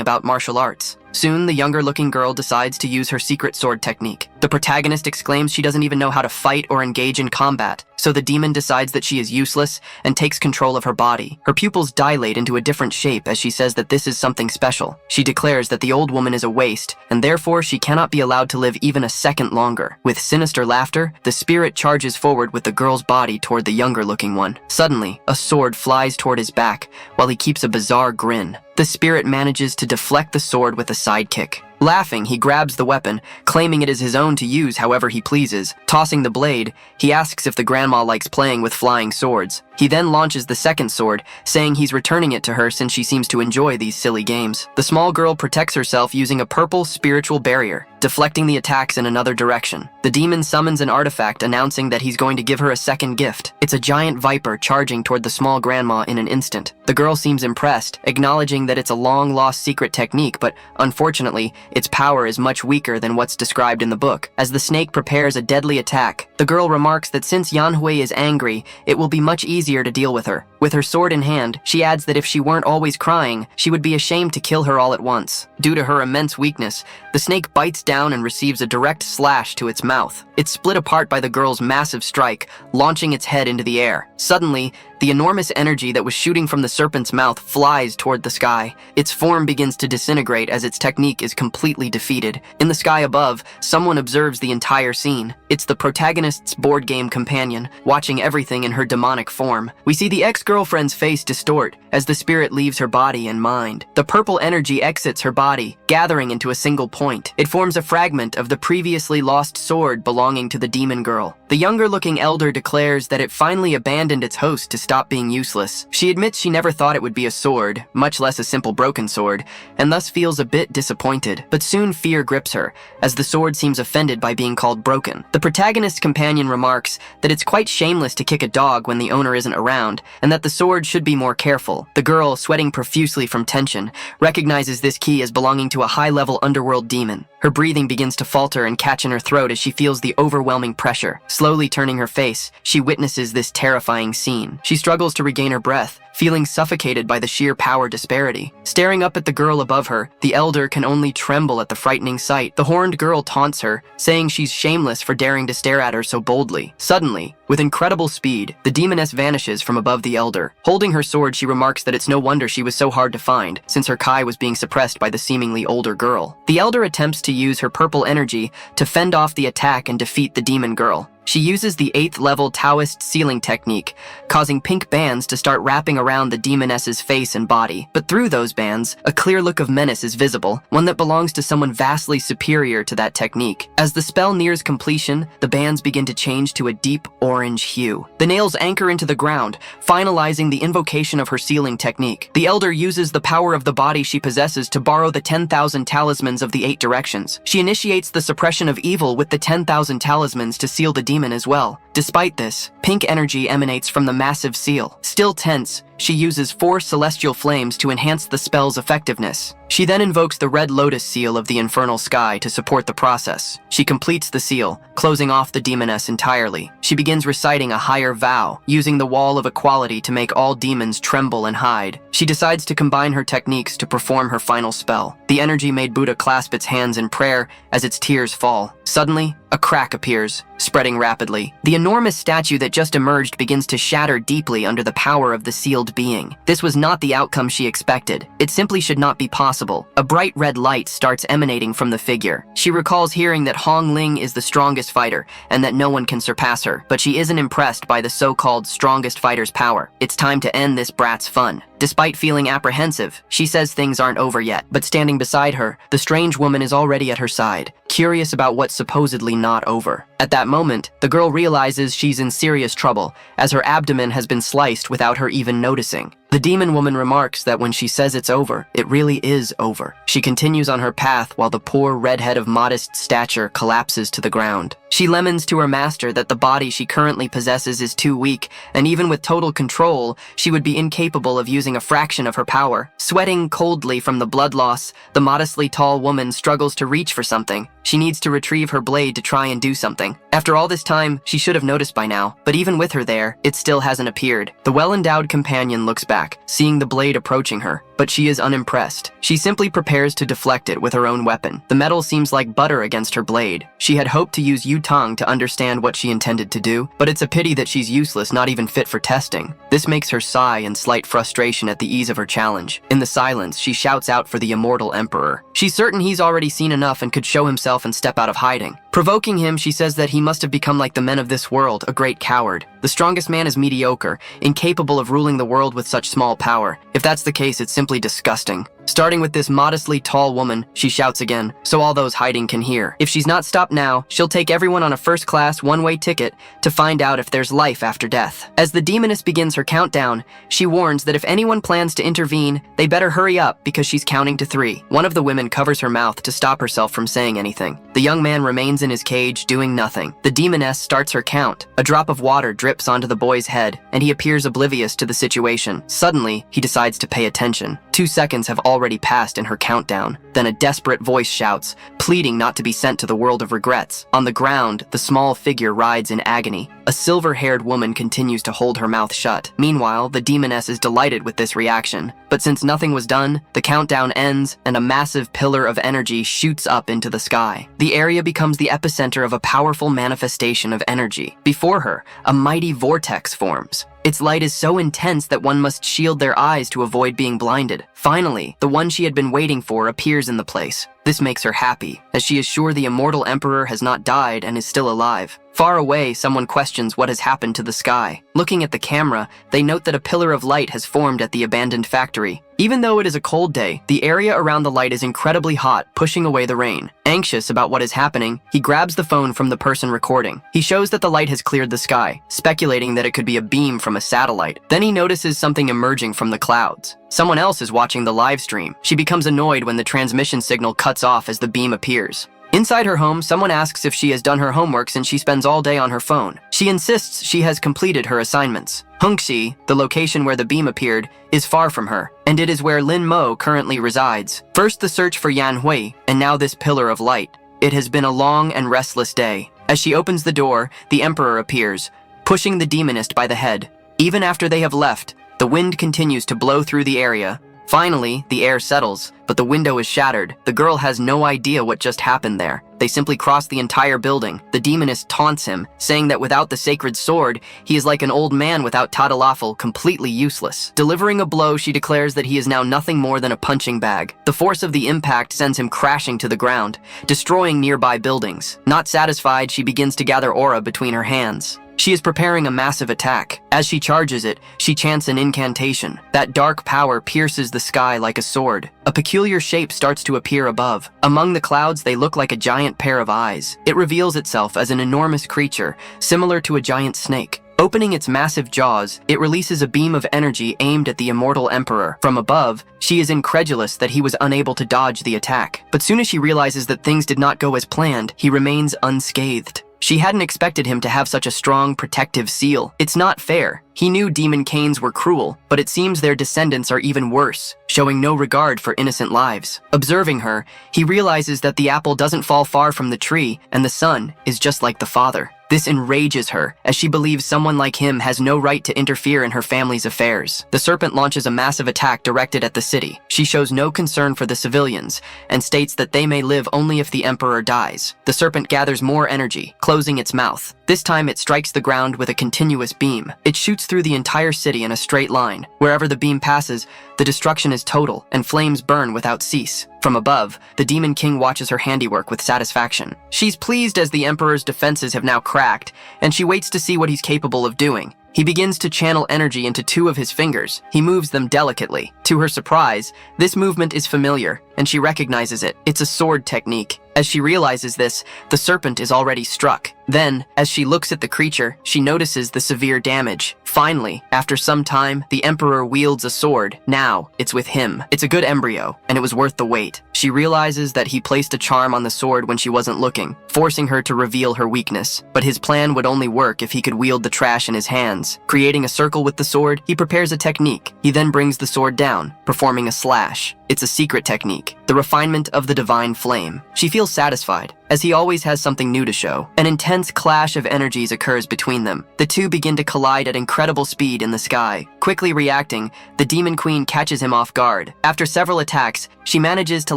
about martial arts. Soon, the younger-looking girl decides to use her secret sword technique. The protagonist exclaims she doesn't even know how to fight or engage in combat, so the demon decides that she is useless and takes control of her body. Her pupils dilate into a different shape as she says that this is something special. She declares that the old woman is a waste, and therefore she cannot be allowed to live even a second longer. With sinister laughter, the spirit charges forward with the girl's body toward the younger-looking one. Suddenly, a sword flies toward his back, while he keeps a bizarre grin. The spirit manages to deflect the sword with a sidekick. Laughing, he grabs the weapon, claiming it is his own to use however he pleases. Tossing the blade, he asks if the grandma likes playing with flying swords. He then launches the second sword, saying he's returning it to her since she seems to enjoy these silly games. The small girl protects herself using a purple spiritual barrier, deflecting the attacks in another direction. The demon summons an artifact announcing that he's going to give her a second gift. It's a giant viper charging toward the small grandma in an instant. The girl seems impressed, acknowledging that it's a long-lost secret technique, but unfortunately, its power is much weaker than what's described in the book. As the snake prepares a deadly attack, the girl remarks that since Yan Hui is angry, it will be much easier easier to deal with her. With her sword in hand, she adds that if she weren't always crying, she would be ashamed to kill her all at once. Due to her immense weakness, the snake bites down and receives a direct slash to its mouth. It's split apart by the girl's massive strike, launching its head into the air. Suddenly, the enormous energy that was shooting from the serpent's mouth flies toward the sky. Its form begins to disintegrate as its technique is completely defeated. In the sky above, someone observes the entire scene. It's the protagonist's board game companion, watching everything in her demonic form. We see the ex-girlfriend's face distort as the spirit leaves her body and mind. The purple energy exits her body, gathering into a single point. It forms a fragment of the previously lost sword belonging to the demon girl. The younger-looking elder declares that it finally abandoned its host to stop being useless. She admits she never thought it would be a sword, much less a simple broken sword, and thus feels a bit disappointed. But soon fear grips her, as the sword seems offended by being called broken. The protagonist's companion remarks that it's quite shameless to kick a dog when the owner isn't around, and that the sword should be more careful. The girl, sweating profusely from tension, recognizes this key as belonging to a high-level underworld demon. Her breathing begins to falter and catch in her throat as she feels the overwhelming pressure. Slowly turning her face, she witnesses this terrifying scene. She struggles to regain her breath, feeling suffocated by the sheer power disparity. Staring up at the girl above her, the elder can only tremble at the frightening sight. The horned girl taunts her, saying she's shameless for daring to stare at her so boldly. Suddenly, with incredible speed, the demoness vanishes from above the elder. Holding her sword, she remarks that it's no wonder she was so hard to find, since her kai was being suppressed by the seemingly older girl. The elder attempts to use her purple energy to fend off the attack and defeat the demon girl. She uses the 8th level Taoist sealing technique, causing pink bands to start wrapping around the demoness's face and body. But through those bands, a clear look of menace is visible, one that belongs to someone vastly superior to that technique. As the spell nears completion, the bands begin to change to a deep orange hue. The nails anchor into the ground, finalizing the invocation of her sealing technique. The elder uses the power of the body she possesses to borrow the 10,000 talismans of the 8 directions. She initiates the suppression of evil with the 10,000 talismans to seal the demon as well. Despite this, pink energy emanates from the massive seal. Still tense, she uses 4 celestial flames to enhance the spell's effectiveness. She then invokes the red lotus seal of the infernal sky to support the process. She completes the seal, closing off the demoness entirely. She begins reciting a higher vow, using the wall of equality to make all demons tremble and hide. She decides to combine her techniques to perform her final spell. The energy made Buddha clasp its hands in prayer as its tears fall. Suddenly, a crack appears, spreading rapidly. The enormous statue that just emerged begins to shatter deeply under the power of the sealed being. This was not the outcome she expected. It simply should not be possible. A bright red light starts emanating from the figure. She recalls hearing that Hong Ling is the strongest fighter, and that no one can surpass her, but she isn't impressed by the so-called strongest fighter's power. It's time to end this brat's fun. Despite feeling apprehensive, she says things aren't over yet, but standing beside her, the strange woman is already at her side, curious about what's supposedly not over. At that moment, the girl realizes she's in serious trouble, as her abdomen has been sliced without her even noticing. The demon woman remarks that when she says it's over, it really is over. She continues on her path while the poor redhead of modest stature collapses to the ground. She laments to her master that the body she currently possesses is too weak, and even with total control, she would be incapable of using a fraction of her power. Sweating coldly from the blood loss, the modestly tall woman struggles to reach for something. She needs to retrieve her blade to try and do something. After all this time, she should have noticed by now, but even with her there, it still hasn't appeared. The well-endowed companion looks back, seeing the blade approaching her, but she is unimpressed. She simply prepares to deflect it with her own weapon. The metal seems like butter against her blade. She had hoped to use Yutang to understand what she intended to do, but it's a pity that she's useless, not even fit for testing. This makes her sigh in slight frustration at the ease of her challenge. In the silence, she shouts out for the immortal emperor. She's certain he's already seen enough and could show himself and step out of hiding. Provoking him, she says that he must have become like the men of this world, a great coward. The strongest man is mediocre, incapable of ruling the world with such small power. If that's the case, it's simply disgusting. Starting with this modestly tall woman, she shouts again, so all those hiding can hear. If she's not stopped now, she'll take everyone on a first-class, one-way ticket to find out if there's life after death. As the demoness begins her countdown, she warns that if anyone plans to intervene, they better hurry up because she's counting to 3. One of the women covers her mouth to stop herself from saying anything. The young man remains in his cage, doing nothing. The demoness starts her count. A drop of water drips onto the boy's head, and he appears oblivious to the situation. Suddenly, he decides to pay attention. 2 seconds have already passed in her countdown. Then a desperate voice shouts, pleading not to be sent to the world of regrets. On the ground, the small figure writhes in agony. A silver-haired woman continues to hold her mouth shut. Meanwhile, the demoness is delighted with this reaction. But since nothing was done, the countdown ends and a massive pillar of energy shoots up into the sky. The area becomes the epicenter of a powerful manifestation of energy. Before her, a mighty vortex forms. Its light is so intense that one must shield their eyes to avoid being blinded. Finally, the one she had been waiting for appears in the place. This makes her happy, as she is sure the immortal emperor has not died and is still alive. Far away, someone questions what has happened to the sky. Looking at the camera, they note that a pillar of light has formed at the abandoned factory. Even though it is a cold day, the area around the light is incredibly hot, pushing away the rain. Anxious about what is happening, he grabs the phone from the person recording. He shows that the light has cleared the sky, speculating that it could be a beam from a satellite. Then he notices something emerging from the clouds. Someone else is watching the live stream. She becomes annoyed when the transmission signal cuts off as the beam appears. Inside her home, someone asks if she has done her homework since she spends all day on her phone. She insists she has completed her assignments. Hungxi, the location where the beam appeared, is far from her, and it is where Lin Mo currently resides. First the search for Yan Hui, and now this pillar of light. It has been a long and restless day. As she opens the door, the emperor appears, pushing the demonist by the head. Even after they have left, the wind continues to blow through the area. Finally, the air settles, but the window is shattered. The girl has no idea what just happened there. They simply cross the entire building. The demonist taunts him, saying that without the sacred sword, he is like an old man without tadalafel, completely useless. Delivering a blow, she declares that he is now nothing more than a punching bag. The force of the impact sends him crashing to the ground, destroying nearby buildings. Not satisfied, she begins to gather aura between her hands. She is preparing a massive attack. As she charges it, she chants an incantation. That dark power pierces the sky like a sword. A peculiar shape starts to appear above. Among the clouds, they look like a giant pair of eyes. It reveals itself as an enormous creature, similar to a giant snake. Opening its massive jaws, it releases a beam of energy aimed at the immortal emperor. From above, she is incredulous that he was unable to dodge the attack. But soon as she realizes that things did not go as planned, he remains unscathed. She hadn't expected him to have such a strong, protective seal. It's not fair. He knew demon canes were cruel, but it seems their descendants are even worse, showing no regard for innocent lives. Observing her, he realizes that the apple doesn't fall far from the tree, and the son is just like the father. This enrages her, as she believes someone like him has no right to interfere in her family's affairs. The serpent launches a massive attack directed at the city. She shows no concern for the civilians, and states that they may live only if the emperor dies. The serpent gathers more energy, closing its mouth. This time it strikes the ground with a continuous beam. It shoots through the entire city in a straight line. Wherever the beam passes, the destruction is total, and flames burn without cease. From above, the Demon King watches her handiwork with satisfaction. She's pleased as the Emperor's defenses have now cracked, and she waits to see what he's capable of doing. He begins to channel energy into 2 of his fingers. He moves them delicately. To her surprise, this movement is familiar, and she recognizes it. It's a sword technique. As she realizes this, the serpent is already struck. Then, as she looks at the creature, she notices the severe damage. Finally, after some time, the Emperor wields a sword. Now, it's with him. It's a good embryo, and it was worth the wait. She realizes that he placed a charm on the sword when she wasn't looking, forcing her to reveal her weakness. But his plan would only work if he could wield the trash in his hands. Creating a circle with the sword, he prepares a technique. He then brings the sword down, performing a slash. It's a secret technique, the refinement of the divine flame. She feels satisfied, as he always has something new to show. An intense clash of energies occurs between them. The two begin to collide at incredible speed in the sky. Quickly reacting, the Demon Queen catches him off guard. After several attacks, she manages to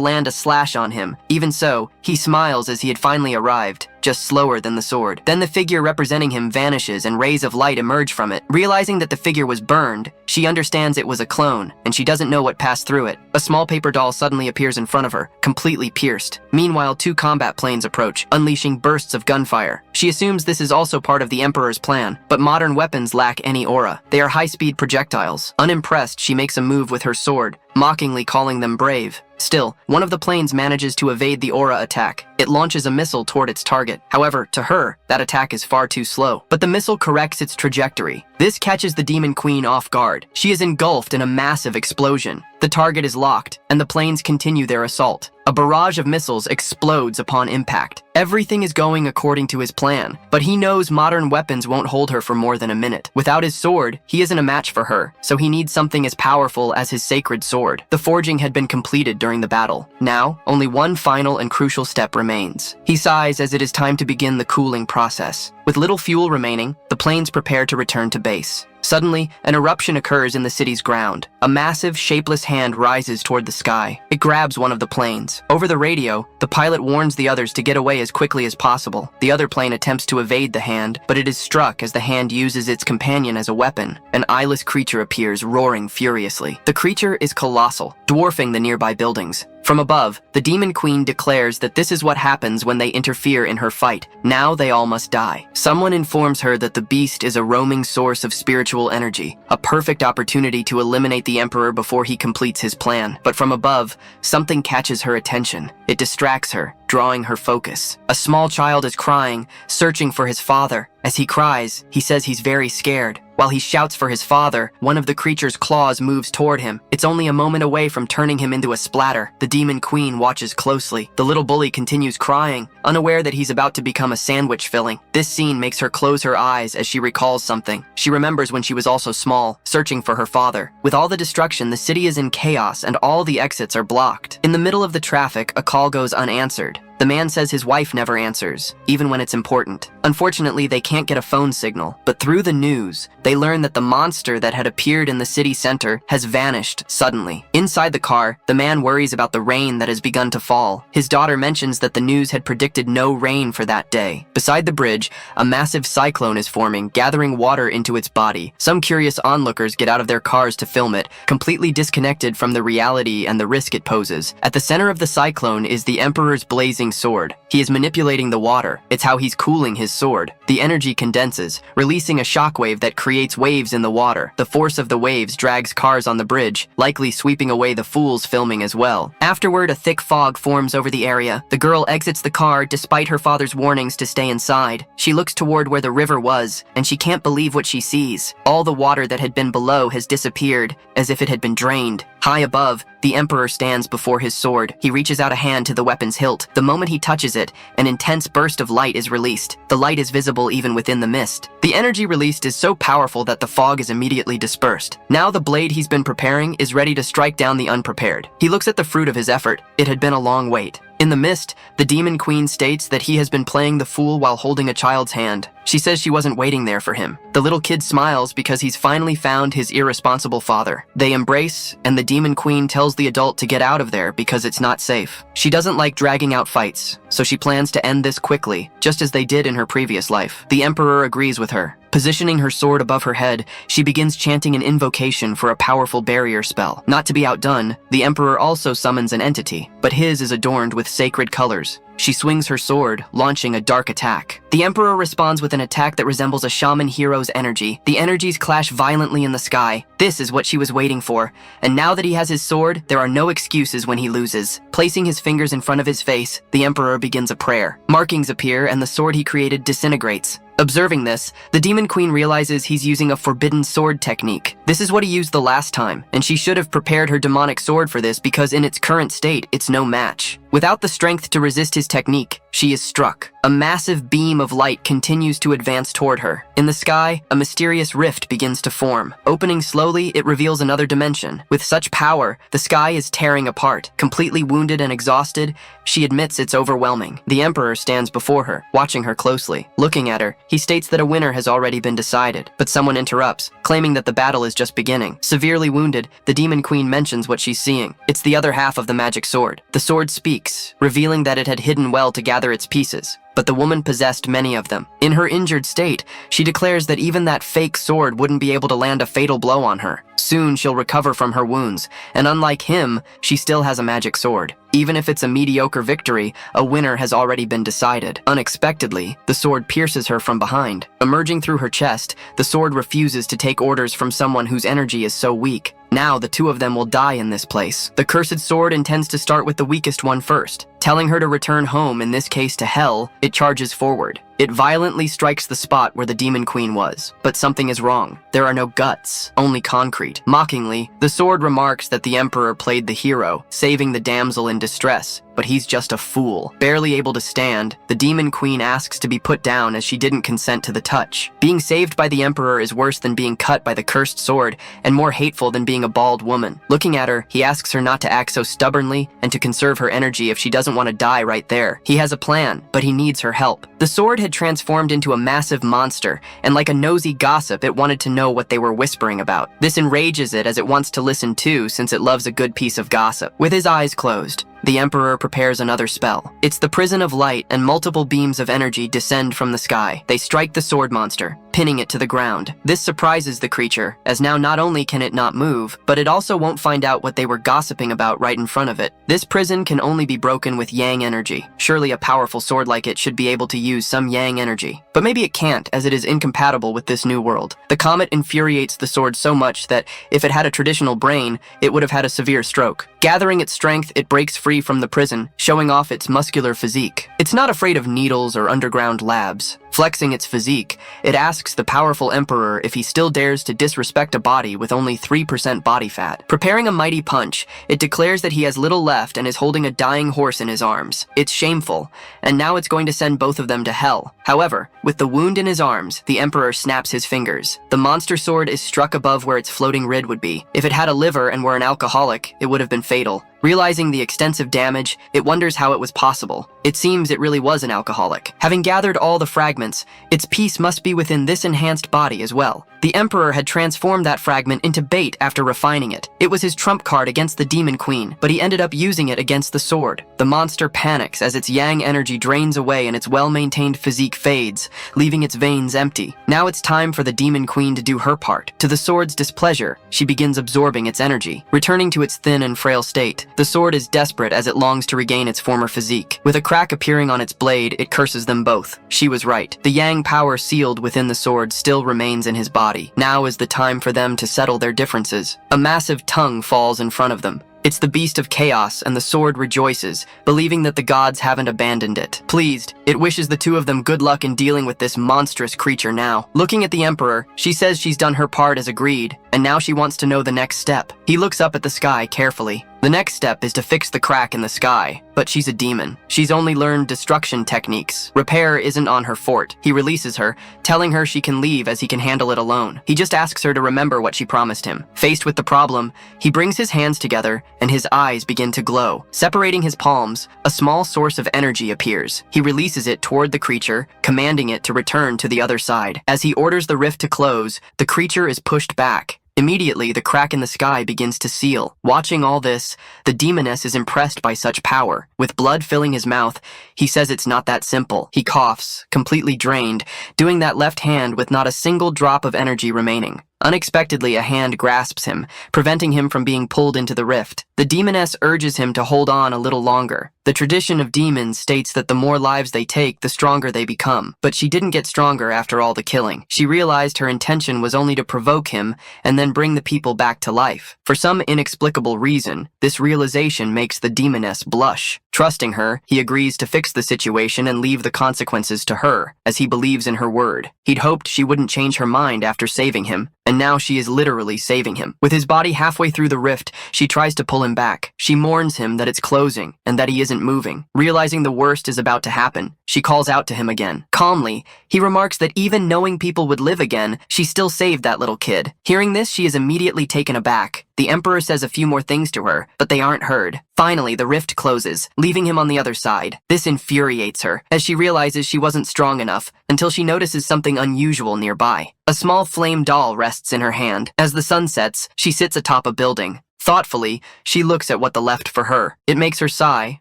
land a slash on him. Even so, he smiles as he had finally arrived, just slower than the sword. Then the figure representing him vanishes and rays of light emerge from it. Realizing that the figure was burned, she understands it was a clone, and she doesn't know what passed through it. A small paper doll suddenly appears in front of her, completely pierced. Meanwhile, 2 combat planes approach, unleashing bursts of gunfire. She assumes this is also part of the Emperor's plan, but modern weapons lack any aura. They are high-speed projectiles. Unimpressed, she makes a move with her sword, mockingly calling them brave. Still, one of the planes manages to evade the aura attack. It launches a missile toward its target. However, to her, that attack is far too slow. But the missile corrects its trajectory. This catches the Demon Queen off guard. She is engulfed in a massive explosion. The target is locked, and the planes continue their assault. A barrage of missiles explodes upon impact. Everything is going according to his plan, but he knows modern weapons won't hold her for more than a minute. Without his sword, he isn't a match for her, so he needs something as powerful as his sacred sword. The forging had been completed during the battle. Now, only one final and crucial step remains. He sighs as it is time to begin the cooling process. With little fuel remaining, the planes prepare to return to base. Suddenly, an eruption occurs in the city's ground. A massive, shapeless hand rises toward the sky. It grabs one of the planes. Over the radio, the pilot warns the others to get away as quickly as possible. The other plane attempts to evade the hand, but it is struck as the hand uses its companion as a weapon. An eyeless creature appears, roaring furiously. The creature is colossal, dwarfing the nearby buildings. From above, the Demon Queen declares that this is what happens when they interfere in her fight. Now they all must die. Someone informs her that the beast is a roaming source of spiritual energy, a perfect opportunity to eliminate the Emperor before he completes his plan. But from above, something catches her attention. It distracts her, drawing her focus. A small child is crying, searching for his father. As he cries, he says he's very scared. While he shouts for his father, one of the creature's claws moves toward him. It's only a moment away from turning him into a splatter. The Demon Queen watches closely. The little bully continues crying, unaware that he's about to become a sandwich filling. This scene makes her close her eyes as she recalls something. She remembers when she was also small, searching for her father. With all the destruction, the city is in chaos and all the exits are blocked. In the middle of the traffic, a call goes unanswered. The man says his wife never answers, even when it's important. Unfortunately, they can't get a phone signal, but through the news, they learn that the monster that had appeared in the city center has vanished suddenly. Inside the car, the man worries about the rain that has begun to fall. His daughter mentions that the news had predicted no rain for that day. Beside the bridge, a massive cyclone is forming, gathering water into its body. Some curious onlookers get out of their cars to film it, completely disconnected from the reality and the risk it poses. At the center of the cyclone is the Emperor's blazing sword. He is manipulating the water. It's how he's cooling his sword. The energy condenses, releasing a shockwave that creates waves in the water. The force of the waves drags cars on the bridge, likely sweeping away the fools filming as well. Afterward, a thick fog forms over the area. The girl exits the car despite her father's warnings to stay inside. She looks toward where the river was, and she can't believe what she sees. All the water that had been below has disappeared, as if it had been drained. High above, the Emperor stands before his sword. He reaches out a hand to the weapon's hilt. The moment he touches it, an intense burst of light is released. The light is visible even within the mist. The energy released is so powerful that the fog is immediately dispersed. Now the blade he's been preparing is ready to strike down the unprepared. He looks at the fruit of his effort. It had been a long wait. In the mist, the Demon Queen states that he has been playing the fool while holding a child's hand. She says she wasn't waiting there for him. The little kid smiles because he's finally found his irresponsible father. They embrace, and the Demon Queen tells the adult to get out of there because it's not safe. She doesn't like dragging out fights, so she plans to end this quickly, just as they did in her previous life. The Emperor agrees with her. Positioning her sword above her head, she begins chanting an invocation for a powerful barrier spell. Not to be outdone, the Emperor also summons an entity, but his is adorned with sacred colors. She swings her sword, launching a dark attack. The Emperor responds with an attack that resembles a shaman hero's energy. The energies clash violently in the sky. This is what she was waiting for. And now that he has his sword, there are no excuses when he loses. Placing his fingers in front of his face, the Emperor begins a prayer. Markings appear and the sword he created disintegrates. Observing this, the Demon Queen realizes he's using a forbidden sword technique. This is what he used the last time, and she should have prepared her demonic sword for this because in its current state, it's no match. Without the strength to resist his technique, she is struck. A massive beam of light continues to advance toward her. In the sky, a mysterious rift begins to form. Opening slowly, it reveals another dimension. With such power, the sky is tearing apart. Completely wounded and exhausted, she admits it's overwhelming. The Emperor stands before her, watching her closely. Looking at her, he states that a winner has already been decided, but someone interrupts, claiming that the battle is just beginning. Severely wounded, the Demon Queen mentions what she's seeing. It's the other half of the magic sword. The sword speaks, revealing that it had hidden well to gather its pieces, but the woman possessed many of them. In her injured state, she declares that even that fake sword wouldn't be able to land a fatal blow on her. Soon she'll recover from her wounds, and unlike him, she still has a magic sword. Even if it's a mediocre victory, a winner has already been decided. Unexpectedly, the sword pierces her from behind. Emerging through her chest, the sword refuses to take orders from someone whose energy is so weak. Now the two of them will die in this place. The cursed sword intends to start with the weakest one first. Telling her to return home, in this case to hell, it charges forward. It violently strikes the spot where the demon queen was. But something is wrong. There are no guts, only concrete. Mockingly, the sword remarks that the emperor played the hero, saving the damsel in distress, but he's just a fool. Barely able to stand, the demon queen asks to be put down as she didn't consent to the touch. Being saved by the emperor is worse than being cut by the cursed sword, and more hateful than being a bald woman. Looking at her, he asks her not to act so stubbornly and to conserve her energy if she doesn't want to die right there. He has a plan, but he needs her help. The sword had transformed into a massive monster, and like a nosy gossip, it wanted to know what they were whispering about. This enrages it as it wants to listen too, since it loves a good piece of gossip. With his eyes closed, the emperor prepares another spell. It's the prison of light, and multiple beams of energy descend from the sky. They strike the sword monster, pinning it to the ground. This surprises the creature, as now not only can it not move, but it also won't find out what they were gossiping about right in front of it. This prison can only be broken with yang energy. Surely a powerful sword like it should be able to use some yang energy. But maybe it can't, as it is incompatible with this new world. The comet infuriates the sword so much that if it had a traditional brain, it would have had a severe stroke. Gathering its strength, it breaks free from the prison, showing off its muscular physique. It's not afraid of needles or underground labs. Flexing its physique, it asks the powerful emperor if he still dares to disrespect a body with only 3% body fat. Preparing a mighty punch, it declares that he has little left and is holding a dying horse in his arms. It's shameful, and now it's going to send both of them to hell. However, with the wound in his arms, the emperor snaps his fingers. The monster sword is struck above where its floating rib would be. If it had a liver and were an alcoholic, it would have been fatal. Realizing the extensive damage, it wonders how it was possible. It seems it really was an alcoholic. Having gathered all the fragments, its piece must be within this enhanced body as well. The emperor had transformed that fragment into bait after refining it. It was his trump card against the demon queen, but he ended up using it against the sword. The monster panics as its yang energy drains away and its well-maintained physique fades, leaving its veins empty. Now it's time for the demon queen to do her part. To the sword's displeasure, she begins absorbing its energy. Returning to its thin and frail state, the sword is desperate as it longs to regain its former physique. With a crack appearing on its blade, it curses them both. She was right. The yang power sealed within the sword still remains in his body. Now is the time for them to settle their differences. A massive tongue falls in front of them. It's the beast of chaos, and the sword rejoices, believing that the gods haven't abandoned it. Pleased, it wishes the two of them good luck in dealing with this monstrous creature now. Looking at the emperor, she says she's done her part as agreed, and now she wants to know the next step. He looks up at the sky carefully. The next step is to fix the crack in the sky, but she's a demon. She's only learned destruction techniques. Repair isn't on her fort. He releases her, telling her she can leave as he can handle it alone. He just asks her to remember what she promised him. Faced with the problem, he brings his hands together and his eyes begin to glow. Separating his palms, a small source of energy appears. He releases it toward the creature, commanding it to return to the other side. As he orders the rift to close, the creature is pushed back. Immediately, the crack in the sky begins to seal. Watching all this, the demoness is impressed by such power. With blood filling his mouth, he says it's not that simple. He coughs, completely drained, doing that left hand with not a single drop of energy remaining. Unexpectedly, a hand grasps him, preventing him from being pulled into the rift. The demoness urges him to hold on a little longer. The tradition of demons states that the more lives they take, the stronger they become. But she didn't get stronger after all the killing. She realized her intention was only to provoke him and then bring the people back to life. For some inexplicable reason, this realization makes the demoness blush. Trusting her, he agrees to fix the situation and leave the consequences to her, as he believes in her word. He'd hoped she wouldn't change her mind after saving him, and now she is literally saving him. With his body halfway through the rift, she tries to pull him back. She mourns him that it's closing and that he isn't moving. Realizing the worst is about to happen, she calls out to him again. Calmly, he remarks that even knowing people would live again, she still saved that little kid. Hearing this, she is immediately taken aback. The emperor says a few more things to her, but they aren't heard. Finally, the rift closes, leaving him on the other side. This infuriates her, as she realizes she wasn't strong enough, until she notices something unusual nearby. A small flame doll rests in her hand. As the sun sets, she sits atop a building. Thoughtfully, she looks at what the left for her. It makes her sigh,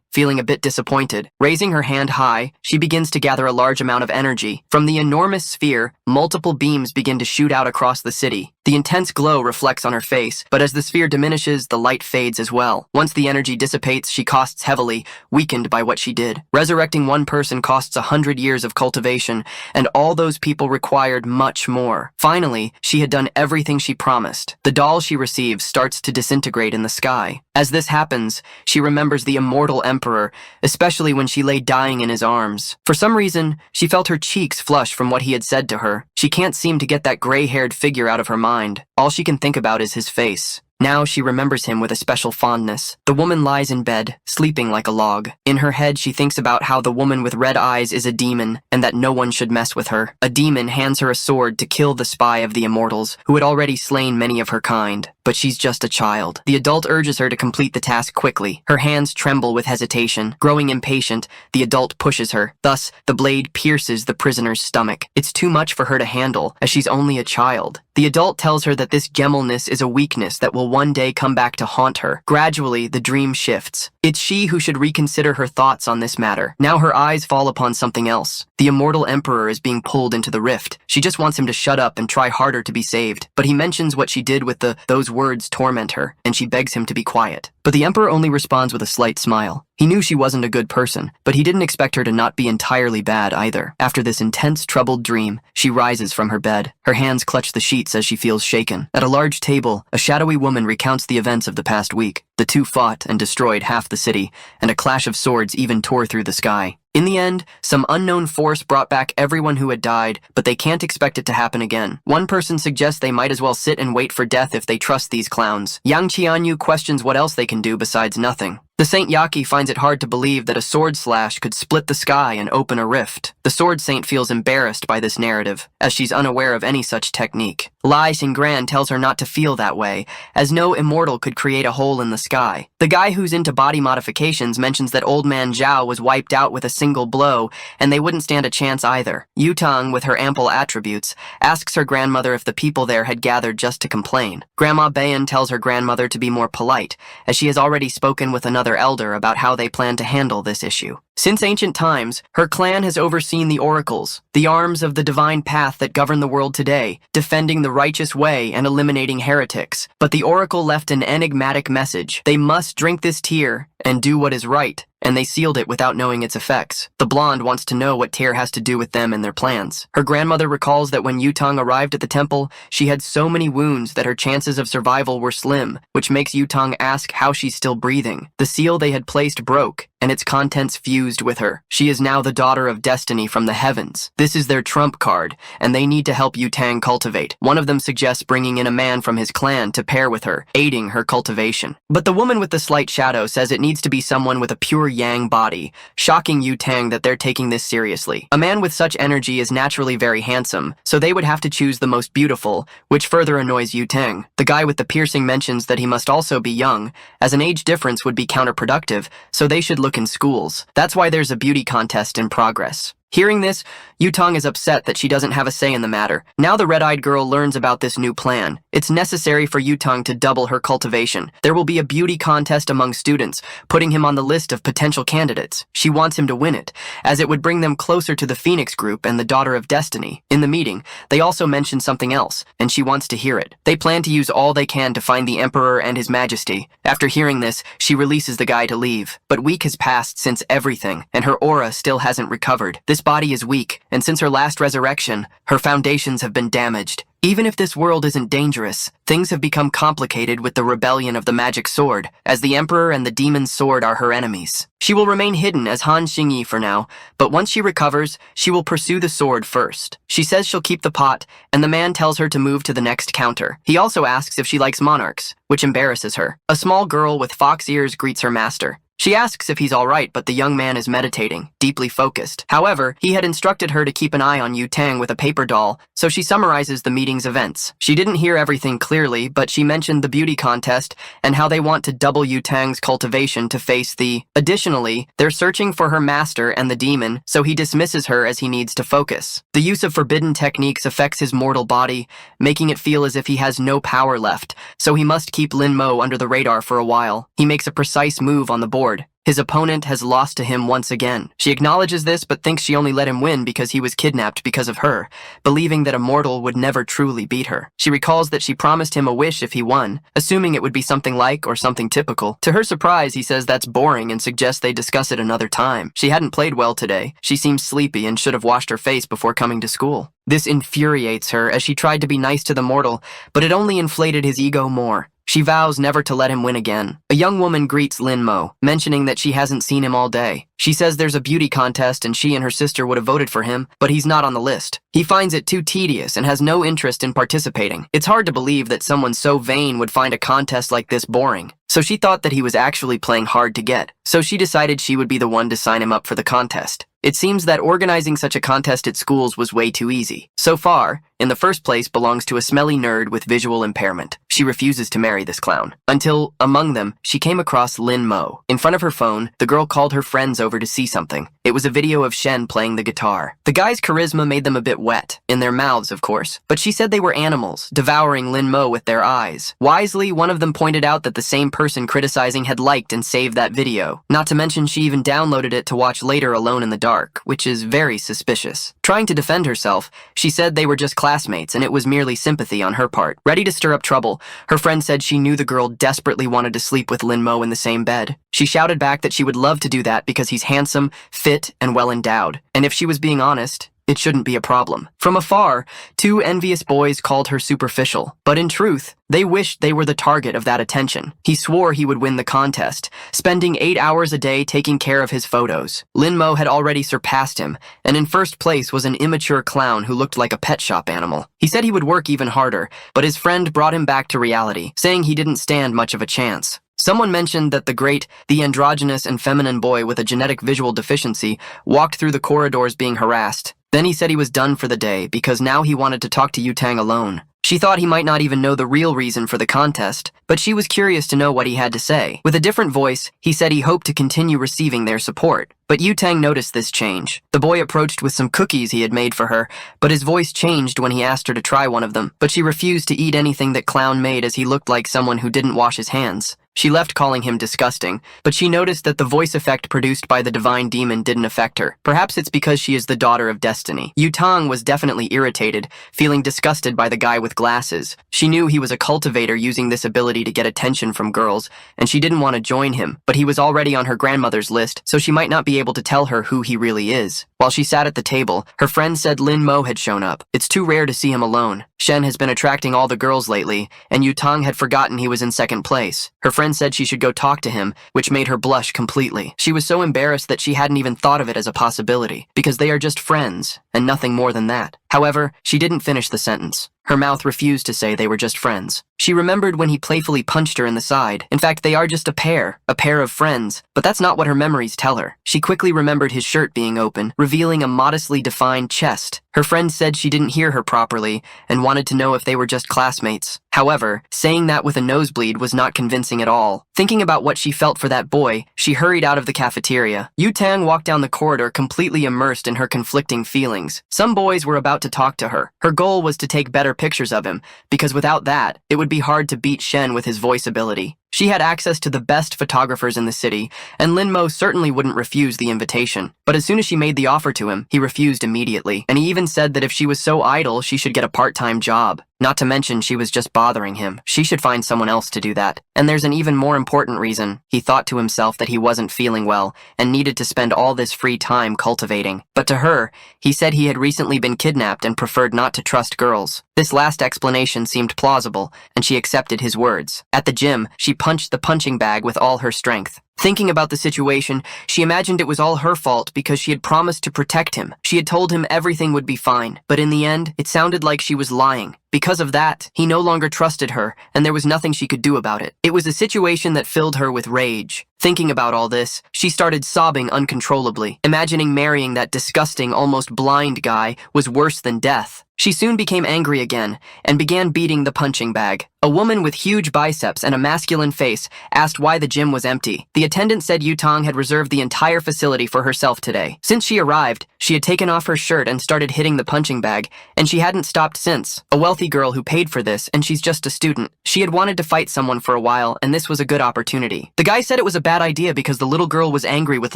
feeling a bit disappointed. Raising her hand high, she begins to gather a large amount of energy. From the enormous sphere, multiple beams begin to shoot out across the city. The intense glow reflects on her face, but as the sphere diminishes, the light fades as well. Once the energy dissipates, she costs heavily, weakened by what she did. Resurrecting one person costs 100 years of cultivation, and all those people required much more. Finally, she had done everything she promised. The doll she receives starts to disintegrate in the sky. As this happens, she remembers the immortal emperor, especially when she lay dying in his arms. For some reason, she felt her cheeks flush from what he had said to her. She can't seem to get that gray-haired figure out of her mind. All she can think about is his face. Now she remembers him with a special fondness. The woman lies in bed, sleeping like a log. In her head, she thinks about how the woman with red eyes is a demon, and that no one should mess with her. A demon hands her a sword to kill the spy of the immortals, who had already slain many of her kind. But she's just a child. The adult urges her to complete the task quickly. Her hands tremble with hesitation. Growing impatient, the adult pushes her. Thus, the blade pierces the prisoner's stomach. It's too much for her to handle, as she's only a child. The adult tells her that this gemmelness is a weakness that will one day come back to haunt her. Gradually, the dream shifts. It's she who should reconsider her thoughts on this matter. Now her eyes fall upon something else. The immortal emperor is being pulled into the rift. She just wants him to shut up and try harder to be saved. But he mentions what she did with those words torment her, and she begs him to be quiet. But the emperor only responds with a slight smile. He knew she wasn't a good person, but he didn't expect her to not be entirely bad either. After this intense, troubled dream, she rises from her bed. Her hands clutch the sheets as she feels shaken. At a large table, a shadowy woman recounts the events of the past week. The two fought and destroyed half the city, and a clash of swords even tore through the sky. In the end, some unknown force brought back everyone who had died, but they can't expect it to happen again. One person suggests they might as well sit and wait for death if they trust these clowns. Yang Qianyu questions what else they can do besides nothing. The Saint Yaki finds it hard to believe that a sword slash could split the sky and open a rift. The sword saint feels embarrassed by this narrative, as she's unaware of any such technique. Lai Xingran tells her not to feel that way, as no immortal could create a hole in the sky. The guy who's into body modifications mentions that old man Zhao was wiped out with a single blow, and they wouldn't stand a chance either. Yutang, with her ample attributes, asks her grandmother if the people there had gathered just to complain. Grandma Bayan tells her grandmother to be more polite, as she has already spoken with another elder about how they plan to handle this issue. Since ancient times, her clan has overseen the oracles, the arms of the divine path that govern the world today, defending the righteous way and eliminating heretics. But the oracle left an enigmatic message. They must drink this tear and do what is right, and they sealed it without knowing its effects. The blonde wants to know what tear has to do with them and their plans. Her grandmother recalls that when Yutang arrived at the temple, she had so many wounds that her chances of survival were slim, which makes Yutang ask how she's still breathing. The seal they had placed broke, and its contents fused with her. She is now the daughter of destiny from the heavens. This is their trump card, and they need to help Yutang cultivate. One of them suggests bringing in a man from his clan to pair with her, aiding her cultivation. But the woman with the slight shadow says it needs to be someone with a pure yang body, shocking Yutang that they're taking this seriously. A man with such energy is naturally very handsome, so they would have to choose the most beautiful, which further annoys Yutang. The guy with the piercing mentions that he must also be young, as an age difference would be counterproductive, so they should look in schools. That's why there's a beauty contest in progress. Hearing this, Yutang is upset that she doesn't have a say in the matter. Now the red-eyed girl learns about this new plan. It's necessary for Yutang to double her cultivation. There will be a beauty contest among students, putting him on the list of potential candidates. She wants him to win it, as it would bring them closer to the Phoenix Group and the Daughter of Destiny. In the meeting, they also mention something else, and she wants to hear it. They plan to use all they can to find the Emperor and His Majesty. After hearing this, she releases the guy to leave. But a week has passed since everything, and her aura still hasn't recovered. This body is weak, and since her last resurrection, her foundations have been damaged. Even if this world isn't dangerous, things have become complicated with the rebellion of the magic sword, as the Emperor and the demon's sword are her enemies. She will remain hidden as Han Xingyi for now, but once she recovers, she will pursue the sword first. She says she'll keep the pot, and the man tells her to move to the next counter. He also asks if she likes monarchs, which embarrasses her. A small girl with fox ears greets her master. She asks if he's all right, but the young man is meditating, deeply focused. However, he had instructed her to keep an eye on Yutang with a paper doll, so she summarizes the meeting's events. She didn't hear everything clearly, but she mentioned the beauty contest and how they want to double Yutang's cultivation to face the... Additionally, they're searching for her master and the demon, so he dismisses her as he needs to focus. The use of forbidden techniques affects his mortal body, making it feel as if he has no power left, so he must keep Lin Mo under the radar for a while. He makes a precise move on the board. His opponent has lost to him once again. She acknowledges this but thinks she only let him win because he was kidnapped because of her, believing that a mortal would never truly beat her. She recalls that she promised him a wish if he won, assuming it would be something like or something typical. To her surprise, he says that's boring and suggests they discuss it another time. She hadn't played well today. She seems sleepy and should have washed her face before coming to school. This infuriates her as she tried to be nice to the mortal, but it only inflated his ego more. She vows never to let him win again. A young woman greets Lin Mo, mentioning that she hasn't seen him all day. She says there's a beauty contest and she and her sister would have voted for him, but he's not on the list. He finds it too tedious and has no interest in participating. It's hard to believe that someone so vain would find a contest like this boring. So she thought that he was actually playing hard to get, so she decided she would be the one to sign him up for the contest. It seems that organizing such a contest at schools was way too easy. So far, in the first place belongs to a smelly nerd with visual impairment. She refuses to marry this clown. Until, among them, she came across Lin Mo. In front of her phone, the girl called her friends over to see something. It was a video of Shen playing the guitar. The guy's charisma made them a bit wet, in their mouths of course, but she said they were animals, devouring Lin Mo with their eyes. Wisely, one of them pointed out that the same person criticizing had liked and saved that video. Not to mention she even downloaded it to watch later alone in the dark, which is very suspicious. Trying to defend herself, she said they were just classmates and it was merely sympathy on her part. Ready to stir up trouble, her friend said she knew the girl desperately wanted to sleep with Lin Mo in the same bed. She shouted back that she would love to do that because he's handsome, fit, and well endowed. And if she was being honest, it shouldn't be a problem. From afar, two envious boys called her superficial, but in truth, they wished they were the target of that attention. He swore he would win the contest, spending 8 hours a day taking care of his photos. Lin Mo had already surpassed him, and in first place was an immature clown who looked like a pet shop animal. He said he would work even harder, but his friend brought him back to reality, saying he didn't stand much of a chance. Someone mentioned that the androgynous and feminine boy with a genetic visual deficiency walked through the corridors being harassed. Then he said he was done for the day because now he wanted to talk to Yutang alone. She thought he might not even know the real reason for the contest, but she was curious to know what he had to say. With a different voice, he said he hoped to continue receiving their support. But Yutang noticed this change. The boy approached with some cookies he had made for her, but his voice changed when he asked her to try one of them. But she refused to eat anything that Clown made as he looked like someone who didn't wash his hands. She left calling him disgusting, but she noticed that the voice effect produced by the divine demon didn't affect her. Perhaps it's because she is the daughter of destiny. Yutang was definitely irritated, feeling disgusted by the guy with glasses. She knew he was a cultivator using this ability to get attention from girls, and she didn't want to join him, but he was already on her grandmother's list, so she might not be able to tell her who he really is. While she sat at the table, her friend said Lin Mo had shown up. It's too rare to see him alone. Shen has been attracting all the girls lately, and Yutang had forgotten he was in second place. Her friend said she should go talk to him, which made her blush completely. She was so embarrassed that she hadn't even thought of it as a possibility, because they are just friends, and nothing more than that. However, she didn't finish the sentence. Her mouth refused to say they were just friends. She remembered when he playfully punched her in the side. In fact, they are just a pair of friends, but that's not what her memories tell her. She quickly remembered his shirt being open, revealing a modestly defined chest. Her friend said she didn't hear her properly and wanted to know if they were just classmates. However, saying that with a nosebleed was not convincing at all. Thinking about what she felt for that boy, she hurried out of the cafeteria. Yutang walked down the corridor completely immersed in her conflicting feelings. Some boys were about to talk to her. Her goal was to take better pictures of him, because without that, it would be hard to beat Shen with his voice ability. She had access to the best photographers in the city, and Lin Mo certainly wouldn't refuse the invitation. But as soon as she made the offer to him, he refused immediately, and he even said that if she was so idle, she should get a part-time job. Not to mention she was just bothering him. She should find someone else to do that. And there's an even more important reason. He thought to himself that he wasn't feeling well and needed to spend all this free time cultivating. But to her, he said he had recently been kidnapped and preferred not to trust girls. This last explanation seemed plausible, and she accepted his words. At the gym, she punched the punching bag with all her strength. Thinking about the situation, she imagined it was all her fault because she had promised to protect him. She had told him everything would be fine, but in the end, it sounded like she was lying. Because of that, he no longer trusted her, and there was nothing she could do about it. It was a situation that filled her with rage. Thinking about all this, she started sobbing uncontrollably. Imagining marrying that disgusting, almost blind guy was worse than death. She soon became angry again and began beating the punching bag. A woman with huge biceps and a masculine face asked why the gym was empty. The attendant said Yutong had reserved the entire facility for herself today. Since she arrived, she had taken off her shirt and started hitting the punching bag, and she hadn't stopped since. A wealthy girl who paid for this, and she's just a student. She had wanted to fight someone for a while, and this was a good opportunity. The guy said it was a bad idea because the little girl was angry with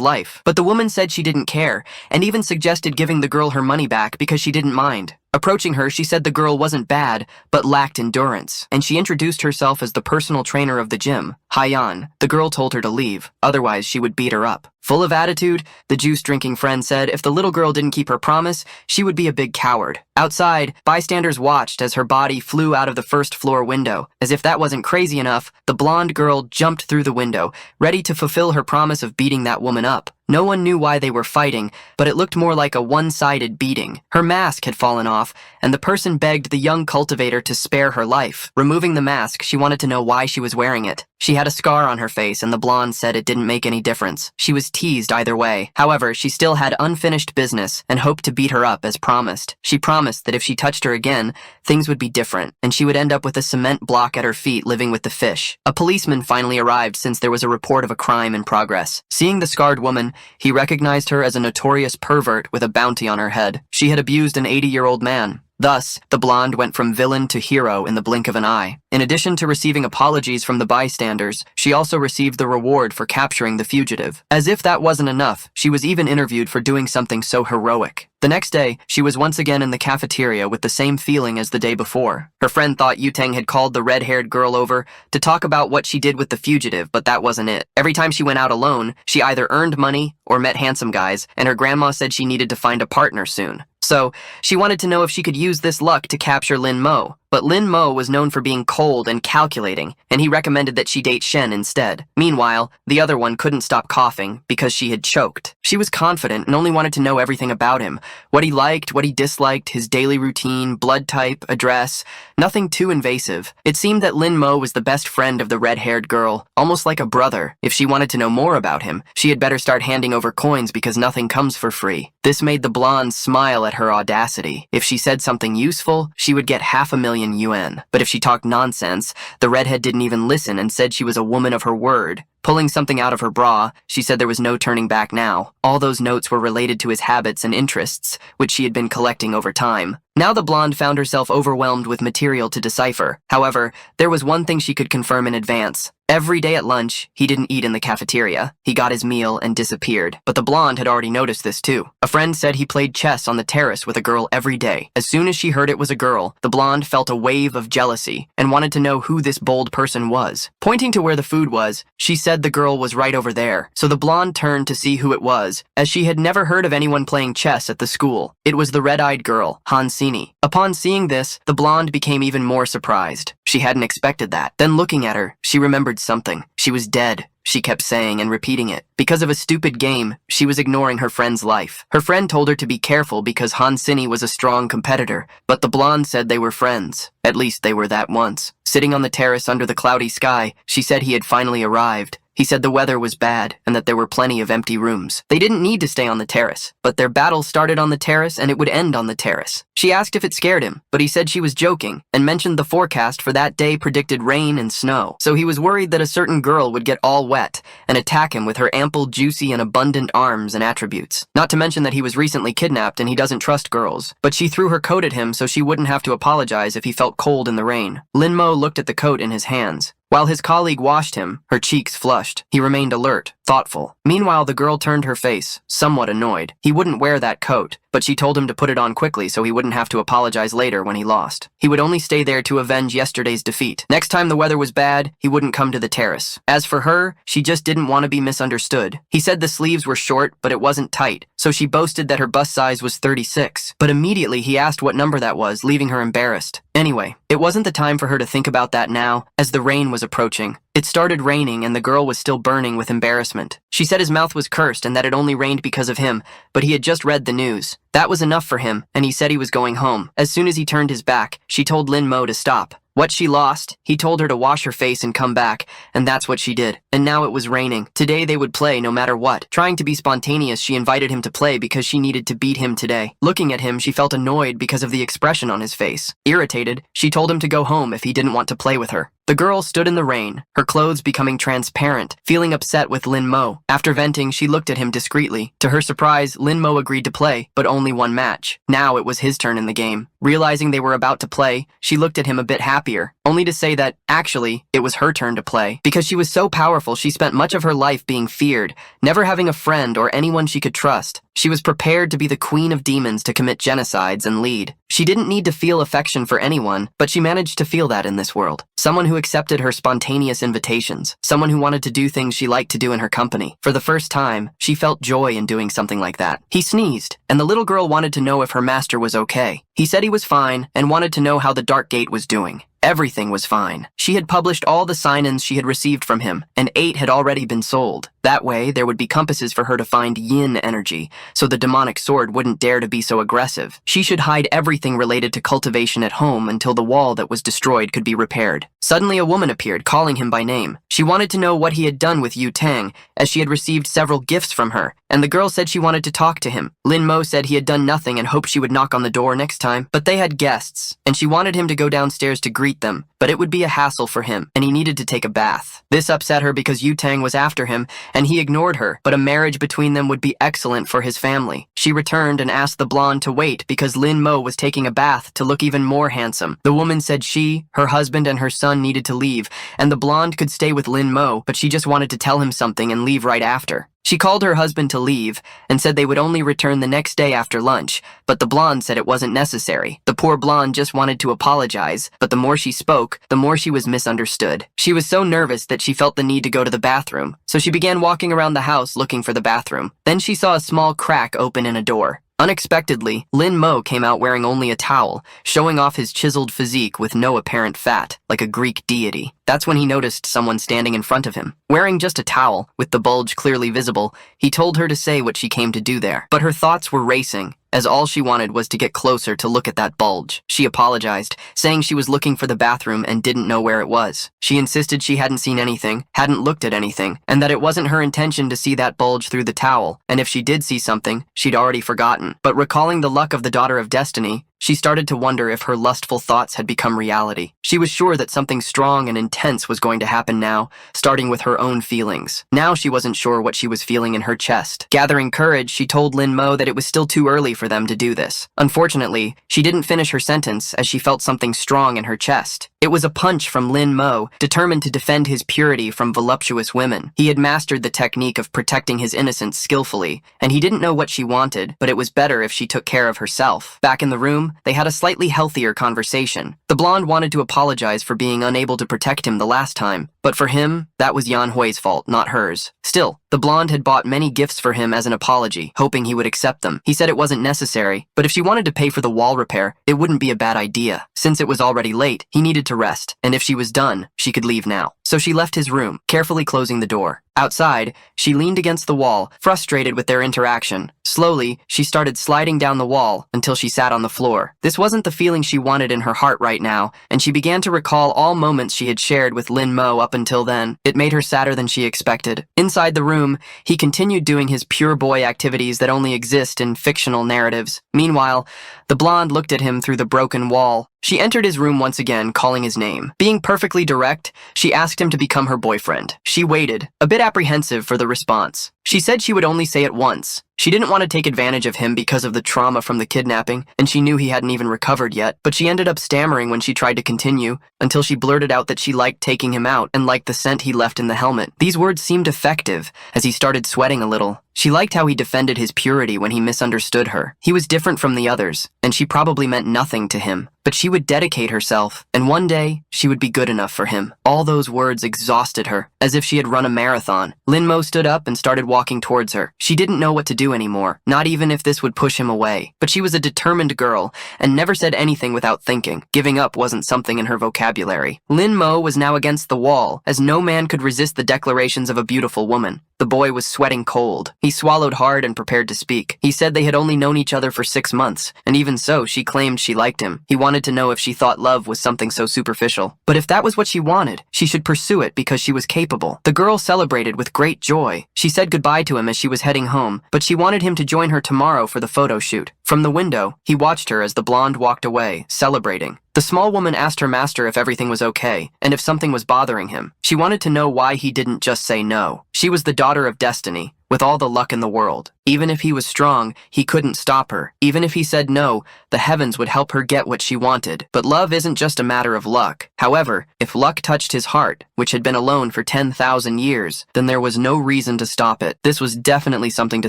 life, but the woman said she didn't care, and even suggested giving the girl her money back because she didn't mind. Approaching her, she said the girl wasn't bad, but lacked endurance, and she introduced herself as the personal trainer of the gym. Haiyan, the girl told her to leave, otherwise she would beat her up. Full of attitude, the juice-drinking friend said if the little girl didn't keep her promise, she would be a big coward. Outside, bystanders watched as her body flew out of the first-floor window. As if that wasn't crazy enough, the blonde girl jumped through the window, ready to fulfill her promise of beating that woman up. No one knew why they were fighting, but it looked more like a one-sided beating. Her mask had fallen off, and the person begged the young cultivator to spare her life. Removing the mask, she wanted to know why she was wearing it. She had a scar on her face, and the blonde said it didn't make any difference. She was teased either way. However, she still had unfinished business and hoped to beat her up as promised. She promised that if she touched her again, things would be different, and she would end up with a cement block at her feet living with the fish. A policeman finally arrived since there was a report of a crime in progress. Seeing the scarred woman, he recognized her as a notorious pervert with a bounty on her head. She had abused an 80-year-old man. Thus, the blonde went from villain to hero in the blink of an eye. In addition to receiving apologies from the bystanders, she also received the reward for capturing the fugitive. As if that wasn't enough, she was even interviewed for doing something so heroic. The next day, she was once again in the cafeteria with the same feeling as the day before. Her friend thought Yuteng had called the red-haired girl over to talk about what she did with the fugitive, but that wasn't it. Every time she went out alone, she either earned money or met handsome guys, and her grandma said she needed to find a partner soon. So, she wanted to know if she could use this luck to capture Lin Mo. But Lin Mo was known for being cold and calculating, and he recommended that she date Shen instead. Meanwhile, the other one couldn't stop coughing because she had choked. She was confident and only wanted to know everything about him. What he liked, what he disliked, his daily routine, blood type, address, nothing too invasive. It seemed that Lin Mo was the best friend of the red-haired girl, almost like a brother. If she wanted to know more about him, she had better start handing over coins because nothing comes for free. This made the blonde smile at her audacity. If she said something useful, she would get 500,000 yuan. But if she talked nonsense, the redhead didn't even listen and said she was a woman of her word. Pulling something out of her bra, she said there was no turning back now. All those notes were related to his habits and interests, which she had been collecting over time. Now the blonde found herself overwhelmed with material to decipher. However, there was one thing she could confirm in advance. Every day at lunch, he didn't eat in the cafeteria. He got his meal and disappeared. But the blonde had already noticed this too. A friend said he played chess on the terrace with a girl every day. As soon as she heard it was a girl, the blonde felt a wave of jealousy and wanted to know who this bold person was. Pointing to where the food was, she said the girl was right over there. So the blonde turned to see who it was, as she had never heard of anyone playing chess at the school. It was the red-eyed girl, Hansini. Upon seeing this, the blonde became even more surprised. She hadn't expected that. Then looking at her, she remembered something. She was dead, she kept saying and repeating it. Because of a stupid game, she was ignoring her friend's life. Her friend told her to be careful because Hansini was a strong competitor, but the blonde said they were friends. At least they were that once. Sitting on the terrace under the cloudy sky, she said he had finally arrived. He said the weather was bad and that there were plenty of empty rooms. They didn't need to stay on the terrace, but their battle started on the terrace and it would end on the terrace. She asked if it scared him, but he said she was joking and mentioned the forecast for that day predicted rain and snow. So he was worried that a certain girl would get all wet and attack him with her ample, juicy, and abundant arms and attributes. Not to mention that he was recently kidnapped and he doesn't trust girls. But she threw her coat at him so she wouldn't have to apologize if he felt cold in the rain. Lin Mo looked at the coat in his hands. While his colleague washed him, her cheeks flushed. He remained alert, thoughtful. Meanwhile, the girl turned her face, somewhat annoyed. He wouldn't wear that coat, but she told him to put it on quickly so he wouldn't have to apologize later when he lost. He would only stay there to avenge yesterday's defeat. Next time the weather was bad, he wouldn't come to the terrace. As for her, she just didn't want to be misunderstood. He said the sleeves were short, but it wasn't tight, so she boasted that her bust size was 36. But immediately he asked what number that was, leaving her embarrassed. Anyway, it wasn't the time for her to think about that now, as the rain was approaching. It started raining and the girl was still burning with embarrassment. She said his mouth was cursed and that it only rained because of him, but he had just read the news. That was enough for him, and he said he was going home. As soon as he turned his back, she told Lin Mo to stop. What she lost, he told her to wash her face and come back, and that's what she did. And now it was raining. Today they would play no matter what. Trying to be spontaneous, she invited him to play because she needed to beat him today. Looking at him, she felt annoyed because of the expression on his face. Irritated, she told him to go home if he didn't want to play with her. The girl stood in the rain, her clothes becoming transparent, feeling upset with Lin Mo. After venting, she looked at him discreetly. To her surprise, Lin Mo agreed to play, but only one match. Now it was his turn in the game. Realizing they were about to play, she looked at him a bit happier, only to say that, actually, it was her turn to play. Because she was so powerful, she spent much of her life being feared, never having a friend or anyone she could trust. She was prepared to be the queen of demons to commit genocides and lead. She didn't need to feel affection for anyone, but she managed to feel that in this world. Someone who accepted her spontaneous invitations. Someone who wanted to do things she liked to do in her company. For the first time, she felt joy in doing something like that. He sneezed, and the little girl wanted to know if her master was okay. He said he was fine and wanted to know how the Dark Gate was doing. Everything was fine. She had published all the sign-ins she had received from him, and 8 had already been sold. That way, there would be compasses for her to find yin energy, so the demonic sword wouldn't dare to be so aggressive. She should hide everything related to cultivation at home until the wall that was destroyed could be repaired. Suddenly, a woman appeared, calling him by name. She wanted to know what he had done with Yu Tang, as she had received several gifts from her, and the girl said she wanted to talk to him. Lin Mo said he had done nothing and hoped she would knock on the door next time, but they had guests, and she wanted him to go downstairs to greet them, but it would be a hassle for him, and he needed to take a bath. This upset her because Yu Tang was after him, and he ignored her, but a marriage between them would be excellent for his family. She returned and asked the blonde to wait because Lin Mo was taking a bath to look even more handsome. The woman said she, her husband, and her son needed to leave, and the blonde could stay with Lin Mo, but she just wanted to tell him something and leave right after. She called her husband to leave and said they would only return the next day after lunch, but the blonde said it wasn't necessary. The poor blonde just wanted to apologize, but the more she spoke, the more she was misunderstood. She was so nervous that she felt the need to go to the bathroom, so she began walking around the house looking for the bathroom. Then she saw a small crack open in a door. Unexpectedly, Lin Mo came out wearing only a towel, showing off his chiseled physique with no apparent fat, like a Greek deity. That's when he noticed someone standing in front of him. Wearing just a towel, with the bulge clearly visible, he told her to say what she came to do there. But her thoughts were racing, as all she wanted was to get closer to look at that bulge. She apologized, saying she was looking for the bathroom and didn't know where it was. She insisted she hadn't seen anything, hadn't looked at anything, and that it wasn't her intention to see that bulge through the towel, and if she did see something, she'd already forgotten. But recalling the luck of the Daughter of Destiny, she started to wonder if her lustful thoughts had become reality. She was sure that something strong and intense was going to happen now, starting with her own feelings. Now she wasn't sure what she was feeling in her chest. Gathering courage, she told Lin Mo that it was still too early for them to do this. Unfortunately, she didn't finish her sentence as she felt something strong in her chest. It was a punch from Lin Mo, determined to defend his purity from voluptuous women. He had mastered the technique of protecting his innocence skillfully, and he didn't know what she wanted, but it was better if she took care of herself. Back in the room, they had a slightly healthier conversation. The blonde wanted to apologize for being unable to protect him the last time, but for him, that was Yan Hui's fault, not hers. Still, the blonde had bought many gifts for him as an apology, hoping he would accept them. He said it wasn't necessary, but if she wanted to pay for the wall repair, it wouldn't be a bad idea. Since it was already late, he needed to rest, and if she was done, she could leave now. So she left his room, carefully closing the door. Outside, she leaned against the wall, frustrated with their interaction. Slowly, she started sliding down the wall until she sat on the floor. This wasn't the feeling she wanted in her heart right now, and she began to recall all moments she had shared with Lin Mo up until then. It made her sadder than she expected. Inside the room, he continued doing his pure boy activities that only exist in fictional narratives. Meanwhile, the blonde looked at him through the broken wall. She entered his room once again, calling his name. Being perfectly direct, she asked him to become her boyfriend. She waited, a bit apprehensive for the response. She said she would only say it once. She didn't want to take advantage of him because of the trauma from the kidnapping, and she knew he hadn't even recovered yet, but she ended up stammering when she tried to continue, until she blurted out that she liked taking him out and liked the scent he left in the helmet. These words seemed effective, as he started sweating a little. She liked how he defended his purity when he misunderstood her. He was different from the others, and she probably meant nothing to him. But she would dedicate herself, and one day, she would be good enough for him. All those words exhausted her, as if she had run a marathon. Lin Mo stood up and started walking towards her. She didn't know what to do anymore, not even if this would push him away. But she was a determined girl, and never said anything without thinking. Giving up wasn't something in her vocabulary. Lin Mo was now against the wall, as no man could resist the declarations of a beautiful woman. The boy was sweating cold. He swallowed hard and prepared to speak. He said they had only known each other for 6 months, and even so, she claimed she liked him. He wanted wanted to know if she thought love was something so superficial. But if that was what she wanted, she should pursue it because she was capable. The girl celebrated with great joy. She said goodbye to him as she was heading home, but she wanted him to join her tomorrow for the photo shoot. From the window, he watched her as the blonde walked away, celebrating. The small woman asked her master if everything was okay, and if something was bothering him. She wanted to know why he didn't just say no. She was the daughter of destiny, with all the luck in the world. Even if he was strong, he couldn't stop her. Even if he said no, the heavens would help her get what she wanted. But love isn't just a matter of luck. However, if luck touched his heart, which had been alone for 10,000 years, then there was no reason to stop it. This was definitely something to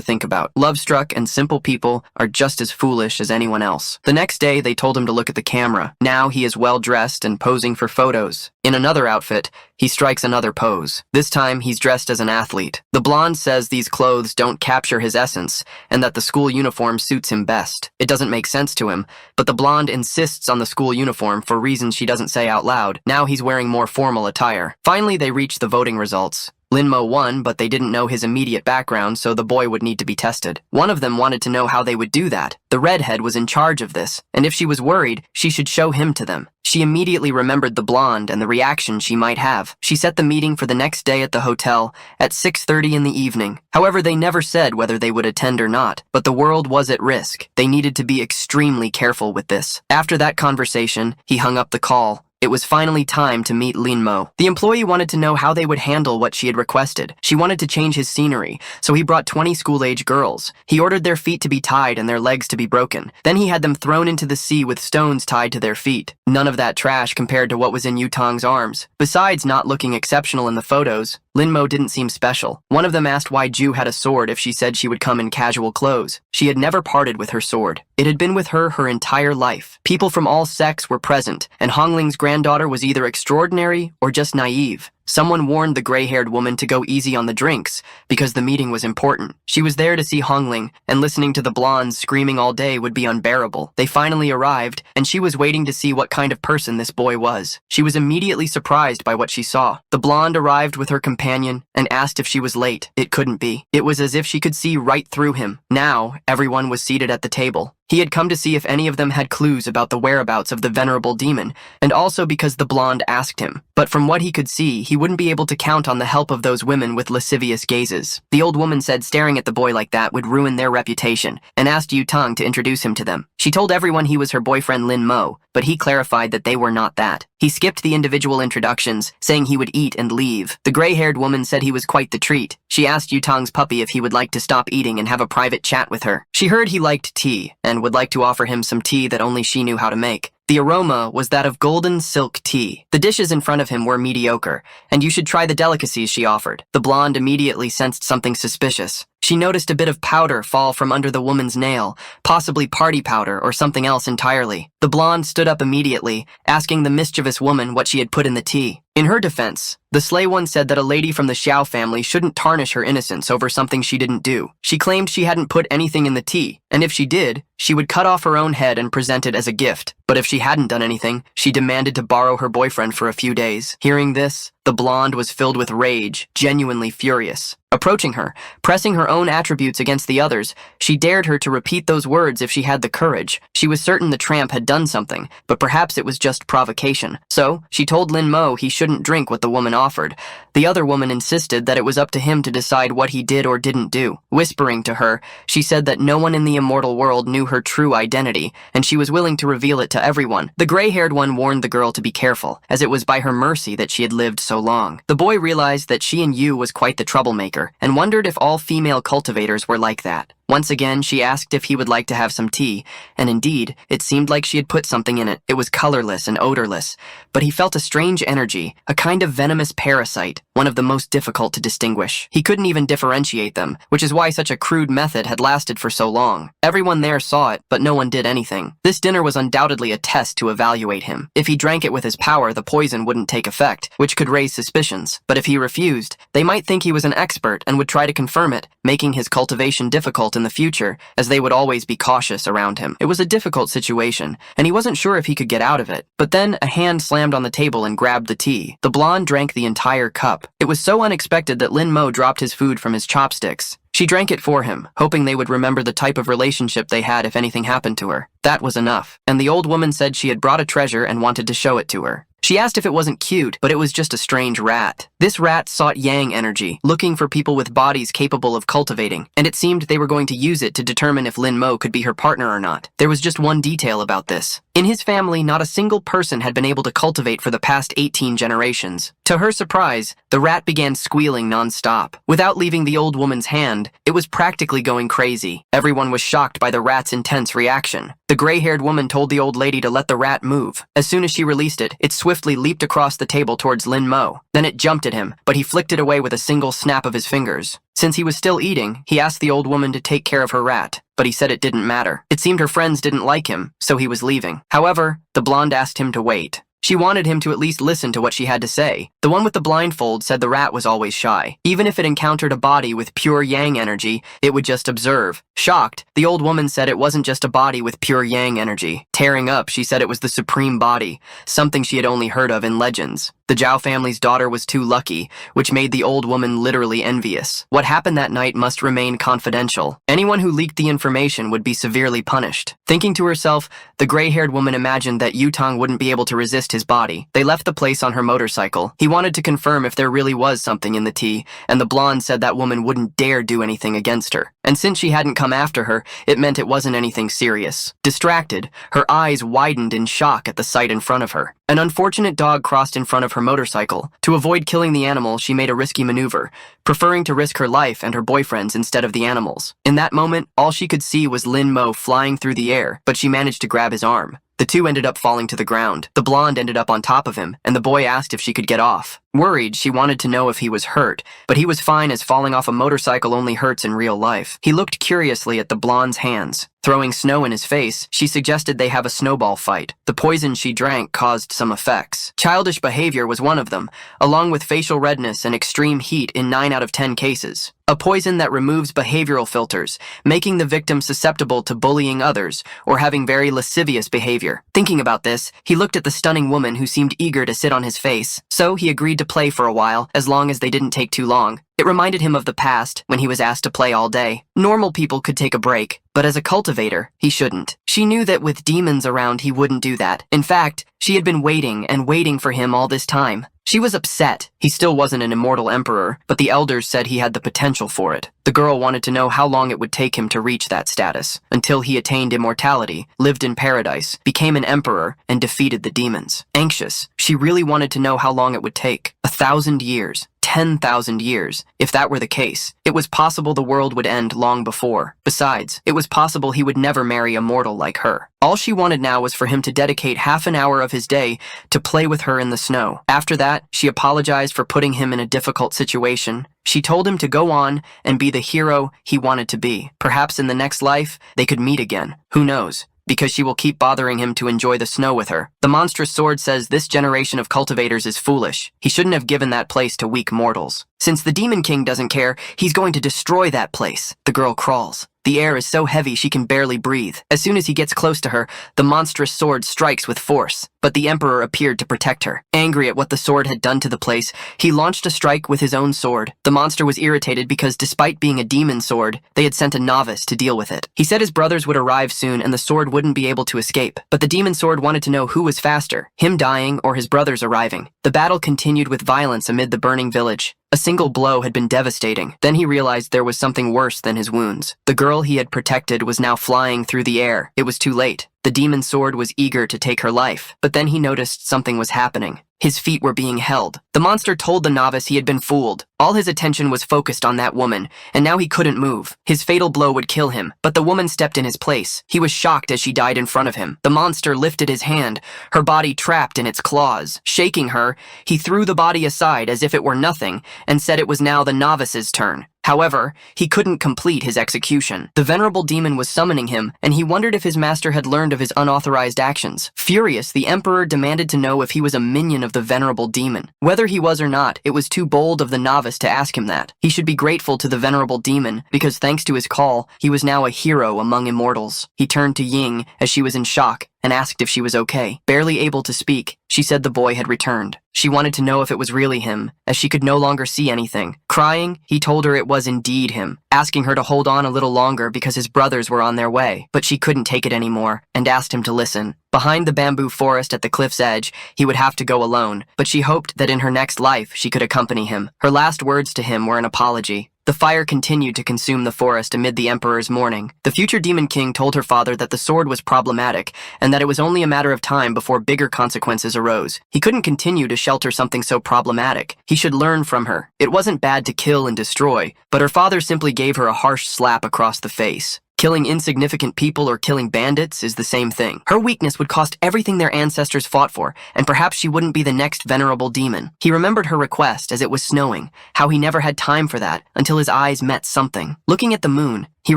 think about. Love-struck and simple people are just as foolish as anyone else. The next day, they told him to look at the camera. Now he is well-dressed and posing for photos. In another outfit, he strikes another pose. This time, he's dressed as an athlete. The blonde says these clothes don't capture his essence, and that the school uniform suits him best. It doesn't make sense to him, but the blonde insists on the school uniform for reasons she doesn't say out loud. Now he's wearing more formal attire. Finally, they reach the voting results. Linmo won, but they didn't know his immediate background, so the boy would need to be tested. One of them wanted to know how they would do that. The redhead was in charge of this, and if she was worried, she should show him to them. She immediately remembered the blonde and the reaction she might have. She set the meeting for the next day at the hotel at 6:30 in the evening. However, they never said whether they would attend or not, but the world was at risk. They needed to be extremely careful with this. After that conversation, he hung up the call. It was finally time to meet Linmo. The employee wanted to know how they would handle what she had requested. She wanted to change his scenery, so he brought 20 school-age girls. He ordered their feet to be tied and their legs to be broken. Then he had them thrown into the sea with stones tied to their feet. None of that trash compared to what was in Yutong's arms. Besides not looking exceptional in the photos, Linmo didn't seem special. One of them asked why Ju had a sword if she said she would come in casual clothes. She had never parted with her sword. It had been with her entire life. People from all sects were present, and Hongling's granddaughter was either extraordinary or just naive. Someone warned the gray-haired woman to go easy on the drinks because the meeting was important. She was there to see Hongling, and listening to the blondes screaming all day would be unbearable. They finally arrived, and she was waiting to see what kind of person this boy was. She was immediately surprised by what she saw. The blonde arrived with her companion and asked if she was late. It couldn't be. It was as if she could see right through him. Now, everyone was seated at the table. He had come to see if any of them had clues about the whereabouts of the venerable demon, and also because the blonde asked him. But from what he could see, he wouldn't be able to count on the help of those women with lascivious gazes. The old woman said staring at the boy like that would ruin their reputation, and asked Yutong to introduce him to them. She told everyone he was her boyfriend Lin Mo, but he clarified that they were not that. He skipped the individual introductions, saying he would eat and leave. The gray-haired woman said he was quite the treat. She asked Yutong's puppy if he would like to stop eating and have a private chat with her. She heard he liked tea, and would like to offer him some tea that only she knew how to make. The aroma was that of golden silk tea. The dishes in front of him were mediocre, and you should try the delicacies she offered. The blonde immediately sensed something suspicious. She noticed a bit of powder fall from under the woman's nail, possibly party powder or something else entirely. The blonde stood up immediately, asking the mischievous woman what she had put in the tea. In her defense, the slay one said that a lady from the Xiao family shouldn't tarnish her innocence over something she didn't do. She claimed she hadn't put anything in the tea, and if she did, she would cut off her own head and present it as a gift. But if she hadn't done anything, she demanded to borrow her boyfriend for a few days. Hearing this, the blonde was filled with rage, genuinely furious. Approaching her, pressing her own attributes against the others, she dared her to repeat those words if she had the courage. She was certain the tramp had done something, but perhaps it was just provocation. So, she told Lin Mo he shouldn't drink what the woman offered. The other woman insisted that it was up to him to decide what he did or didn't do. Whispering to her, she said that no one in the immortal world knew her true identity, and she was willing to reveal it to everyone. The gray-haired one warned the girl to be careful, as it was by her mercy that she had lived so long. The boy realized that she and Yu was quite the troublemaker, and wondered if all female cultivators were like that. Once again, she asked if he would like to have some tea, and indeed, it seemed like she had put something in it. It was colorless and odorless, but he felt a strange energy, a kind of venomous parasite, one of the most difficult to distinguish. He couldn't even differentiate them, which is why such a crude method had lasted for so long. Everyone there saw it, but no one did anything. This dinner was undoubtedly a test to evaluate him. If he drank it with his power, the poison wouldn't take effect, which could raise suspicions. But if he refused, they might think he was an expert and would try to confirm it, making his cultivation difficult in the future, as they would always be cautious around him. It was a difficult situation, and he wasn't sure if he could get out of it. But then a hand slammed on the table and grabbed the tea. The blonde drank the entire cup. It was so unexpected that Lin Mo dropped his food from his chopsticks. She drank it for him, hoping they would remember the type of relationship they had if anything happened to her. That was enough, and the old woman said she had brought a treasure and wanted to show it to her. She asked if it wasn't cute, but it was just a strange rat. This rat sought yang energy, looking for people with bodies capable of cultivating, and it seemed they were going to use it to determine if Lin Mo could be her partner or not. There was just one detail about this. In his family, not a single person had been able to cultivate for the past 18 generations. To her surprise, the rat began squealing non-stop. Without leaving the old woman's hand, it was practically going crazy. Everyone was shocked by the rat's intense reaction. The gray-haired woman told the old lady to let the rat move. As soon as she released it, it swiftly leaped across the table towards Lin Mo. Then it jumped at him, but he flicked it away with a single snap of his fingers. Since he was still eating, he asked the old woman to take care of her rat, but he said it didn't matter. It seemed her friends didn't like him, so he was leaving. However, the blonde asked him to wait. She wanted him to at least listen to what she had to say. The one with the blindfold said the rat was always shy. Even if it encountered a body with pure yang energy, it would just observe. Shocked, the old woman said it wasn't just a body with pure yang energy. Tearing up, she said it was the supreme body, something she had only heard of in legends. The Zhao family's daughter was too lucky, which made the old woman literally envious. What happened that night must remain confidential. Anyone who leaked the information would be severely punished. Thinking to herself, the gray-haired woman imagined that Yutong wouldn't be able to resist his body. They left the place on her motorcycle. He wanted to confirm if there really was something in the tea, and the blonde said that woman wouldn't dare do anything against her. And since she hadn't come after her, it meant it wasn't anything serious. Distracted, her eyes widened in shock at the sight in front of her. An unfortunate dog crossed in front of her motorcycle. To avoid killing the animal, she made a risky maneuver, preferring to risk her life and her boyfriend's instead of the animal's. In that moment, all she could see was Lin Mo flying through the air, but she managed to grab his arm. The two ended up falling to the ground. The blonde ended up on top of him, and the boy asked if she could get off. Worried, she wanted to know if he was hurt, but he was fine as falling off a motorcycle only hurts in real life. He looked curiously at the blonde's hands. Throwing snow in his face, she suggested they have a snowball fight. The poison she drank caused some effects. Childish behavior was one of them, along with facial redness and extreme heat in 9 out of 10 cases. A poison that removes behavioral filters, making the victim susceptible to bullying others or having very lascivious behavior. Thinking about this, he looked at the stunning woman who seemed eager to sit on his face, so he agreed to play for a while, as long as they didn't take too long. It reminded him of the past, when he was asked to play all day. Normal people could take a break, but as a cultivator, he shouldn't. She knew that with demons around, he wouldn't do that. In fact, she had been waiting and waiting for him all this time. She was upset. He still wasn't an immortal emperor, but the elders said he had the potential for it. The girl wanted to know how long it would take him to reach that status, until he attained immortality, lived in paradise, became an emperor, and defeated the demons. Anxious, she really wanted to know how long it would take. 1,000 years. 10,000 years. If that were the case, it was possible the world would end long before. Besides, it was possible he would never marry a mortal like her. All she wanted now was for him to dedicate half an hour of his day to play with her in the snow. After that, she apologized for putting him in a difficult situation. She told him to go on and be the hero he wanted to be. Perhaps in the next life, they could meet again. Who knows? Because she will keep bothering him to enjoy the snow with her. The monstrous sword says this generation of cultivators is foolish. He shouldn't have given that place to weak mortals. Since the Demon King doesn't care, he's going to destroy that place. The girl crawls. The air is so heavy she can barely breathe. As soon as he gets close to her, the monstrous sword strikes with force. But the Emperor appeared to protect her. Angry at what the sword had done to the place, he launched a strike with his own sword. The monster was irritated because despite being a demon sword, they had sent a novice to deal with it. He said his brothers would arrive soon and the sword wouldn't be able to escape. But the demon sword wanted to know who was faster, him dying or his brothers arriving. The battle continued with violence amid the burning village. A single blow had been devastating. Then he realized there was something worse than his wounds. The girl he had protected was now flying through the air. It was too late. The demon sword was eager to take her life, but then he noticed something was happening. His feet were being held. The monster told the novice he had been fooled. All his attention was focused on that woman, and now he couldn't move. His fatal blow would kill him, but the woman stepped in his place. He was shocked as she died in front of him. The monster lifted his hand, her body trapped in its claws. Shaking her, he threw the body aside as if it were nothing, and said it was now the novice's turn. However, he couldn't complete his execution. The venerable demon was summoning him, and he wondered if his master had learned of his unauthorized actions. Furious, the emperor demanded to know if he was a minion of the venerable demon. Whether he was or not, it was too bold of the novice to ask him that. He should be grateful to the venerable demon, because thanks to his call, he was now a hero among immortals. He turned to Ying as she was in shock, and asked if she was okay. Barely able to speak, she said the boy had returned. She wanted to know if it was really him, as she could no longer see anything. Crying, he told her it was indeed him, asking her to hold on a little longer because his brothers were on their way. But she couldn't take it anymore, and asked him to listen. Behind the bamboo forest at the cliff's edge, he would have to go alone, but she hoped that in her next life she could accompany him. Her last words to him were an apology. The fire continued to consume the forest amid the emperor's mourning. The future demon king told her father that the sword was problematic, and that it was only a matter of time before bigger consequences arose. He couldn't continue to shelter something so problematic. He should learn from her. It wasn't bad to kill and destroy, but her father simply gave her a harsh slap across the face. Killing insignificant people or killing bandits is the same thing. Her weakness would cost everything their ancestors fought for, and perhaps she wouldn't be the next venerable demon. He remembered her request as it was snowing, how he never had time for that until his eyes met something. Looking at the moon, he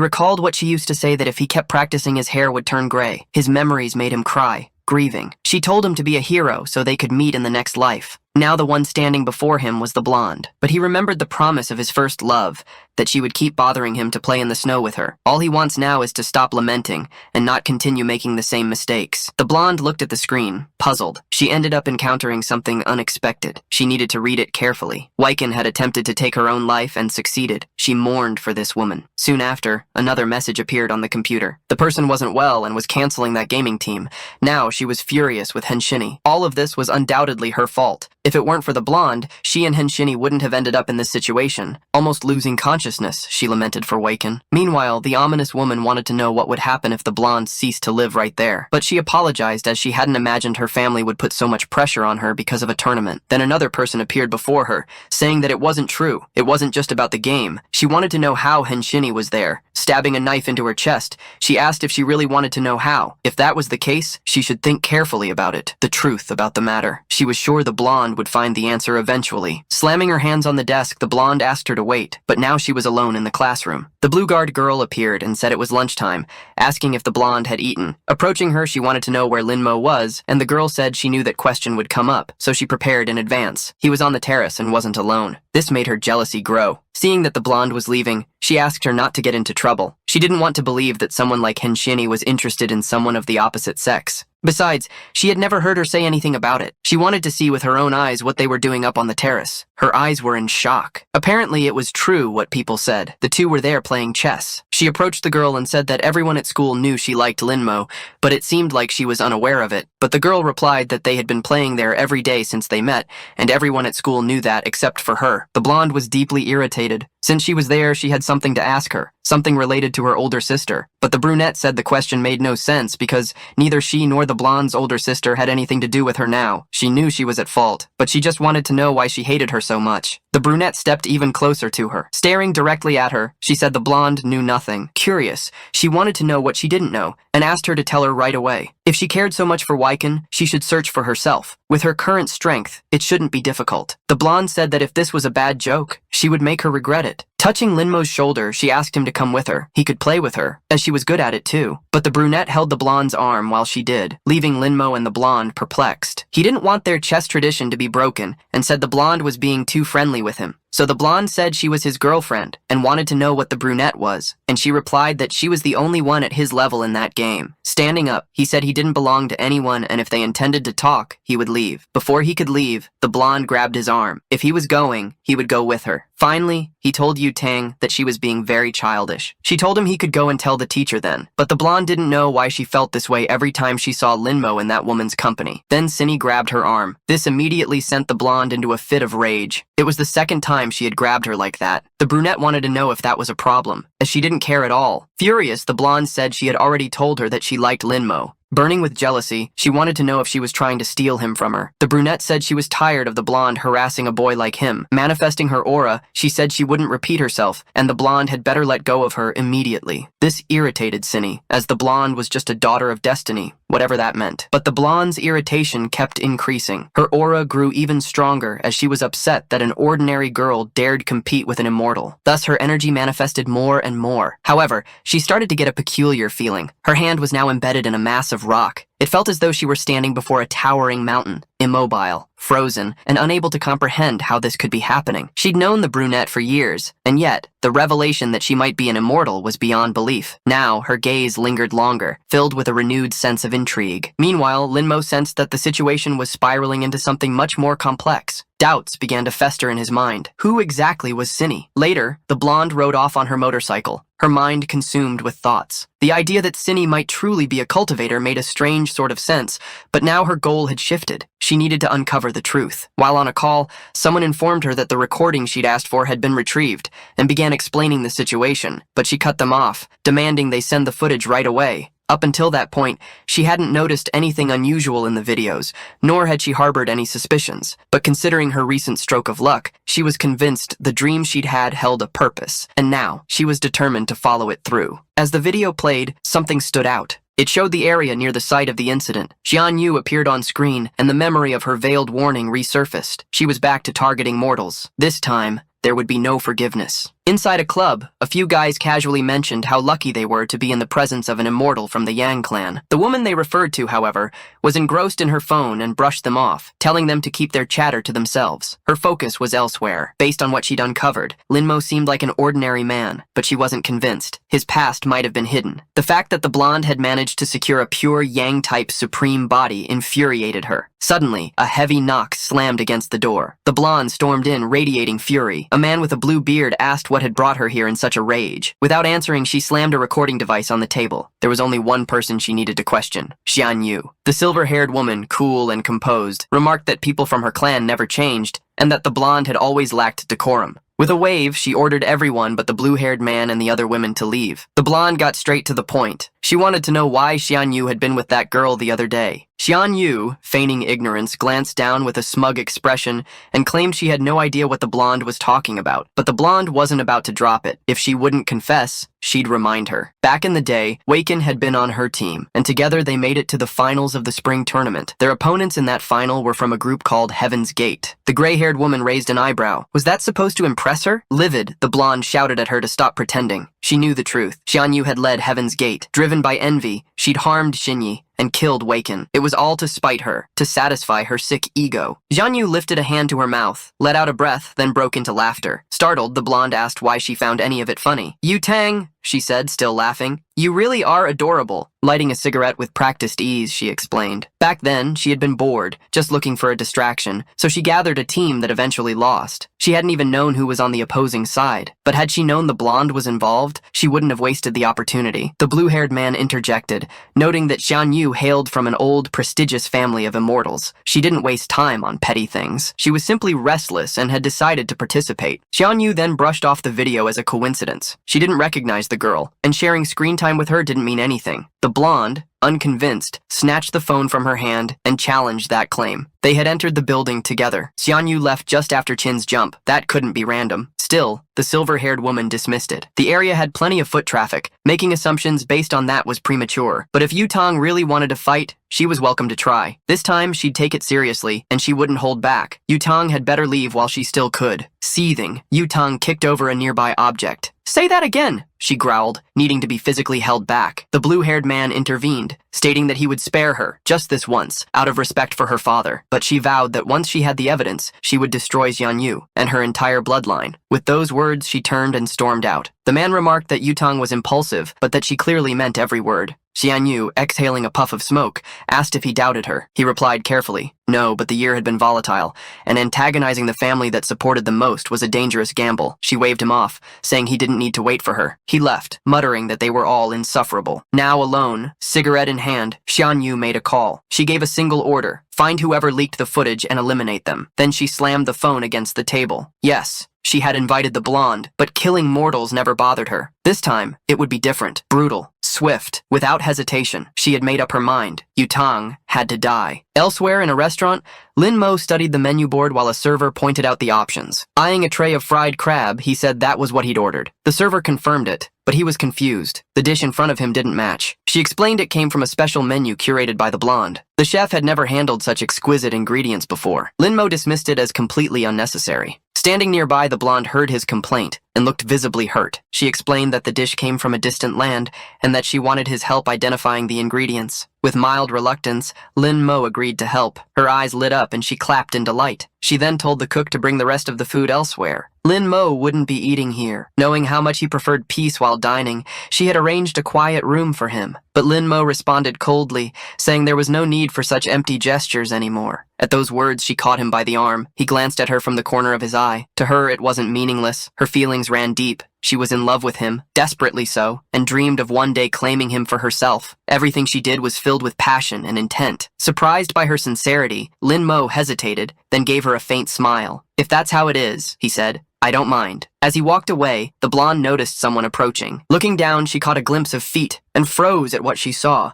recalled what she used to say, that if he kept practicing his hair would turn gray. His memories made him cry, grieving. She told him to be a hero so they could meet in the next life. Now the one standing before him was the blonde, but he remembered the promise of his first love, that she would keep bothering him to play in the snow with her. All he wants now is to stop lamenting and not continue making the same mistakes. The blonde looked at the screen, puzzled. She ended up encountering something unexpected. She needed to read it carefully. Wyken had attempted to take her own life and succeeded. She mourned for this woman. Soon after, another message appeared on the computer. The person wasn't well and was canceling that gaming team. Now she was furious with Henshini. All of this was undoubtedly her fault. If it weren't for the blonde, she and Henshini wouldn't have ended up in this situation. Almost losing consciousness, she lamented for Wyken. Meanwhile, the ominous woman wanted to know what would happen if the blonde ceased to live right there. But she apologized, as she hadn't imagined her family would put so much pressure on her because of a tournament. Then another person appeared before her, saying that it wasn't true. It wasn't just about the game. She wanted to know how Henshini was there. Stabbing a knife into her chest, she asked if she really wanted to know how. If that was the case, she should think carefully about it. The truth about the matter. She was sure the blonde would find the answer eventually. Slamming her hands on the desk, the blonde asked her to wait, but now she was alone in the classroom. The blue-guard girl appeared and said it was lunchtime, asking if the blonde had eaten. Approaching her, she wanted to know where Linmo was, and the girl said she knew that question would come up, so she prepared in advance. He was on the terrace and wasn't alone. This made her jealousy grow. Seeing that the blonde was leaving, she asked her not to get into trouble. She didn't want to believe that someone like Henshini was interested in someone of the opposite sex. Besides, she had never heard her say anything about it. She wanted to see with her own eyes what they were doing up on the terrace. Her eyes were in shock. Apparently, it was true what people said. The two were there playing chess. She approached the girl and said that everyone at school knew she liked Linmo, but it seemed like she was unaware of it. But the girl replied that they had been playing there every day since they met, and everyone at school knew that except for her. The blonde was deeply irritated. Since she was there, she had something to ask her, something related to her older sister. But the brunette said the question made no sense because neither she nor the blonde's older sister had anything to do with her now. She knew she was at fault, but she just wanted to know why she hated her so much. The brunette stepped even closer to her. Staring directly at her, she said the blonde knew nothing. Curious, she wanted to know what she didn't know, and asked her to tell her right away. If she cared so much for Wyken, she should search for herself. With her current strength, it shouldn't be difficult. The blonde said that if this was a bad joke, she would make her regret it. Touching Linmo's shoulder, she asked him to come with her. He could play with her, as she was good at it too. But the brunette held the blonde's arm while she did, leaving Linmo and the blonde perplexed. He didn't want their chess tradition to be broken, and said the blonde was being too friendly with him. So the blonde said she was his girlfriend, and wanted to know what the brunette was, and she replied that she was the only one at his level in that game. Standing up, he said he didn't belong to anyone, and if they intended to talk, he would leave. Before he could leave, the blonde grabbed his arm. If he was going, he would go with her. Finally, he told Yu Tang that she was being very childish. She told him he could go and tell the teacher then, but the blonde didn't know why she felt this way every time she saw Linmo in that woman's company. Then Cinny grabbed her arm. This immediately sent the blonde into a fit of rage. It was the second time she had grabbed her like that. The brunette wanted to know if that was a problem, as she didn't care at all. Furious, the blonde said she had already told her that she liked Linmo. Burning with jealousy, she wanted to know if she was trying to steal him from her. The brunette said she was tired of the blonde harassing a boy like him. Manifesting her aura, she said she wouldn't repeat herself, and the blonde had better let go of her immediately. This irritated Cinny, as the blonde was just a daughter of destiny, whatever that meant. But the blonde's irritation kept increasing. Her aura grew even stronger as she was upset that an ordinary girl dared compete with an immortal. Thus, her energy manifested more and more. However, she started to get a peculiar feeling. Her hand was now embedded in a mass of rock. It felt as though she were standing before a towering mountain. immobile, frozen, and unable to comprehend how this could be happening. She'd known the brunette for years, and yet, the revelation that she might be an immortal was beyond belief. Now, her gaze lingered longer, filled with a renewed sense of intrigue. Meanwhile, Linmo sensed that the situation was spiraling into something much more complex. Doubts began to fester in his mind. Who exactly was Cinny? Later, the blonde rode off on her motorcycle, her mind consumed with thoughts. The idea that Cinny might truly be a cultivator made a strange sort of sense, but now her goal had shifted. She needed to uncover the truth. While on a call, someone informed her that the recording she'd asked for had been retrieved, and began explaining the situation, but she cut them off, demanding they send the footage right away. Up until that point, she hadn't noticed anything unusual in the videos, nor had she harbored any suspicions. But considering her recent stroke of luck, she was convinced the dream she'd had held a purpose, and now she was determined to follow it through. As the video played, something stood out. It showed the area near the site of the incident. Xian Yu appeared on screen, and the memory of her veiled warning resurfaced. She was back to targeting mortals. This time, there would be no forgiveness. Inside a club, a few guys casually mentioned how lucky they were to be in the presence of an immortal from the Yang clan. The woman they referred to, however, was engrossed in her phone and brushed them off, telling them to keep their chatter to themselves. Her focus was elsewhere. Based on what she'd uncovered, Linmo seemed like an ordinary man, but she wasn't convinced. His past might have been hidden. The fact that the blonde had managed to secure a pure Yang-type supreme body infuriated her. Suddenly, a heavy knock slammed against the door. The blonde stormed in, radiating fury. A man with a blue beard asked what had brought her here in such a rage. Without answering, she slammed a recording device on the table. There was only one person she needed to question: Xian Yu. The silver-haired woman, cool and composed, remarked that people from her clan never changed, and that the blonde had always lacked decorum. With a wave, she ordered everyone but the blue-haired man and the other women to leave. The blonde got straight to the point. She wanted to know why Xian Yu had been with that girl the other day. Xian Yu, feigning ignorance, glanced down with a smug expression and claimed she had no idea what the blonde was talking about. But the blonde wasn't about to drop it. If she wouldn't confess, she'd remind her. Back in the day, Waken had been on her team, and together they made it to the finals of the spring tournament. Their opponents in that final were from a group called Heaven's Gate. The gray-haired woman raised an eyebrow. Was that supposed to impress her? Livid, the blonde shouted at her to stop pretending. She knew the truth. Xian Yu had led Heaven's Gate. Driven by envy, she'd harmed Xinyi and killed Waken. It was all to spite her, to satisfy her sick ego. Xian Yu lifted a hand to her mouth, let out a breath, then broke into laughter. Startled, the blonde asked why she found any of it funny. "You Tang," she said, still laughing. "You really are adorable." Lighting a cigarette with practiced ease, she explained. Back then, she had been bored, just looking for a distraction, so she gathered a team that eventually lost. She hadn't even known who was on the opposing side, but had she known the blonde was involved, she wouldn't have wasted the opportunity. The blue-haired man interjected, noting that Xian Yu hailed from an old, prestigious family of immortals. She didn't waste time on petty things. She was simply restless and had decided to participate. Xian Yu then brushed off the video as a coincidence. She didn't recognize the girl, and sharing screen time with her didn't mean anything. The blonde, unconvinced, snatched the phone from her hand and challenged that claim. They had entered the building together. Xian Yu left just after Qin's jump. That couldn't be random. Still, the silver-haired woman dismissed it. The area had plenty of foot traffic. Making assumptions based on that was premature. But if Yutong really wanted to fight, she was welcome to try. This time, she'd take it seriously, and she wouldn't hold back. Yutong had better leave while she still could. Seething, Yutong kicked over a nearby object. "Say that again," she growled, needing to be physically held back. The blue-haired man intervened, stating that he would spare her, just this once, out of respect for her father. But she vowed that once she had the evidence, she would destroy Xian Yu and her entire bloodline. With those words, she turned and stormed out. The man remarked that Yutong was impulsive, but that she clearly meant every word. Xian Yu, exhaling a puff of smoke, asked if he doubted her. He replied carefully, no, but the year had been volatile, and antagonizing the family that supported them most was a dangerous gamble. She waved him off, saying he didn't need to wait for her. He left, muttering that they were all insufferable. Now alone, cigarette in hand, Xian Yu made a call. She gave a single order: find whoever leaked the footage and eliminate them. Then she slammed the phone against the table. Yes, she had invited the blonde, but killing mortals never bothered her. This time, it would be different, brutal, swift. Without hesitation, she had made up her mind. Yutong had to die. Elsewhere in a restaurant, Lin Mo studied the menu board while a server pointed out the options. Eyeing a tray of fried crab, he said that was what he'd ordered. The server confirmed it, but he was confused. The dish in front of him didn't match. She explained it came from a special menu curated by the blonde. The chef had never handled such exquisite ingredients before. Lin Mo dismissed it as completely unnecessary. Standing nearby, the blonde heard his complaint and looked visibly hurt. She explained that the dish came from a distant land and that she wanted his help identifying the ingredients. With mild reluctance, Lin Mo agreed to help. Her eyes lit up and she clapped in delight. She then told the cook to bring the rest of the food elsewhere. Lin Mo wouldn't be eating here. Knowing how much he preferred peace while dining, she had arranged a quiet room for him. But Lin Mo responded coldly, saying there was no need for such empty gestures anymore. At those words, she caught him by the arm. He glanced at her from the corner of his eye. To her, it wasn't meaningless. Her feelings ran deep. She was in love with him, desperately so, and dreamed of one day claiming him for herself. Everything she did was filled with passion and intent. Surprised by her sincerity, Lin Mo hesitated, then gave her a faint smile. "If that's how it is," he said, "I don't mind." As he walked away, the blonde noticed someone approaching. Looking down, she caught a glimpse of feet and froze at what she saw.